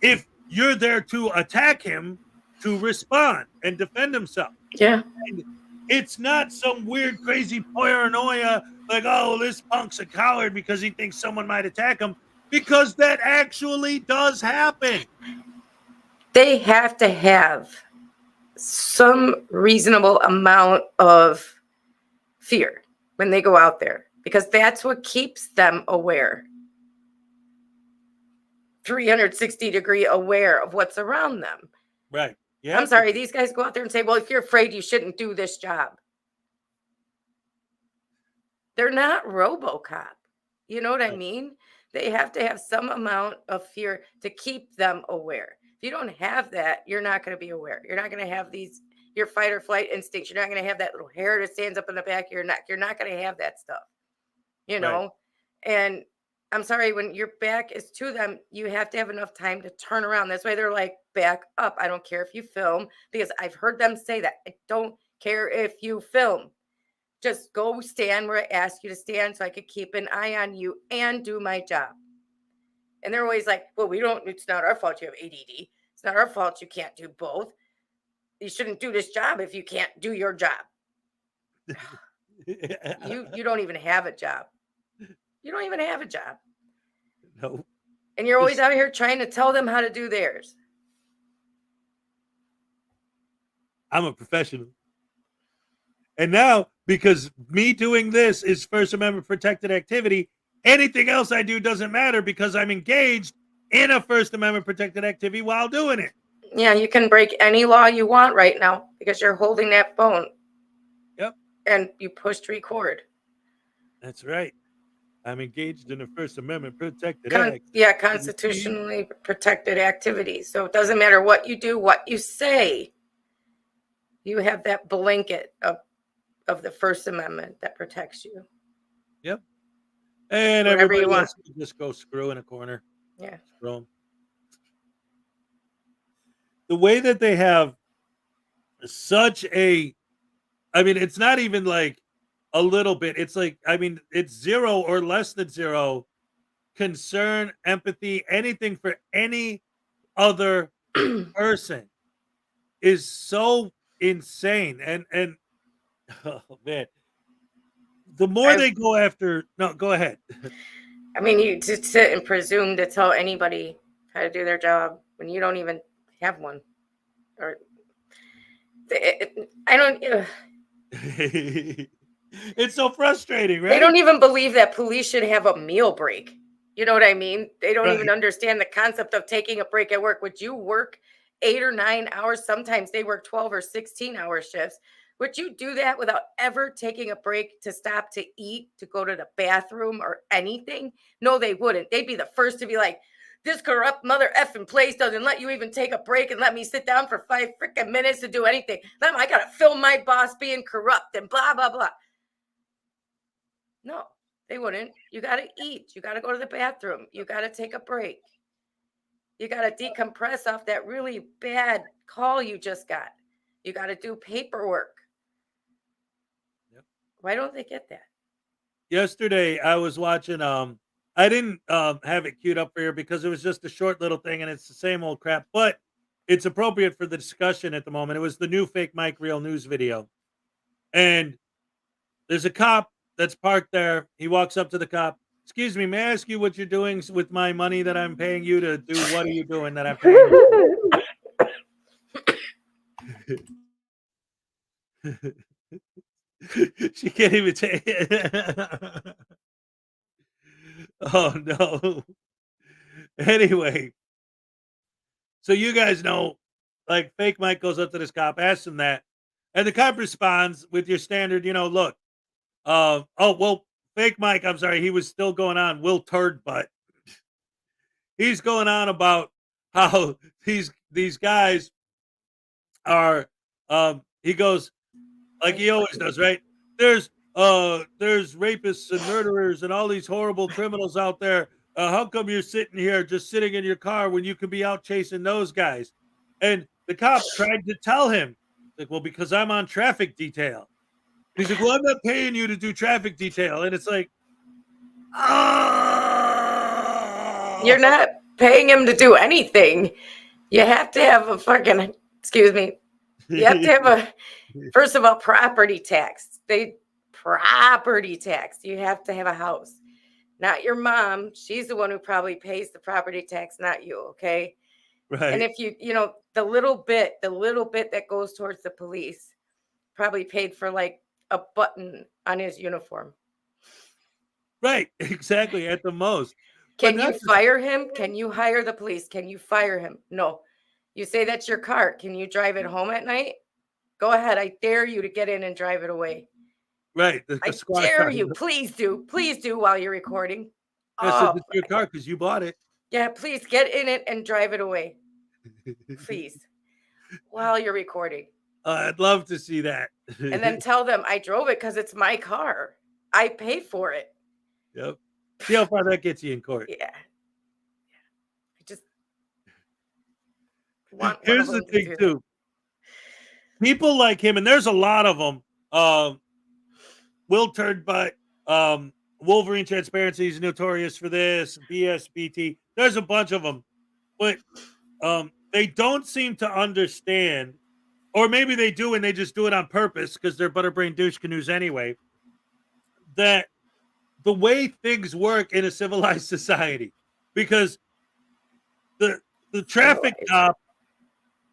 N: if you're there to attack him, to respond and defend himself.
E: Yeah.
N: And it's not some weird, crazy paranoia like, oh, this punk's a coward because he thinks someone might attack him, because that actually does happen.
E: They have to have some reasonable amount of fear when they go out there, because that's what keeps them aware. 360-degree aware of what's around them.
N: Right. Yeah.
E: I'm sorry, these guys go out there and say, well, if you're afraid, you shouldn't do this job. They're not RoboCop. You know what I mean? They have to have some amount of fear to keep them aware. If you don't have that, you're not going to be aware. You're not going to have your fight or flight instincts. You're not going to have that little hair that stands up in the back of your neck. You're not going to have that stuff,
N: Right.
E: And I'm sorry, when your back is to them, you have to have enough time to turn around. That's why they're like, back up. I don't care if you film, because I've heard them say that. I don't care if you film. Just go stand where I ask you to stand so I could keep an eye on you and do my job. And they're always like, well, it's not our fault you have ADD. It's not our fault you can't do both. You shouldn't do this job if you can't do your job. You don't even have a job. You don't even have a job.
N: No.
E: And you're always out here trying to tell them how to do theirs.
N: I'm a professional. And now, because me doing this is First Amendment protected activity, anything else I do doesn't matter because I'm engaged in a First Amendment protected activity while doing it.
E: Yeah, you can break any law you want right now because you're holding that phone.
N: Yep.
E: And you pushed record.
N: That's right. I'm engaged in a First Amendment protected act.
E: Yeah, constitutionally protected activity. So it doesn't matter what you do, what you say. You have that blanket of the First Amendment that protects you.
N: Yep. And
E: Whatever
N: everybody
E: you
N: else can just go screw in a corner.
E: Yeah.
N: Screw 'em. The way that they have such a, it's not even like a little bit. It's like, it's zero or less than zero concern, empathy, anything for any other person is so insane. And oh man, the more they go after, no, go ahead.
E: You just sit and presume to tell anybody how to do their job when you don't even have one. Or I don't.
N: It's so frustrating, right?
E: They don't even believe that police should have a meal break. You know what I mean? They don't even understand the concept of taking a break at work. Would you work 8 or 9 hours? Sometimes they work 12 or 16-hour shifts. Would you do that without ever taking a break to stop to eat, to go to the bathroom or anything? No, they wouldn't. They'd be the first to be like, this corrupt mother effing place doesn't let you even take a break and let me sit down for 5 freaking minutes to do anything. I got to film my boss being corrupt and blah, blah, blah. No, they wouldn't. You got to eat. You got to go to the bathroom. You got to take a break. You got to decompress off that really bad call you just got. You got to do paperwork.
N: Yep.
E: Why don't they get that?
N: Yesterday, I was watching, I didn't have it queued up for here because it was just a short little thing and it's the same old crap, but it's appropriate for the discussion at the moment. It was the new Fake Mike Real News video. And there's a cop that's parked there. He walks up to the cop. Excuse me, may I ask you what you're doing with my money that I'm paying you to do? What are you doing that I'm paying you? She can't even take it. Oh no. Anyway, so you guys know, like, fake Mike goes up to this cop, asks him that, and the cop responds with your standard, look, oh well, fake Mike, I'm sorry, he was still going on. Will Turd Butt. He's going on about how these guys are. He goes like he always does, right? There's rapists and murderers and all these horrible criminals out there. How come you're sitting here, just sitting in your car when you could be out chasing those guys? And the cop tried to tell him, like, well, because I'm on traffic detail. He's like, well, I'm not paying you to do traffic detail. And it's like,
E: You're not paying him to do anything. You have to have a fucking, excuse me. You have to have a, first of all, property tax. Property tax. You have to have a house. Not your mom. She's the one who probably pays the property tax, not you, okay?
N: Right.
E: And if the little bit that goes towards the police probably paid for like a button on his uniform.
N: Right, exactly, at the most.
E: Can you fire him? Can you hire the police? Can you fire him? No. You say that's your car. Can you drive it home at night? Go ahead. I dare you to get in and drive it away.
N: Right.
E: I dare you. Please do. Please do while you're recording.
N: It's your car because you bought it.
E: Yeah, please get in it and drive it away. Please. While you're recording.
N: I'd love to see that.
E: And then tell them I drove it because it's my car. I pay for it.
N: Yep. See how far that gets you in court.
E: Yeah. I just want
N: Here's the thing, too. People like him, and there's a lot of them. Will Turd Butt, Wolverine Transparency is notorious for this. BSBT. There's a bunch of them. But they don't seem to understand, or maybe they do and they just do it on purpose because they're butterbrain douche canoes anyway, that the way things work in a civilized society, because the traffic cop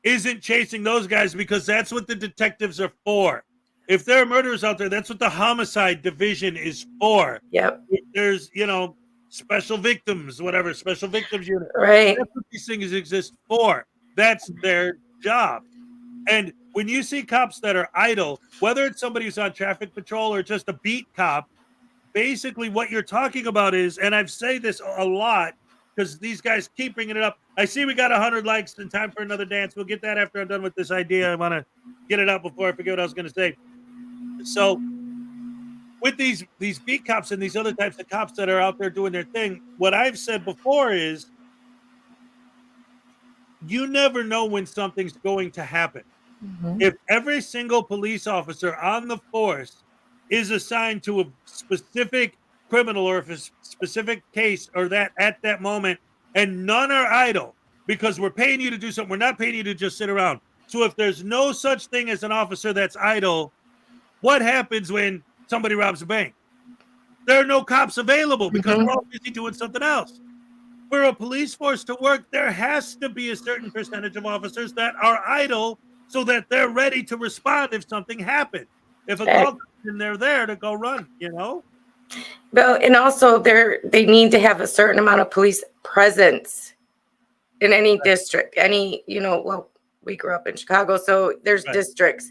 N: isn't chasing those guys because that's what the detectives are for. If there are murderers out there, that's what the homicide division is for.
E: Yep.
N: If there's, special victims, whatever, special victims unit.
E: Right.
N: That's what these things exist for. That's their job. And when you see cops that are idle, whether it's somebody who's on traffic patrol or just a beat cop, basically what you're talking about is, and I've said this a lot because these guys keep bringing it up. I see we got 100 likes and time for another dance. We'll get that after I'm done with this idea. I want to get it out before I forget what I was going to say. So with these beat cops and these other types of cops that are out there doing their thing, what I've said before is you never know when something's going to happen. Mm-hmm. If every single police officer on the force is assigned to a specific criminal or a specific case or that at that moment, and none are idle because we're paying you to do something, we're not paying you to just sit around. So if there's no such thing as an officer that's idle, what happens when somebody robs a bank? There are no cops available because we're all busy doing something else. For a police force to work, there has to be a certain percentage of officers that are idle so that they're ready to respond if something happens. If a call comes in, they're there to go run, Well,
E: and also they need to have a certain amount of police presence in any district. We grew up in Chicago, so there's districts,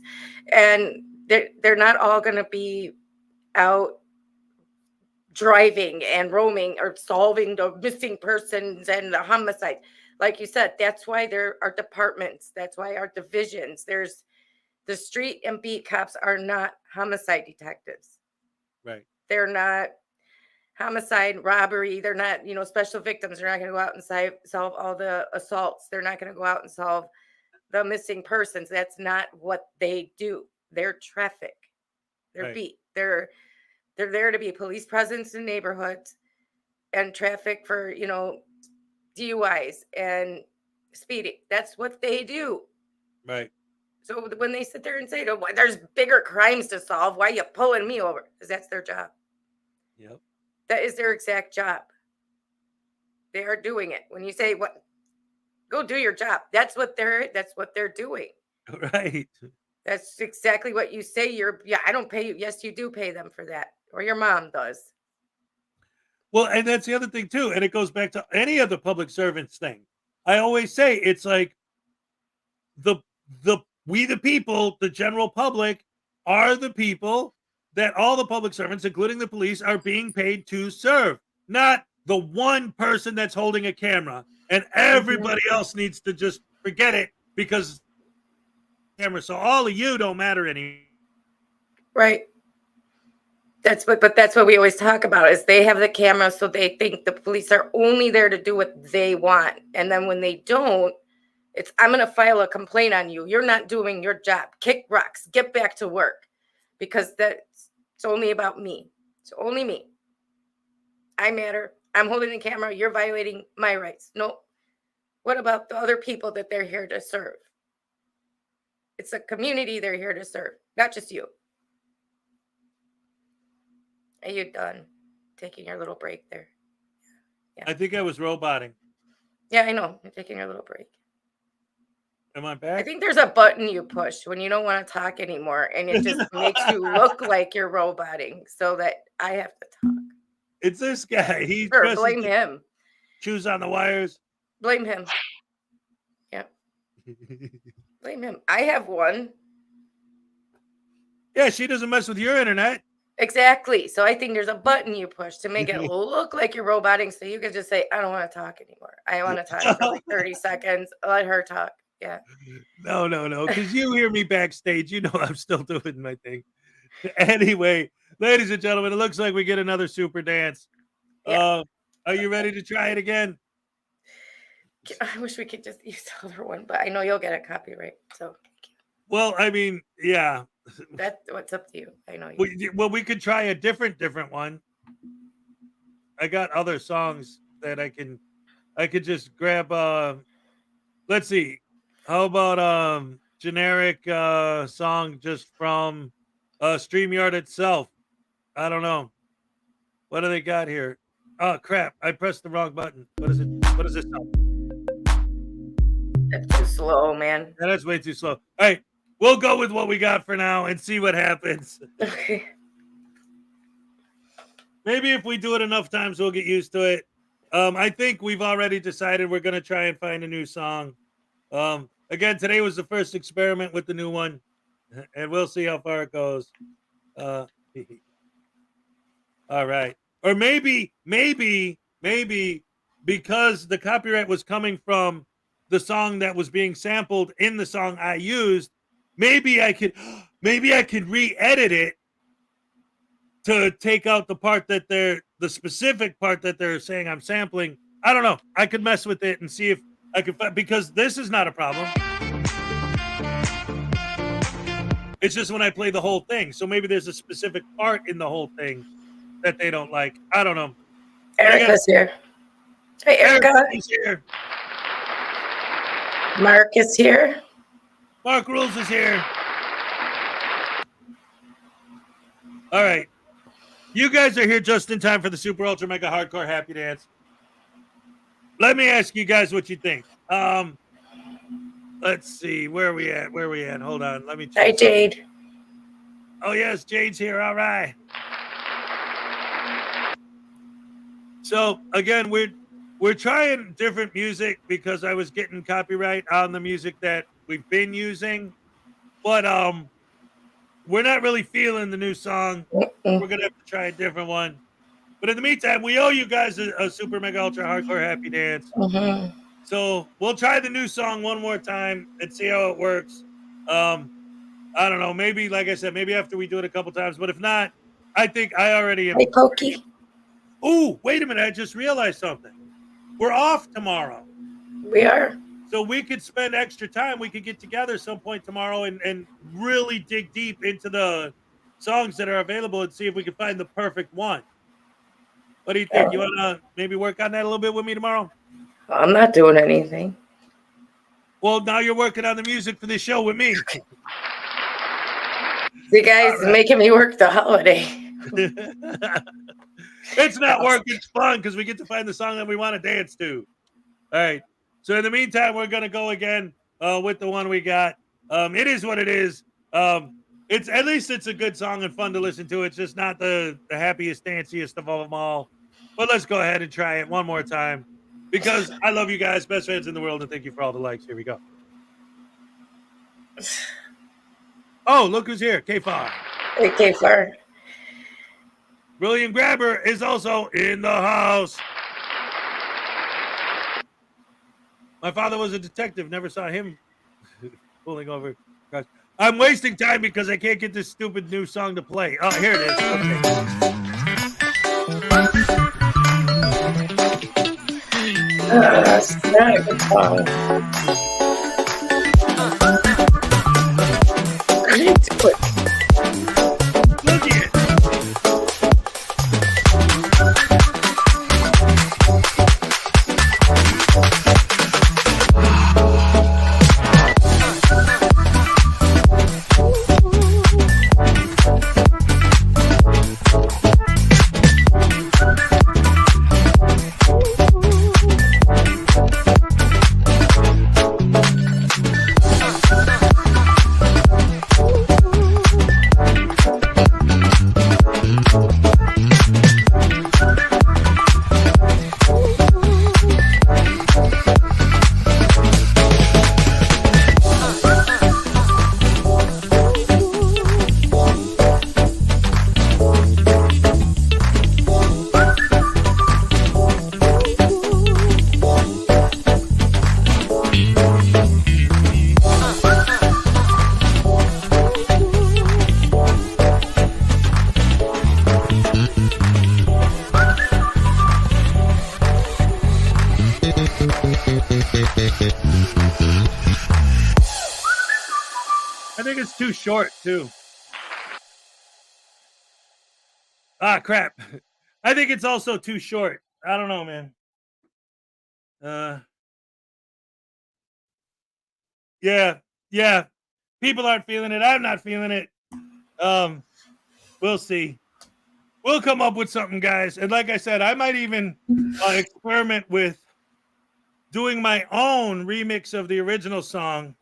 E: and they're not all going to be out driving and roaming or solving the missing persons and the homicide. Like you said, that's why there are departments. That's why our divisions. There's the street and beat cops are not homicide detectives.
N: Right.
E: They're not homicide, robbery. They're not, special victims. They're not going to go out and solve all the assaults. They're not going to go out and solve the missing persons. That's not what they do. They're traffic. They're beat. They're there to be police presence in neighborhoods and traffic for, DUIs and speeding. That's what they do.
N: Right.
E: So when they sit there and say, there's bigger crimes to solve, why are you pulling me over? Because that's their job.
N: Yep.
E: That is their exact job. They are doing it. When you say, go do your job. That's what they're doing.
N: Right.
E: That's exactly what you say. I don't pay you. Yes, you do pay them for that, or your mom does.
N: Well, and that's the other thing too, and it goes back to any of the public servants thing. I always say it's like we the people, the general public, are the people that all the public servants, including the police, are being paid to serve, not the one person that's holding a camera, and everybody else needs to just forget it because camera. So all of you don't matter anymore.
E: Right. But that's what we always talk about is they have the camera, so they think the police are only there to do what they want. And then when they don't, it's, I'm going to file a complaint on you. You're not doing your job. Kick rocks. Get back to work. Because it's only about me. It's only me. I matter. I'm holding the camera. You're violating my rights. No. What about the other people that they're here to serve? It's a community they're here to serve, not just you. Are you done taking your little break there?
N: Yeah. I think I was roboting.
E: Yeah, I know. You're taking your little break.
N: Am I back?
E: I think there's a button you push when you don't want to talk anymore, and it just makes you look like you're roboting so that I have to talk.
N: It's this guy. He
E: sure, blame him.
N: Choose on the wires.
E: Blame him. Yeah. Blame him. I have one.
N: Yeah, she doesn't mess with your internet.
E: Exactly. So I think there's a button you push to make it look like you're roboting so you can just say, I don't want to talk anymore. I want to talk for like 30 seconds. Let her talk. Yeah.
N: No. Because you hear me backstage. You know I'm still doing my thing. Anyway, ladies and gentlemen, it looks like we get another super dance. Yeah. Are you ready to try it again?
E: I wish we could just use the other one, but I know you'll get a copyright. So
N: well, I mean, yeah.
E: That's what's up to you. I know
N: you. Well, we could try a different one. I got other songs that I could just grab. Let's see. How about generic song just from StreamYard itself? I don't know. What do they got here? Oh crap! I pressed the wrong button. What is it? What is this song?
E: That's too slow, man.
N: Yeah, that's way too slow. All right. We'll go with what we got for now and see what happens.
E: Okay.
N: Maybe if we do it enough times, we'll get used to it. I think we've already decided we're going to try and find a new song. Again, today was the first experiment with the new one, and we'll see how far it goes. All right. Or maybe because the copyright was coming from the song that was being sampled in the song I used, maybe I could re-edit it to take out the part that the specific part that they're saying I'm sampling. I don't know. I could mess with it and see if I could find, because this is not a problem. It's just when I play the whole thing. So maybe there's a specific part in the whole thing that they don't like. I don't know.
E: Erica's here. Hey, Erica.
N: Is here.
E: Mark is here.
N: Mark Rules is here. All right. You guys are here just in time for the Super Ultra Mega Hardcore Happy Dance. Let me ask you guys what you think. Let's see. Where are we at? Hold on. Let me check.
E: Hi, Jade.
N: Oh, yes. Jade's here. All right. So, again, we're trying different music because I was getting copyright on the music that we've been using. But we're not really feeling the new song. We're going to have to try a different one. But in the meantime, we owe you guys a Super Mega Ultra Hardcore Happy Dance.
E: Mm-hmm.
N: So we'll try the new song one more time and see how it works. I don't know. Maybe, like I said, maybe after we do it a couple times. But if not, I think I already am.
E: Hey, Pokey.
N: Oh, wait a minute. I just realized something. We're off tomorrow.
E: We are.
N: So we could spend extra time. We could get together some point tomorrow and really dig deep into the songs that are available and see if we can find the perfect one. What do you think? You want to maybe work on that a little bit with me tomorrow?
E: I'm not doing anything.
N: Well, now you're working on the music for this show with me.
E: You guys making me work the holiday.
N: It's not work. It's fun because we get to find the song that we want to dance to. All right. So in the meantime, we're going to go again with the one we got. It is what it is. It's at least it's a good song and fun to listen to. It's just not the happiest, danciest of them all. But let's go ahead and try it one more time because I love you guys, best fans in the world, and thank you for all the likes. Here we go. Oh, look who's here, K-Far.
E: Hey, K-Far.
N: William Grabber is also in the house. My father was a detective. Never saw him pulling over cars. I'm wasting time because I can't get this stupid new song to play. Oh, here it is. Okay.
E: That's not a good song. I need to put.
N: Look at it. I think it's too short, too. Ah, crap. I think it's also too short. I don't know, man. Yeah. People aren't feeling it. I'm not feeling it. We'll see. We'll come up with something, guys. And like I said, I might even experiment with doing my own remix of the original song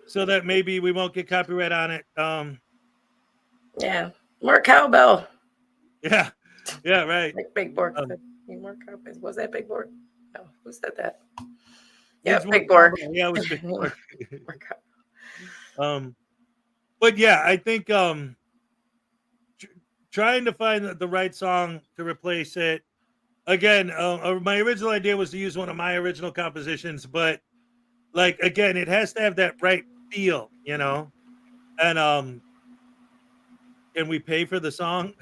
N: so that maybe we won't get copyright on it.
E: Yeah. More cowbell.
N: Yeah, right.
E: Like Big Borg. Need more cowbells. Was that Big Borg? No, who said that? Yeah, Big Borg.
N: Yeah, it was Big Borg. But yeah, I think trying to find the right song to replace it. Again, my original idea was to use one of my original compositions, but like again, it has to have that right feel, you know. And can we pay for the song?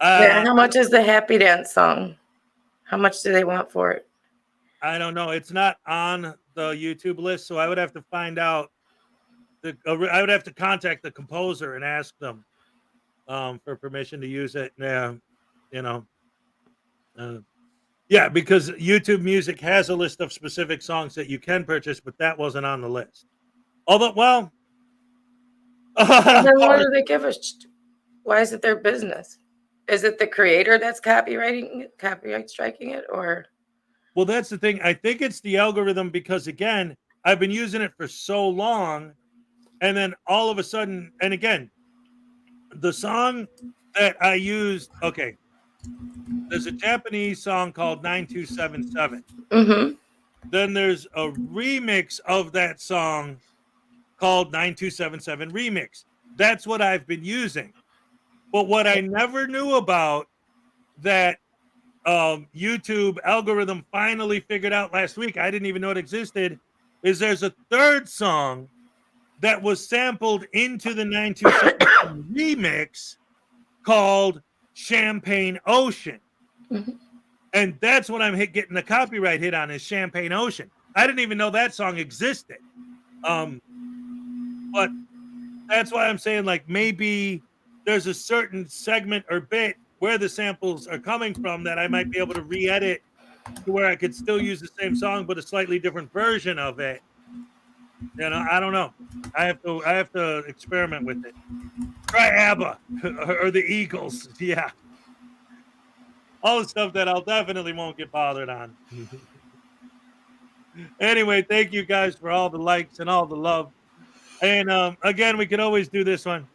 E: Yeah, how much is the Happy Dance song? How much do they want for it?
N: I don't know. It's not on the YouTube list, so I would have to find out. I would have to contact the composer and ask them for permission to use it. Yeah, you know. Yeah, because YouTube Music has a list of specific songs that you can purchase, but that wasn't on the list. Although, well,
E: and then what do they give us? Why is it their business? Is it the creator that's copyright striking it, or?
N: Well, that's the thing. I think it's the algorithm because again, I've been using it for so long, and then all of a sudden, and again, the song that I used. Okay, there's a Japanese song called 9277.
E: Mm-hmm.
N: Then there's a remix of that song called 9277 Remix. That's what I've been using. But what I never knew about that YouTube algorithm finally figured out last week, I didn't even know it existed, is there's a third song that was sampled into the 9277 remix called Champagne Ocean.
E: Mm-hmm.
N: And that's what I'm getting the copyright hit on is Champagne Ocean. I didn't even know that song existed. But that's why I'm saying like maybe there's a certain segment or bit where the samples are coming from that I might be able to re-edit to where I could still use the same song but a slightly different version of it. You know, I don't know. I have to experiment with it. Try ABBA or the Eagles. Yeah. All the stuff that I'll definitely won't get bothered on. Anyway, thank you guys for all the likes and all the love. And again, we could always do this one.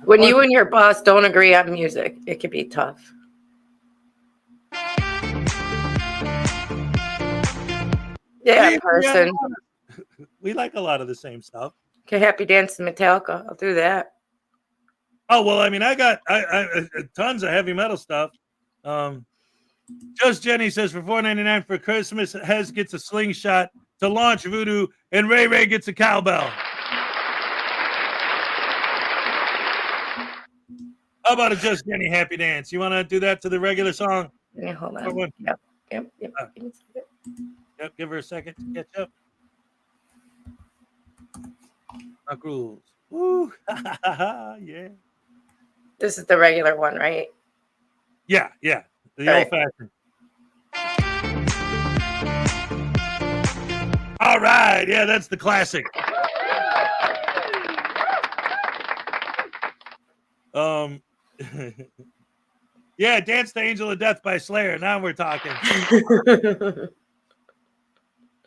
E: When you and your boss don't agree on music, it can be tough. Yeah, person.
N: We like a lot of the same stuff.
E: Okay, Happy Dance to Metallica. I'll do that.
N: Oh, well, I mean, I got tons of heavy metal stuff. Just Jenny says for $4.99 for Christmas, Hez gets a slingshot to launch Voodoo, and Ray Ray gets a cowbell. How about a Just Jenny happy dance? You want to do that to the regular song?
E: Yeah, hold on.
N: Everyone?
E: Yep.
N: Yep, give her a second to catch up. Rock rules. Woo! Yeah.
E: This is the regular one, right?
N: Yeah. The
E: All
N: old fashioned. All right. Yeah, that's the classic. Yeah, Dance to Angel of Death by Slayer. Now we're talking.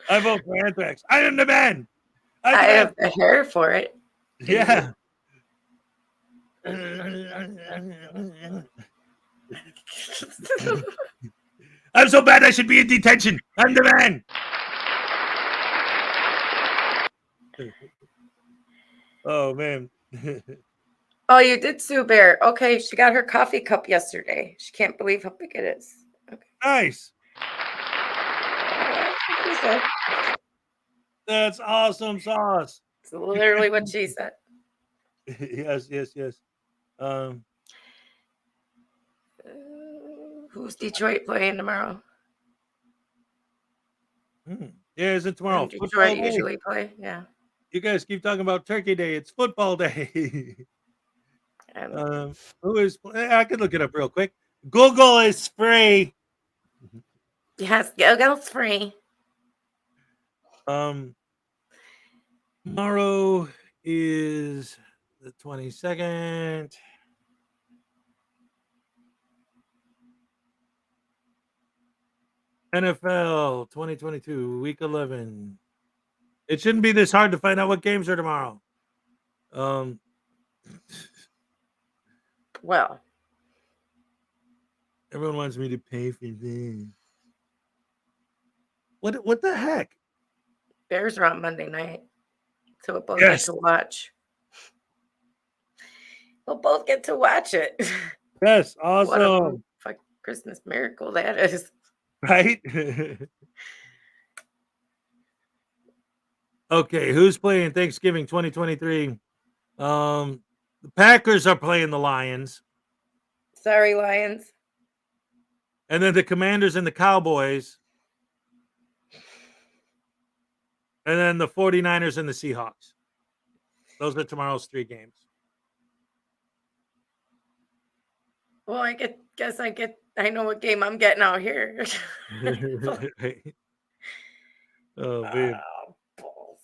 N: I vote for Anthrax. I am the man.
E: I have the hair for it.
N: Yeah. I'm so bad I should be in detention. I'm the man. Oh, man.
E: Oh, you did Sue Bear. Okay, she got her coffee cup yesterday. She can't believe how big it is. Okay.
N: Nice. That's awesome sauce.
E: It's literally what she said.
N: Yes.
E: Who's Detroit playing tomorrow?
N: Yeah, is it tomorrow?
E: Detroit usually play. Yeah.
N: You guys keep talking about Turkey Day. It's football day. Who is? I can look it up real quick. Google is free.
E: Yes, Google's free.
N: Tomorrow is the 22nd. NFL 2022, week 11. It shouldn't be this hard to find out what games are tomorrow.
E: Well,
N: everyone wants me to pay for this. What the heck?
E: Bears are on Monday night, so we'll both get to watch. We'll both get to watch it.
N: Yes,
E: What a
N: awesome.
E: Christmas miracle that is.
N: Right? Okay, who's playing Thanksgiving 2023? The Packers are playing the Lions.
E: Sorry, Lions.
N: And then the Commanders and the Cowboys. And then the 49ers and the Seahawks. Those are tomorrow's 3 games.
E: Well, I know what game I'm getting out here.
N: Oh, man.
E: Balls.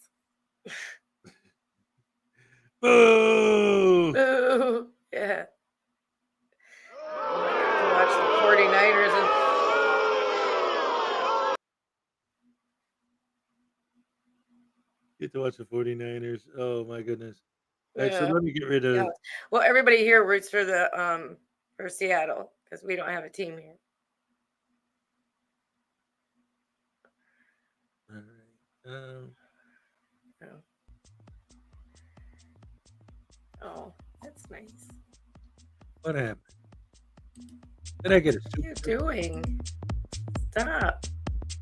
N: Boo!
E: Boo! Yeah. I get to watch the 49ers and
N: Get to watch the 49ers. Oh, my goodness. Actually,
E: Yeah.
N: let me get rid of...
E: Yeah. Well, everybody here roots for the for Seattle because we don't have a team here.
N: All right.
E: Oh, that's nice.
N: What happened? Did I get a
E: What are you doing? Stop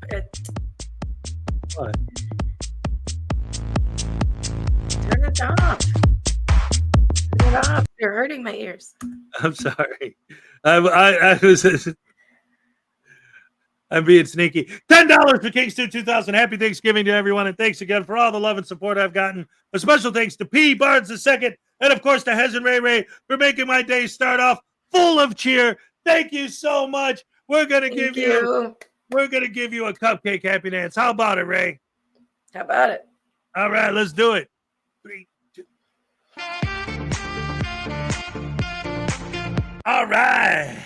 E: it.
N: What?
E: Turn it off. Turn it off. You're hurting my ears.
N: I'm sorry. I was... I'm being sneaky. $10 for Kingston 2000. Happy Thanksgiving to everyone, and thanks again for all the love and support I've gotten. A special thanks to P. Barnes II, and of course to Hez and Ray Ray for making my day start off full of cheer. Thank you so much. We're gonna give you a cupcake happy dance. How about it, Ray?
E: How about it?
N: All right, let's do it. 3, 2. All right.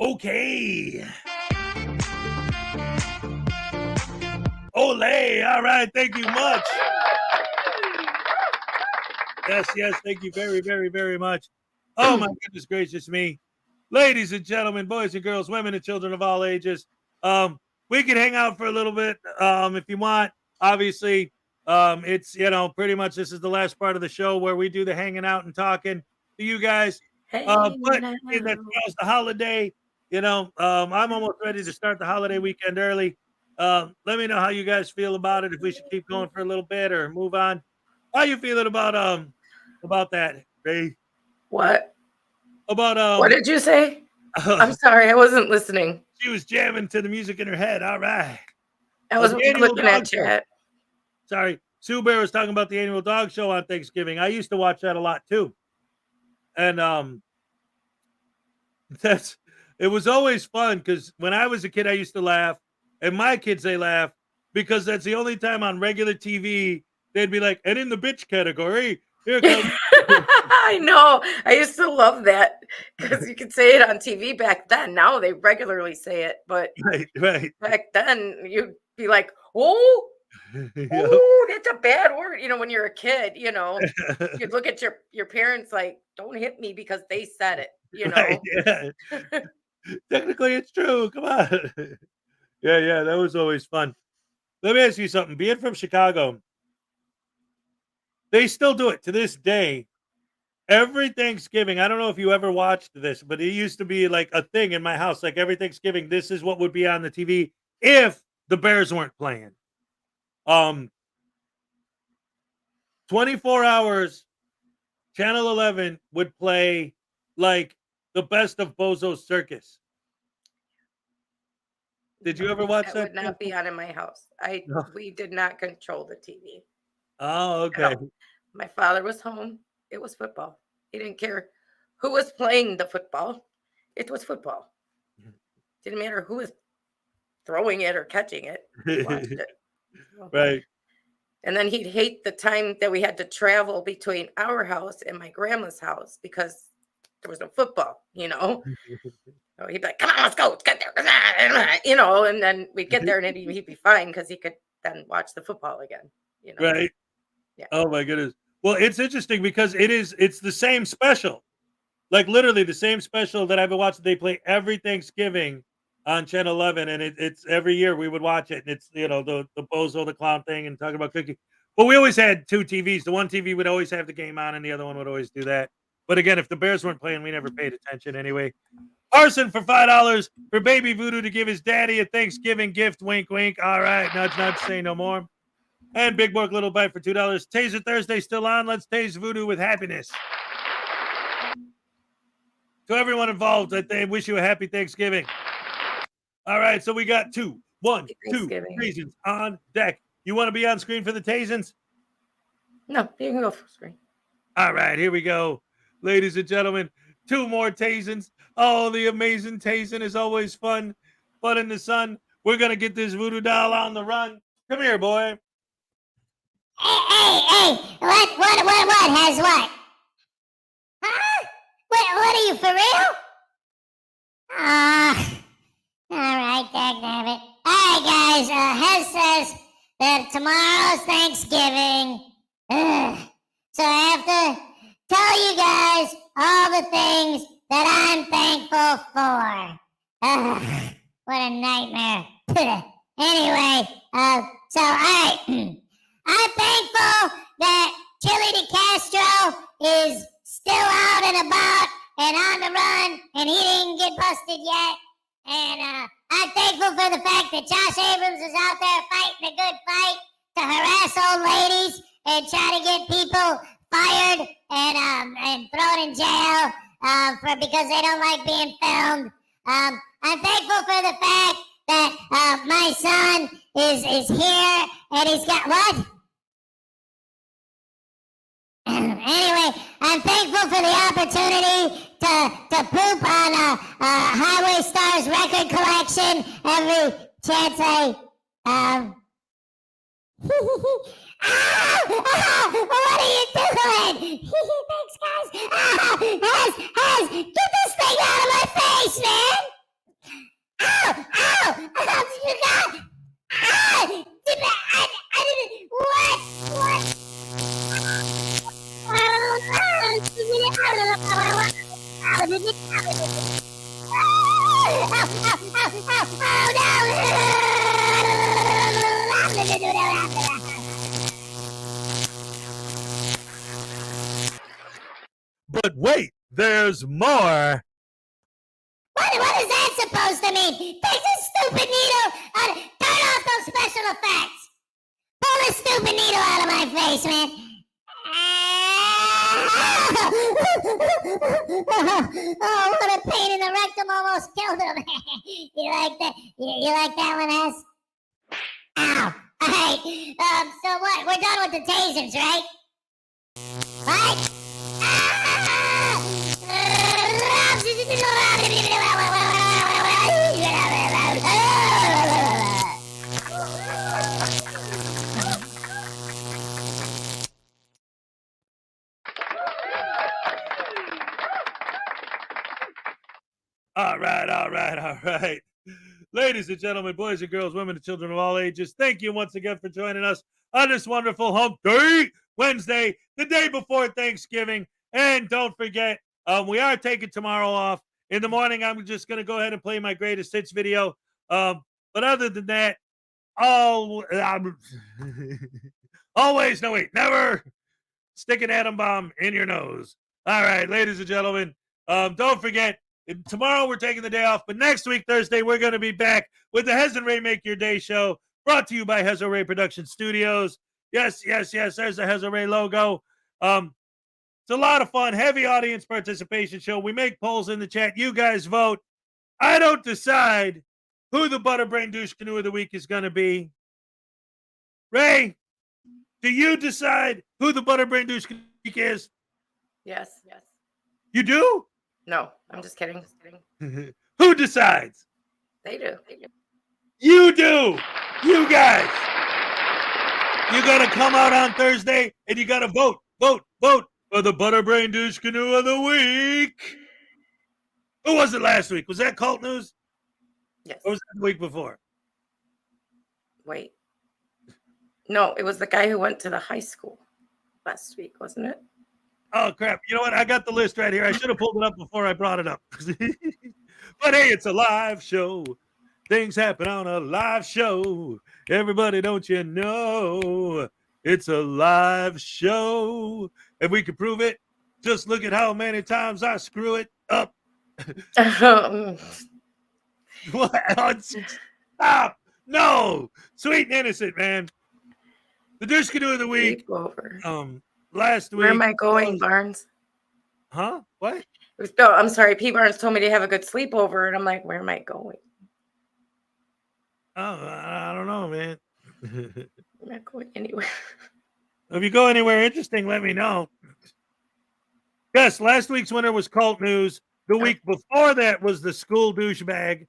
N: Okay.
A: Okay. Ole. All right. Thank you much. Yes. Thank you very, very, very much. Oh, my goodness gracious me. Ladies and gentlemen, boys and girls, women and children of all ages, we can hang out for a little bit if you want. Obviously, it's, pretty much this is the last part of the show where we do the hanging out and talking to you guys. But in that tomorrow's the holiday, I'm almost ready to start the holiday weekend early. Let me know how you guys feel about it, if we should keep going for a little bit or move on. How you feeling about that, Ray?
E: What?
A: About
E: What did you say? I'm sorry, I wasn't listening.
A: She was jamming to the music in her head. All right.
E: I was
A: The annual
E: looking
A: dog
E: at
A: show.
E: chat.
A: Sorry, Sue Bear was talking about the annual dog show on Thanksgiving. I used to watch that a lot too, and it was always fun because when I was a kid, I used to laugh, and my kids they laugh because that's the only time on regular TV they'd be like, and in the bitch category, here comes.
E: I know. I used to love that because you could say it on TV back then. Now they regularly say it, but
A: right.
E: back then you'd be like, "Oh, oh, that's a bad word." When you're a kid, you'd look at your parents like, "Don't hit me because they said it."
A: Right, yeah. Technically, it's true. Come on. Yeah. That was always fun. Let me ask you something. Being from Chicago, they still do it to this day. Every Thanksgiving, I don't know if you ever watched this, but it used to be like a thing in my house. Like every Thanksgiving, this is what would be on the TV if the Bears weren't playing. 24 hours, Channel 11 would play like the best of Bozo's Circus. Did you ever watch that?
E: That would not be on in my house. We did not control the TV.
A: Oh, okay.
E: No. My father was home. It was football. He didn't care who was playing the football. It was football. Didn't matter who was throwing it or catching it. He watched it.
A: Right.
E: And then he'd hate the time that we had to travel between our house and my grandma's house because there was no football, So he'd be like, "Come on, let's go. Let's get there." And then we'd get there and he'd be fine because he could then watch the football again.
A: Right.
E: Yeah.
A: Oh my goodness. Well, it's interesting because it's the same special. Like literally the same special that I've been watching. They play every Thanksgiving on Channel 11, and it's every year we would watch it. And it's the Bozo the Clown thing and talking about cooking. But we always had two TVs. The one TV would always have the game on, and the other one would always do that. But again, if the Bears weren't playing, we never paid attention anyway. Arson for $5 for Baby Voodoo to give his daddy a Thanksgiving gift. Wink, wink. All right, nudge, nudge. Say no more. And Big Bork Little Bite for $2. Taser Thursday still on. Let's tase Voodoo with happiness. To everyone involved, I wish you a happy Thanksgiving. All right, so we got two tasings on deck. You want to be on screen for the tasings?
E: No, you can go for screen.
A: All right, here we go. Ladies and gentlemen, 2 more tasings. Oh, the amazing tasing is always fun. Fun in the sun. We're going to get this voodoo doll on the run. Come here, boy.
G: Hey, what has what? Huh? What are you, for real? All right, dagnabbit. All right, guys, Hez says that tomorrow's Thanksgiving. So I have to tell you guys all the things that I'm thankful for. What a nightmare. Anyway, so all right. I'm thankful that Chili de Castro is still out and about and on the run, and he didn't get busted yet. And I'm thankful for the fact that Josh Abrams is out there fighting a good fight to harass old ladies and try to get people fired and thrown in jail because they don't like being filmed. I'm thankful for the fact that my son is here and he's got what? Anyway, I'm thankful for the opportunity to poop on Highway Stars record collection every chance I what are you doing? Thanks, guys. Hez, get this thing out of my face, man.
A: But wait, there's more.
G: What is that supposed to mean? Take this stupid needle. Turn off those special effects. Pull this stupid needle out of my face, man. Oh, what a pain in the rectum! Almost killed him. You like that? You like that one, S? Ow! All right. So what? We're done with the tasers, right? Right?
A: All right. Ladies and gentlemen, boys and girls, women and children of all ages, thank you once again for joining us on this wonderful Hump Day Wednesday, the day before Thanksgiving. And don't forget, we are taking tomorrow off. In the morning, I'm just going to go ahead and play my greatest hits video. But other than that, never stick an atom bomb in your nose. All right, ladies and gentlemen, don't forget, tomorrow we're taking the day off, but next week, Thursday, we're going to be back with the Hez and Ray Make Your Day show, brought to you by Hez and Ray Production Studios. Yes, there's the Hez and Ray logo. It's a lot of fun, heavy audience participation show. We make polls in the chat. You guys vote. I don't decide who the Butterbrain Douche Canoe of the Week is going to be. Ray, do you decide who the Butterbrain Douche Canoe of the Week is?
E: Yes.
A: You do?
E: No, I'm just kidding.
A: Who decides?
E: They do.
A: You do. You guys. You got to come out on Thursday and you got to vote for the Butterbrain Douche Canoe of the Week. Who was it last week? Was that Cult News?
E: Yes.
A: Or was that the week before?
E: Wait. No, it was the guy who went to the high school last week, wasn't it?
A: Oh, crap. You know what? I got the list right here. I should have pulled it up before I brought it up. But hey, it's a live show. Things happen on a live show. Everybody, don't you know? It's a live show. If we can prove it, just look at how many times I screw it up. What? Stop. No. Sweet and innocent, man. The Douche Canoe of the Week. Last week.
E: Where am I going, Barnes?
A: Huh? What?
E: No, I'm sorry. P. Barnes told me to have a good sleepover, and I'm like, where am I going?
A: Oh, I don't know, man.
E: I'm not going anywhere.
A: If you go anywhere interesting, let me know. Yes, last week's winner was Cult News. The week before that was the School Douchebag.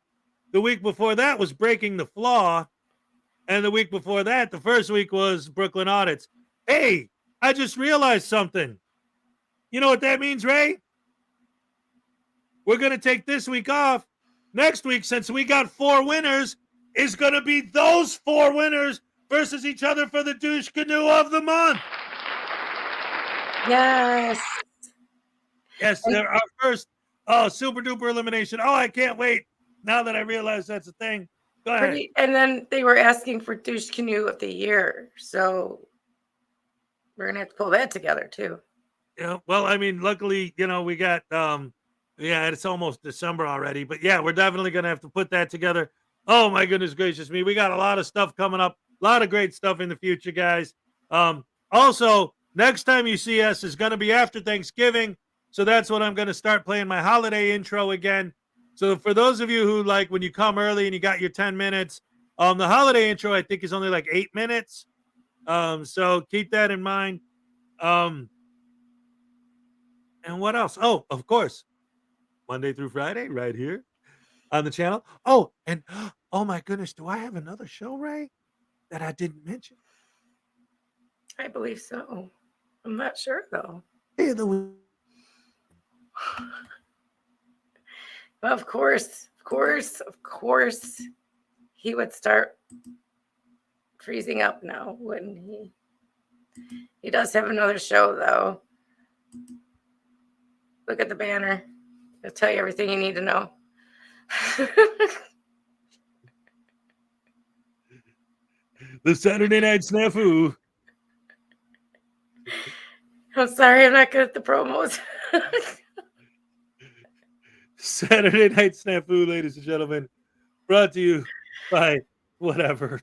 A: The week before that was Breaking the Flaw. And the week before that, the first week, was Brooklyn Audits. Hey, I just realized something. You know what that means, Ray? We're going to take this week off. Next week, since we got 4 winners, is going to be those 4 winners versus each other for the Douche Canoe of the Month.
E: Yes.
A: Yes, they're our first super duper elimination. Oh, I can't wait. Now that I realize that's a thing. Go ahead.
E: And then they were asking for Douche Canoe of the Year. So we're going to have to pull that together, too.
A: Yeah, well, I mean, luckily, we got, it's almost December already. But yeah, we're definitely going to have to put that together. Oh, my goodness gracious me. We got a lot of stuff coming up. A lot of great stuff in the future, guys. Also, next time you see us is going to be after Thanksgiving. So that's when I'm going to start playing my holiday intro again. So for those of you who like when you come early and you got your 10 minutes, the holiday intro, I think, is only like 8 minutes. So keep that in mind. And what else? Oh, of course, Monday through Friday, right here on the channel. Oh, and oh my goodness, do I have another show, Ray, that I didn't mention?
E: I believe so. I'm not sure, though.
A: Hey,
E: Of course, he would start freezing up now, wouldn't he? He does have another show, though. Look at the banner. It'll tell you everything you need to know.
N: The Saturday Night Snafu.
E: I'm sorry, I'm not good at the promos.
N: Saturday Night Snafu, ladies and gentlemen, brought to you by whatever.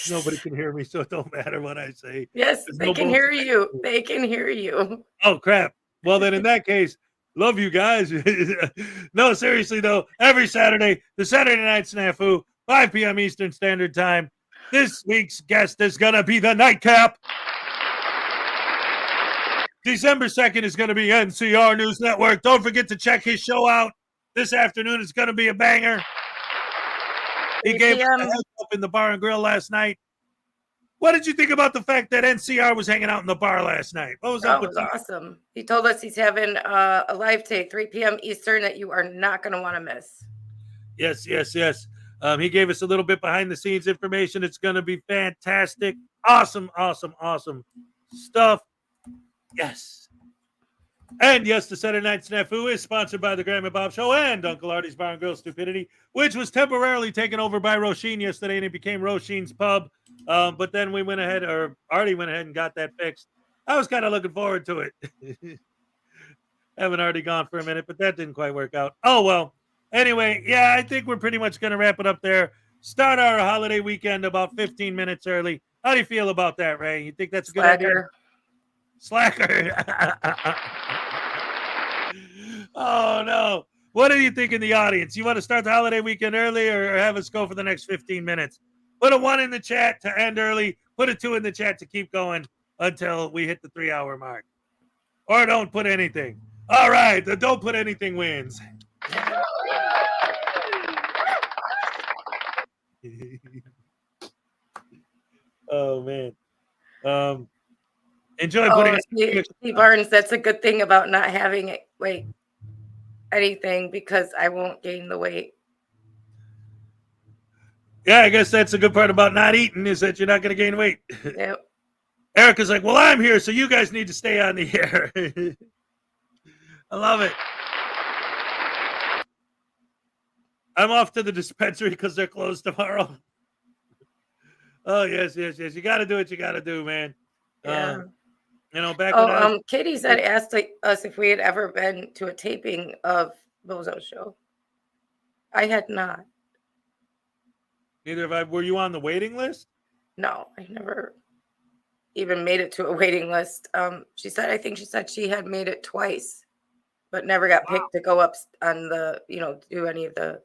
N: Nobody can hear me, so it don't matter what I say.
E: Yes,
N: There's
E: they
N: no
E: can
N: bullshit.
E: hear you. They can hear you.
N: Oh, crap. Well, then in that case, love you guys. No, seriously, though, every Saturday, the Saturday Night Snafu, 5 p.m. Eastern Standard Time. This week's guest is going to be the Nightcap. December 2nd is going to be NCR News Network. Don't forget to check his show out this afternoon. It's going to be a banger. He gave us a heads up in the bar and grill last night. What did you think about the fact that NCR was hanging out in the bar last night? What was up
E: That
N: with
E: was awesome. He told us he's having a live take, 3 p.m. Eastern, that you are not going to want to miss.
N: Yes. He gave us a little bit behind the scenes information. It's going to be fantastic. Awesome stuff. Yes. And yes, the Saturday Night Snafu is sponsored by the Graham and Bob Show and Uncle Artie's Bar and Grill Stupidity, which was temporarily taken over by Roisin yesterday, and it became Roisin's Pub. But then we went ahead, or Artie went ahead and got that fixed. I was kind of looking forward to it. Haven't already gone for a minute, but that didn't quite work out. Oh, well. Anyway, yeah, I think we're pretty much going to wrap it up there. Start our holiday weekend about 15 minutes early. How do you feel about that, Ray? You think that's a good idea? Slacker. Oh, no. What do you think in the audience? You want to start the holiday weekend early or have us go for the next 15 minutes? Put a 1 in the chat to end early. Put a 2 in the chat to keep going until we hit the 3-hour mark. Or don't put anything. All right. The don't put anything wins. Oh, man. Enjoy putting
E: Steve Barnes, that's a good thing about not having it, like anything, because I won't gain the weight.
N: Yeah, I guess that's a good part about not eating is that you're not going to gain weight.
E: Yep.
N: Erica's like, well, I'm here, so you guys need to stay on the air. I love it. I'm off to the dispensary because they're closed tomorrow. Oh, yes. You got to do what you got to do, man.
E: Yeah.
N: Back when I was...
E: Kitty said, asked us if we had ever been to a taping of Bozo's show. I had not.
N: Neither have I. Were you on the waiting list?
E: No, I never even made it to a waiting list. She said she had made it twice, but never got picked to go up on the, do any of the.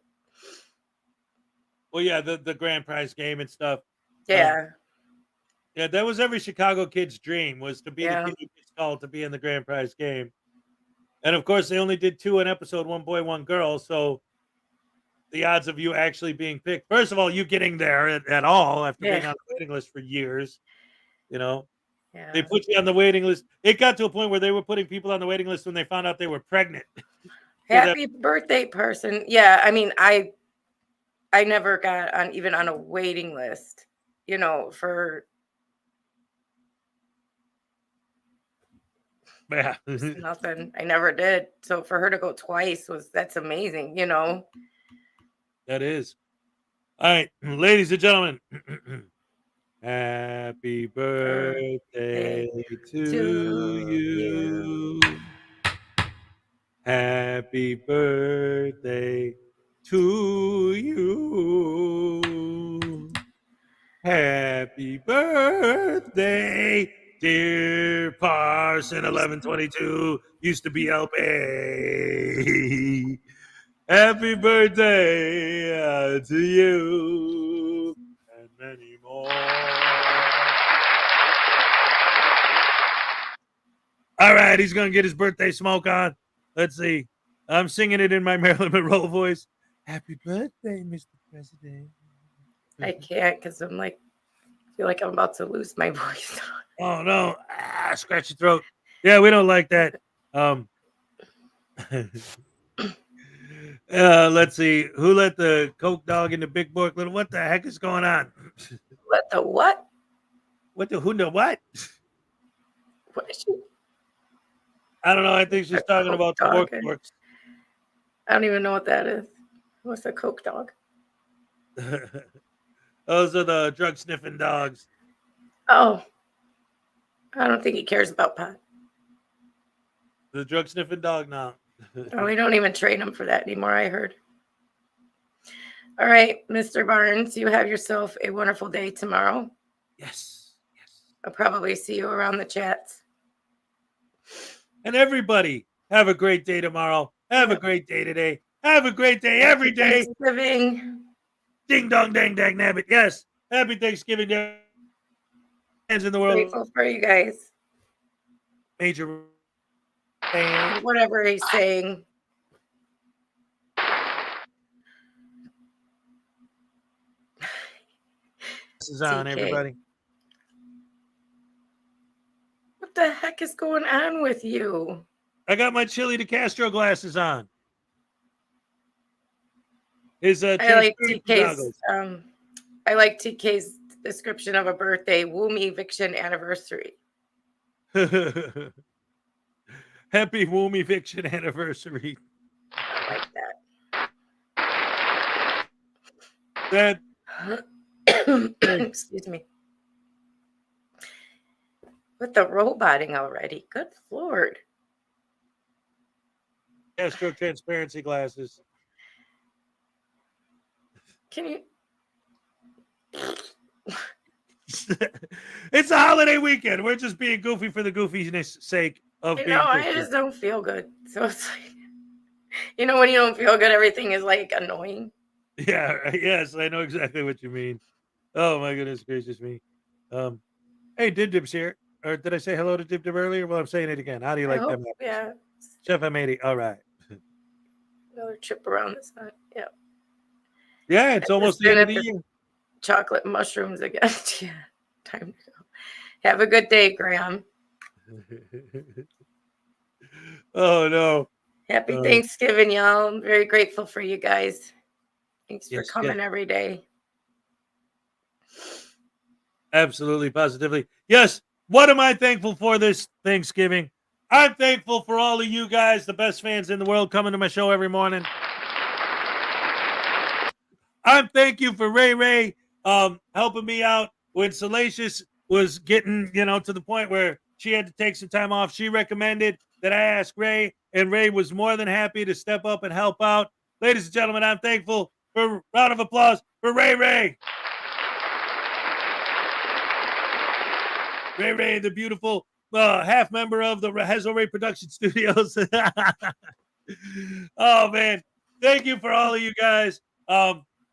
N: Well, yeah, the grand prize game and stuff.
E: Yeah.
N: Yeah, that was every Chicago kid's dream, was to be the
E: Yeah.
N: kid who gets called to be in the grand prize game. And of course, they only did 2 an episode, 1 boy, 1 girl. So the odds of you actually being picked, first of all, you getting there at all after being on the waiting list for years, They put you on the waiting list. It got to a point where they were putting people on the waiting list when they found out they were pregnant.
E: Happy birthday, person. Yeah, I mean, I never got on even on a waiting list, for
N: Yeah.
E: nothing. I never did. So for her to go twice that's amazing,
N: That is. All right, ladies and gentlemen. Happy birthday to you. Happy birthday to you. Happy birthday, dear Parson 1122. Used to be LP. Happy birthday to you and many more. All right, he's going to get his birthday smoke on. Let's see. I'm singing it in my Marilyn Monroe voice. Happy birthday, Mr. President.
E: I can't because I'm I feel like I'm about to lose my voice.
N: Oh, no. Scratch your throat. Yeah, we don't like that. Let's see. Who let the Coke dog in the big book? What the heck is going on?
E: Let the what?
N: What the who the what?
E: What is she?
N: I don't know. I think she's talking about the
E: dog.
N: works.
E: I don't even know what that is. What's a coke dog?
N: Those are the drug sniffing dogs.
E: Oh, I don't think he cares about pot.
N: The drug sniffing dog now.
E: Oh, we don't even train him for that anymore, I heard. All right, Mr. Barnes, you have yourself a wonderful day tomorrow.
N: Yes.
E: I'll probably see you around the chats.
N: And everybody, have a great day tomorrow. Have a great day today. Have a great day every day.
E: Thanksgiving.
N: Ding dong dang dang nabbit. Yes. Happy Thanksgiving to hands in the world.
E: Grateful for you guys.
N: Major.
E: Whatever he's saying.
N: This is on,
E: TK.
N: everybody.
E: What the heck is going on with you?
N: I got my Chili de Castro glasses on. His
E: I like
N: transparency
E: TK's I like TK's description of a birthday, womb eviction anniversary.
N: goggles. Happy womb eviction anniversary.
E: I like
N: That
E: excuse me. With the roboting already. Good Lord.
N: Castro transparency glasses.
E: Can you
N: It's a holiday weekend. We're just being goofy for the goofiness sake of being
E: I
N: goofy.
E: just don't feel good. So it's like, when you don't feel good, everything is like annoying.
N: Yeah, yes, I know exactly what you mean. Oh my goodness gracious me. Hey, Dib-Dib's here. Or did I say hello to Dib-Dib earlier? Well, I'm saying it again. How do you like them?
E: Yeah.
N: Chef M80. All right.
E: Another trip around the sun. Yeah.
N: Yeah, it's almost the end of the year.
E: Chocolate mushrooms again. Yeah. Time to go. Have a good day, Graham.
N: Oh no.
E: Happy Thanksgiving, y'all. I'm very grateful for you guys. Thanks for
N: Yes,
E: coming
N: yes.
E: every day.
N: Absolutely, positively. Yes. What am I thankful for this Thanksgiving? I'm thankful for all of you guys, the best fans in the world, coming to my show every morning. I'm thank you for Ray helping me out when Salacious was getting, to the point where she had to take some time off. She recommended that I ask Ray, and Ray was more than happy to step up and help out. Ladies and gentlemen, I'm thankful for a round of applause for Ray. Ray, the beautiful half member of the Hezokuai Production Studios. Oh man, thank you for all of you guys.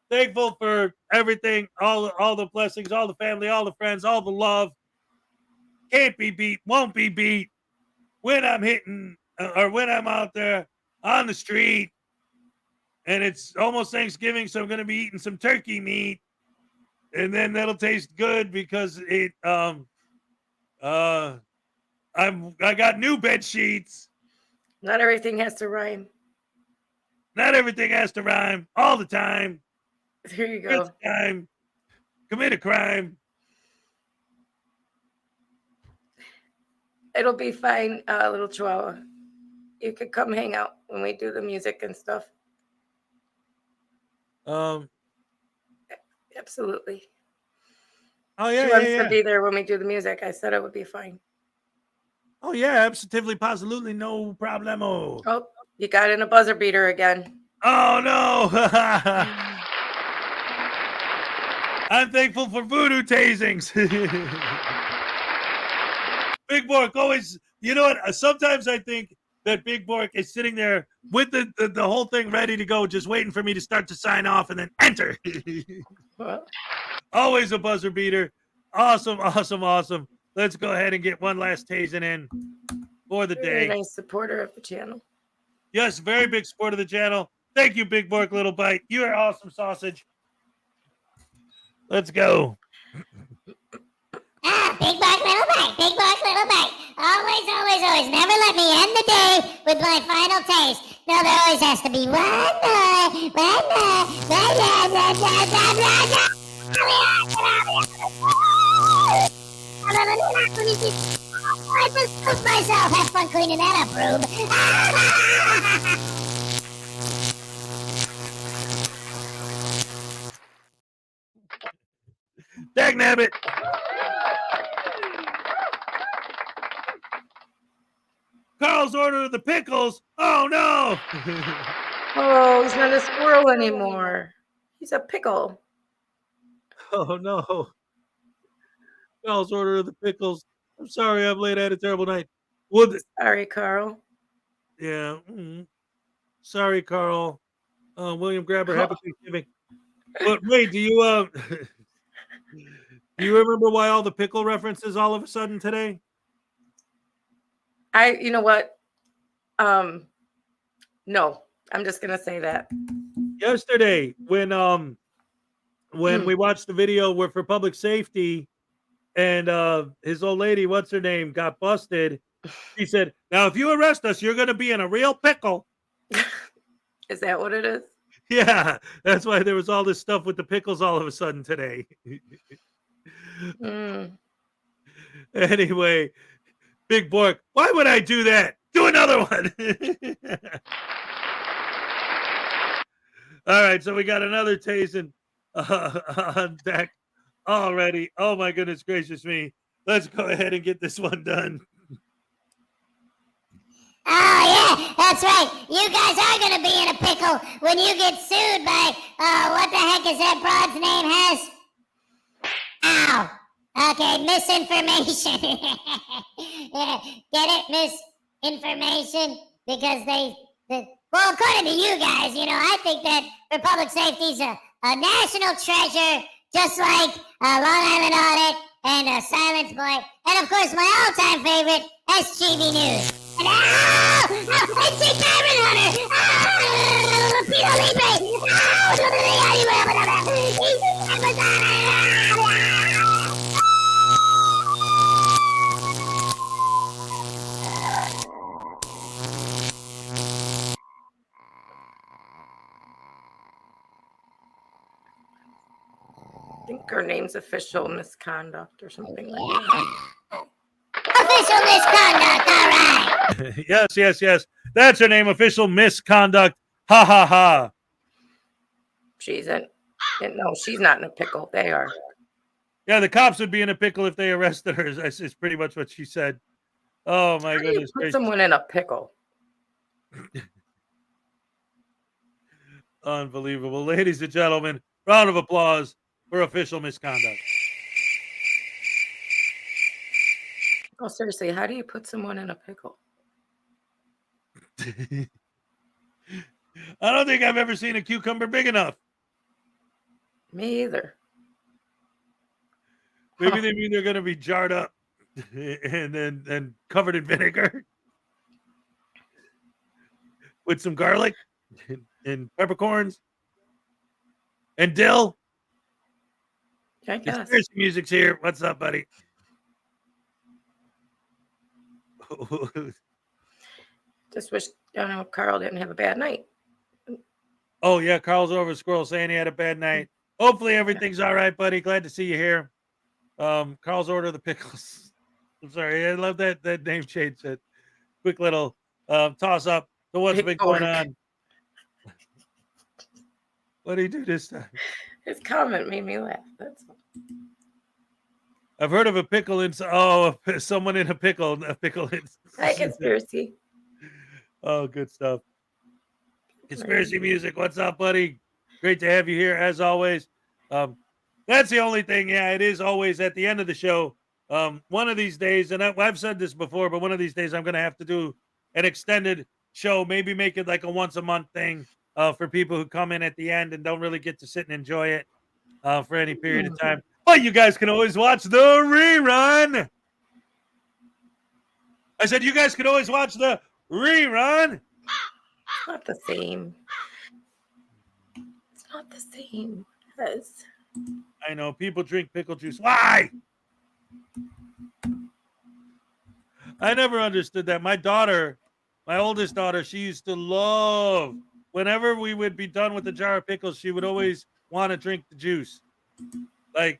N: Thankful for everything, all the blessings, all the family, all the friends, all the love. Can't be beat, won't be beat. When I'm hitting or when I'm out there on the street, and it's almost Thanksgiving, so I'm going to be eating some turkey meat, and then that'll taste good because it I got new bed sheets.
E: Not everything has to rhyme.
N: Not everything has to rhyme all the time.
E: There you go.
N: Time. Commit a crime.
E: It'll be fine, little Chihuahua. You could come hang out when we do the music and stuff. Absolutely.
N: Oh yeah,
E: she wants
N: yeah.
E: to be there when we do the music. I said it would be fine.
N: Oh yeah, absolutely, positively, no problemo.
E: Oh, you got in a buzzer beater again.
N: Oh no! I'm thankful for voodoo tasings. Big Bork always, you know what? Sometimes I think that Big Bork is sitting there with the whole thing ready to go, just waiting for me to start to sign off and then enter.
E: Well,
N: always a buzzer beater. Awesome. Let's go ahead and get one last tasing in for the
E: very
N: day.
E: nice supporter of the channel.
N: Yes, very big supporter of the channel. Thank you, Big Bork Little Bite. You are awesome, sausage. Let's go.
G: Big Bark Little Bite, Big Bark Little Bite. Always. Never let me end the day with my final taste. No, there always has to be one I just cooked myself. Have fun cleaning that up, Rube.
A: nabbit. Carl's order of the pickles. Oh no.
E: Oh, he's not a squirrel anymore. He's a pickle.
N: Oh no. Carl's order of the pickles. I'm sorry I'm late. I had a terrible night.
E: Sorry, Carl.
N: Yeah. Sorry, Carl. William Grabber, happy Thanksgiving. But wait, do you do you remember why all the pickle references all of a sudden today?
E: You know what? No, I'm just gonna say that.
N: Yesterday, when we watched the video where for public safety and his old lady, what's her name, got busted, he said, "Now if you arrest us, you're gonna be in a real pickle."
E: Is that what it is?
N: Yeah, that's why there was all this stuff with the pickles all of a sudden today. Anyway, Big Bork, why would I do that? Do another one. All right, so we got another tasing on deck already. Oh my goodness gracious me. Let's go ahead and get this one done.
G: Oh, yeah, that's right. You guys are going to be in a pickle when you get sued by, what the heck is that broad's name has? Ow. Okay, misinformation. Yeah, get it? Misinformation? Because well, according to you guys, I think that for public safety's a national treasure, just like Long Island Audit and Silence Boy, and of course my all-time favorite, SGV News. And it's the Diamond Hunter! Pino
E: I think her name's Official Misconduct or something like that.
G: Official Misconduct, all right.
N: Yes. That's her name, Official Misconduct. Ha ha ha.
E: No, she's not in a pickle. They are.
N: Yeah, the cops would be in a pickle if they arrested her. That's pretty much what she said. Oh my goodness.
E: Put someone in a pickle.
N: Unbelievable. Ladies and gentlemen, round of applause for Official Misconduct.
E: Oh, seriously, how do you put someone in a pickle?
N: I don't think I've ever seen a cucumber big enough.
E: Me either.
N: Maybe they mean they're going to be jarred up and then covered in vinegar with some garlic and peppercorns and dill.
E: I guess.
N: Conspiracy music's here. What's up, buddy?
E: Just wish Carl didn't have a bad night.
N: Oh yeah, Carl's over Squirrel saying he had a bad night. Hopefully everything's all right, buddy. Glad to see you here. Carl's order of the pickles. I'm sorry, I love that name change. That quick little toss up to what's been going on. What did he do this time?
E: His comment made me laugh. That's all.
N: I've heard of a pickle in someone in a pickle. A pickle in
E: Hi, conspiracy.
N: Oh, good stuff. Conspiracy music. What's up, buddy? Great to have you here as always. That's the only thing. Yeah, it is always at the end of the show. One of these days, and I've said this before, but one of these days I'm going to have to do an extended show. Maybe make it like a once a month thing for people who come in at the end and don't really get to sit and enjoy it for any period of time. But you guys can always watch the rerun. I said you guys can always watch the rerun.
E: It's not the same. It's not the same. As...
N: I know people drink pickle juice. Why? I never understood that. My daughter, my oldest daughter, she used to love whenever we would be done with the jar of pickles, she would always want to drink the juice. Like,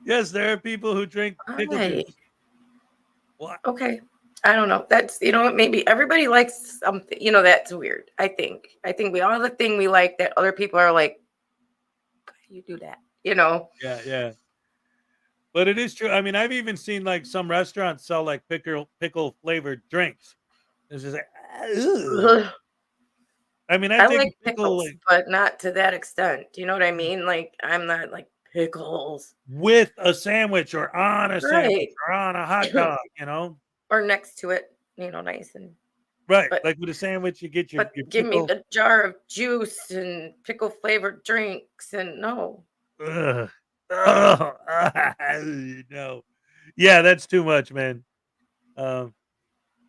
N: yes, there are people who drink pickle juice. What?
E: Okay. I don't know. That's, maybe everybody likes something, that's weird. I think we all have a thing we like that other people are like, you do that? You know?
N: Yeah, yeah. But it is true. I mean, I've even seen like some restaurants sell like pickle flavored drinks. It's just like, ugh.
E: Ugh.
N: I mean,
E: I
N: take a
E: like
N: pickle
E: pickles,
N: like,
E: but not to that extent. Do you know what I mean? Like, I'm not like pickles.
N: with a sandwich or on a sandwich
E: Right.
N: or on a hot dog, you know?
E: Or next to it, you know, nice and
N: Right.
E: but
N: Like with a sandwich, you get your
E: give me
N: pickle.
E: the jar of juice and pickle flavored drinks and no.
N: Ugh. Oh, no. Yeah, that's too much, man.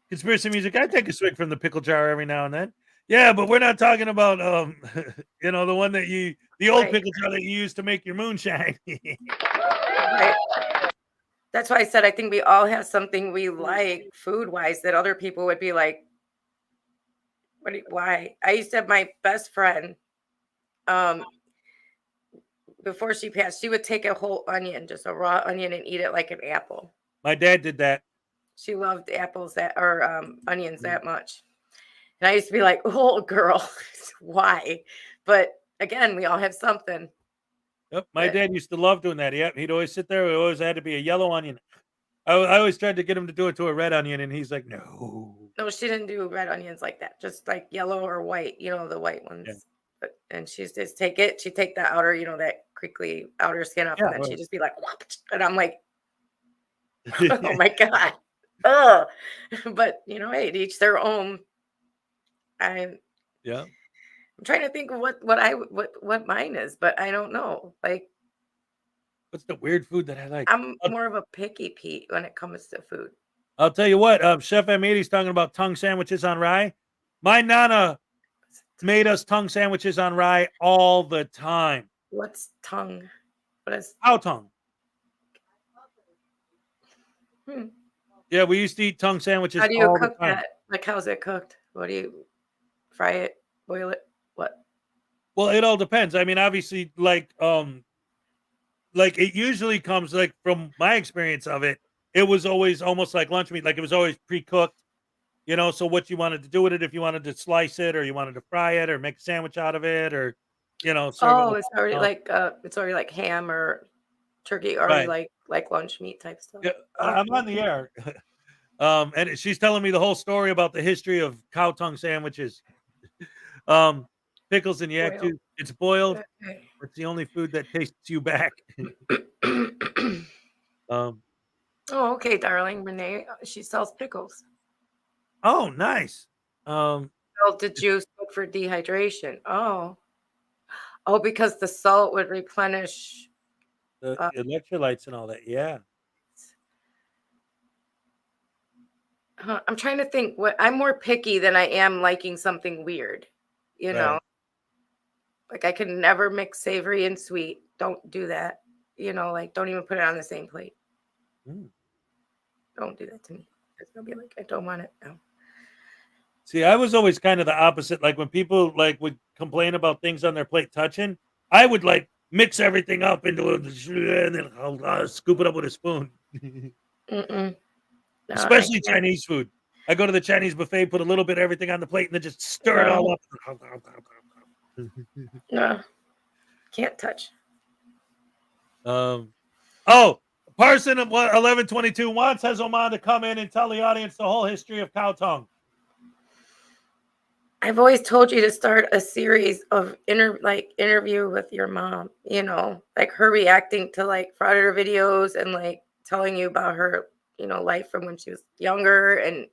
N: Conspiracy music. I take a swig from the pickle jar every now and then. Yeah, but we're not talking about you know, the one that the old
E: Right.
N: pickle jar that you use to make your moonshine.
E: Right. That's why I said I think we all have something we like food wise that other people would be like, why? I used to have my best friend, um, before she passed, she would take a whole onion, just a raw onion, and eat it like an apple.
N: My dad did that.
E: She loved apples onions that much. And I used to be like, oh, girl, why? But again, we all have something.
N: Yep, my dad used to love doing that. Yep, he'd always sit there. It always had to be a yellow onion. I always tried to get him to do it to a red onion, and he's like, no.
E: No, she didn't do red onions like that. Just like yellow or white, you know, the white ones.
N: Yeah.
E: But, and she's just take it. She'd take the outer, you know, that crinkly outer skin off,
N: Yeah,
E: and then
N: right.
E: she'd just be like, "Whop," and I'm like, oh my God. Oh, but you know, hey, to each their own. I'm
N: Yeah.
E: trying to think of what mine is, but I don't know. Like,
N: What's the weird food that I like?
E: I'm more of a picky Pete when it comes to food.
N: I'll tell you what, Chef M80's talking about tongue sandwiches on rye. My nana made us tongue sandwiches on rye all the time.
E: What's tongue? What is
N: Cow tongue.
E: Hmm.
N: Yeah, we used to eat tongue sandwiches
E: How do you
N: all
E: cook
N: the time.
E: that? Like, how's it cooked? What do you fry it, boil it? What?
N: Well, it all depends. I mean, obviously, like it usually comes like from my experience of it. It was always almost like lunch meat. Like it was always pre-cooked, you know. So what you wanted to do with it, if you wanted to slice it, or you wanted to fry it, or make a sandwich out of it, or serve it.
E: Oh,
N: With,
E: it's already like ham or turkey, already
N: right.
E: like lunch meat type stuff.
N: Yeah, I'm on the air. And she's telling me the whole story about the history of cow tongue sandwiches. Pickles and yak
E: Boiled.
N: juice. It's boiled.
E: Okay.
N: It's the only food that tastes you back.
E: Oh, okay, darling. Renee, she sells pickles.
N: Oh, nice.
E: Salt the juice good for dehydration. Oh, because the salt would replenish
N: the electrolytes and all that. Yeah.
E: I'm trying to think. What I'm more picky than I am liking something weird. You know,
N: Right.
E: like I can never mix savory and sweet. Don't do that. You know, like don't even put it on the same plate. Don't do that to me. It's gonna be like I don't want it. No.
N: See, I was always kind of the opposite. Like when people like would complain about things on their plate touching, I would like mix everything up into and then I'll scoop it up with a spoon.
E: No,
N: Especially
E: I can't.
N: Chinese food. I go to the Chinese buffet, put a little bit of everything on the plate, and then just stir it all up.
E: No, can't touch.
N: Parson of 1122 wants Hezoman to come in and tell the audience the whole history of cow tongue.
E: I've always told you to start a series of interview with your mom, you know, like her reacting to like Frauditor videos and like telling you about her, you know, life from when she was younger. And,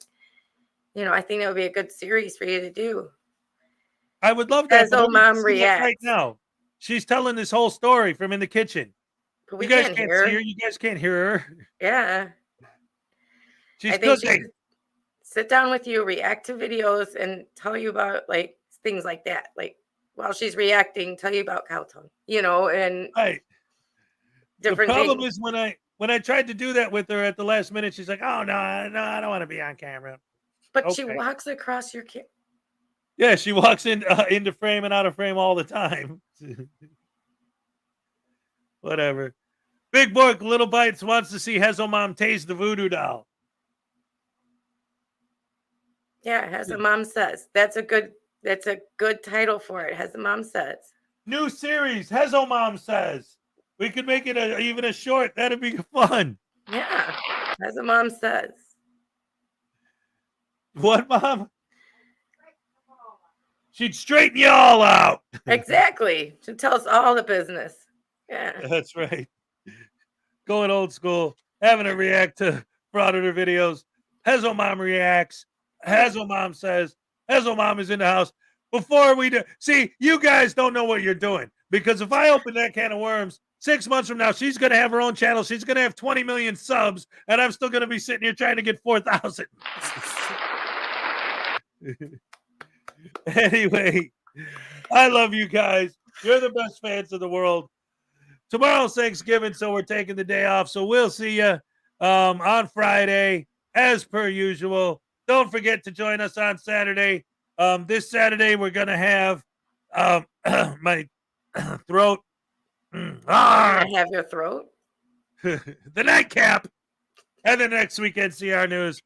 E: you know, I think that would be a good series for you to do.
N: I would love that.
E: As old mom
N: Right
E: reacts.
N: now, she's telling this whole story from in the kitchen.
E: But we
N: you guys
E: can't
N: can't
E: hear
N: see
E: her.
N: her. You guys can't hear her.
E: Yeah.
N: She's
E: I think she
N: cooking.
E: should sit down with you, react to videos, and tell you about like things like that. Like while she's reacting, tell you about cow tongue, you know, and
N: Right.
E: different
N: The problem
E: things.
N: is when I tried to do that with her at the last minute, she's like, "Oh no, I don't want to be on camera."
E: But she
N: Okay.
E: walks across your
N: Yeah, she walks into frame and out of frame all the time. Whatever. Big Book, Little Bites wants to see Hezo Mom tase the voodoo doll.
E: Yeah, as the mom says. That's a good title for it. As the mom says.
N: New series, Hezo Mom says. We could make it even a short. That'd be fun.
E: Yeah, as a mom says.
N: What, Mom? She'd straighten you all out.
E: Exactly. She tells all the business. Yeah.
N: That's right. Going old school, having to react to Frauditor videos. Hezo Mom reacts. Hezo Mom says. Hezo Mom is in the house. Before we do, see, you guys don't know what you're doing, because if I open that can of worms, 6 months from now, she's going to have her own channel. She's going to have 20 million subs, and I'm still going to be sitting here trying to get 4,000. Anyway, I love you guys. You're the best fans in the world. Tomorrow's Thanksgiving, so we're taking the day off. So we'll see you on Friday, as per usual. Don't forget to join us on Saturday. This Saturday, we're going to have my throat.
E: I have your throat.
N: The nightcap. And the next week, NCR News.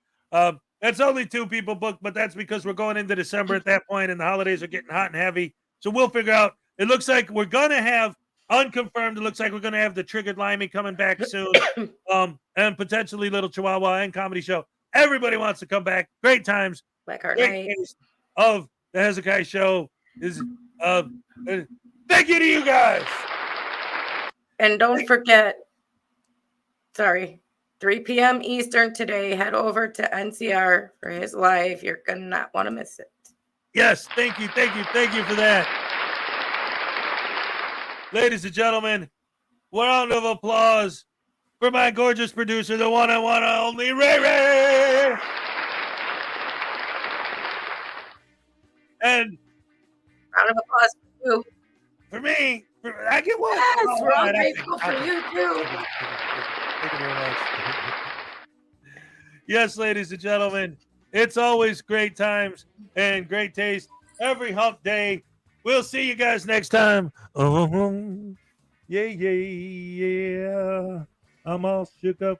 N: That's only 2 people booked, but that's because we're going into December at that point, and the holidays are getting hot and heavy. So we'll figure out. It looks like we're going to have, unconfirmed, it looks like we're going to have the Triggered Limey coming back soon, and potentially Little Chihuahua and Comedy Show. Everybody wants to come back. Great times.
E: Black Heart
N: Great
E: Night.
N: taste of the Hezokuai Show. Thank you to you guys.
E: And don't forget, 3 p.m. Eastern today, head over to NCR for his live. You're going to not want to miss it.
N: Yes, thank you for that. Ladies and gentlemen, round of applause for my gorgeous producer, the one and only Ray Ray. And
E: round of applause for you.
N: For me, I get one.
E: Yes,
N: Oh,
E: we're all
N: right,
E: grateful for you too.
N: Thank you very much. Yes, ladies and gentlemen, it's always great times and great taste every hump day. We'll see you guys next time. Yeah. I'm all shook up.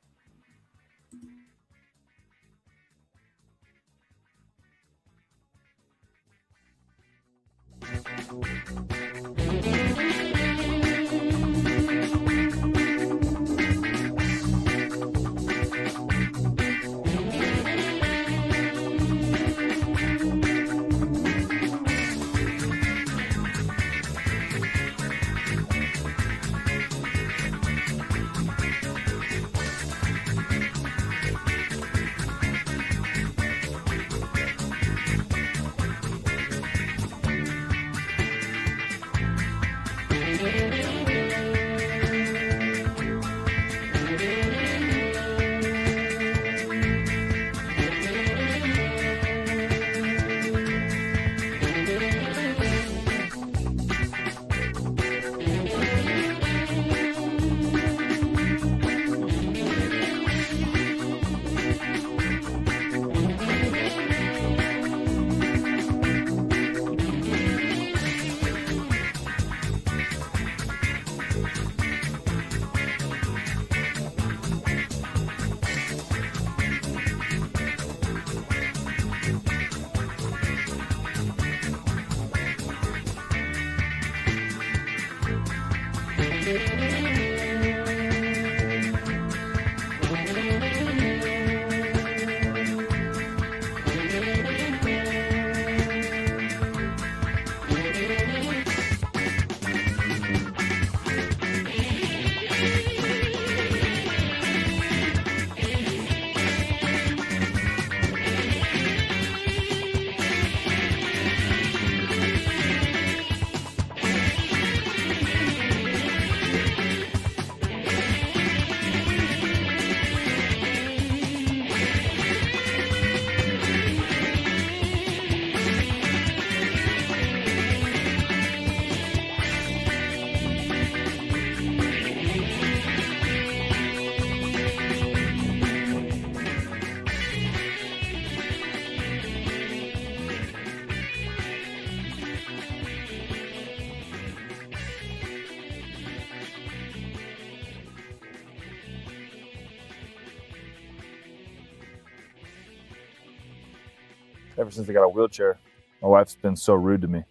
C: Ever since I got a wheelchair, my wife's been so rude to me.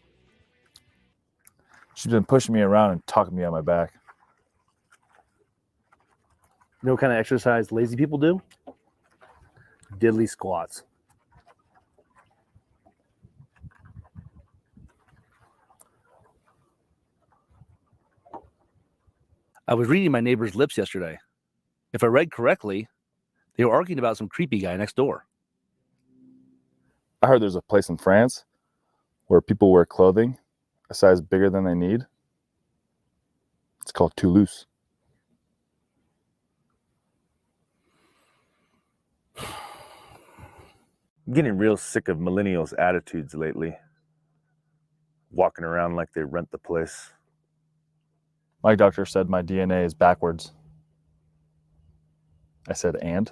C: She's been pushing me around and talking me on my back.
D: You know what kind of exercise lazy people do? Diddly squats. I was reading my neighbor's lips yesterday. If I read correctly, they were arguing about some creepy guy next door.
C: I heard there's a place in France where people wear clothing a size bigger than they need. It's called Toulouse.
F: I'm getting real sick of millennials' attitudes lately. Walking around like they rent the place.
C: My doctor said my DNA is backwards. I said, and?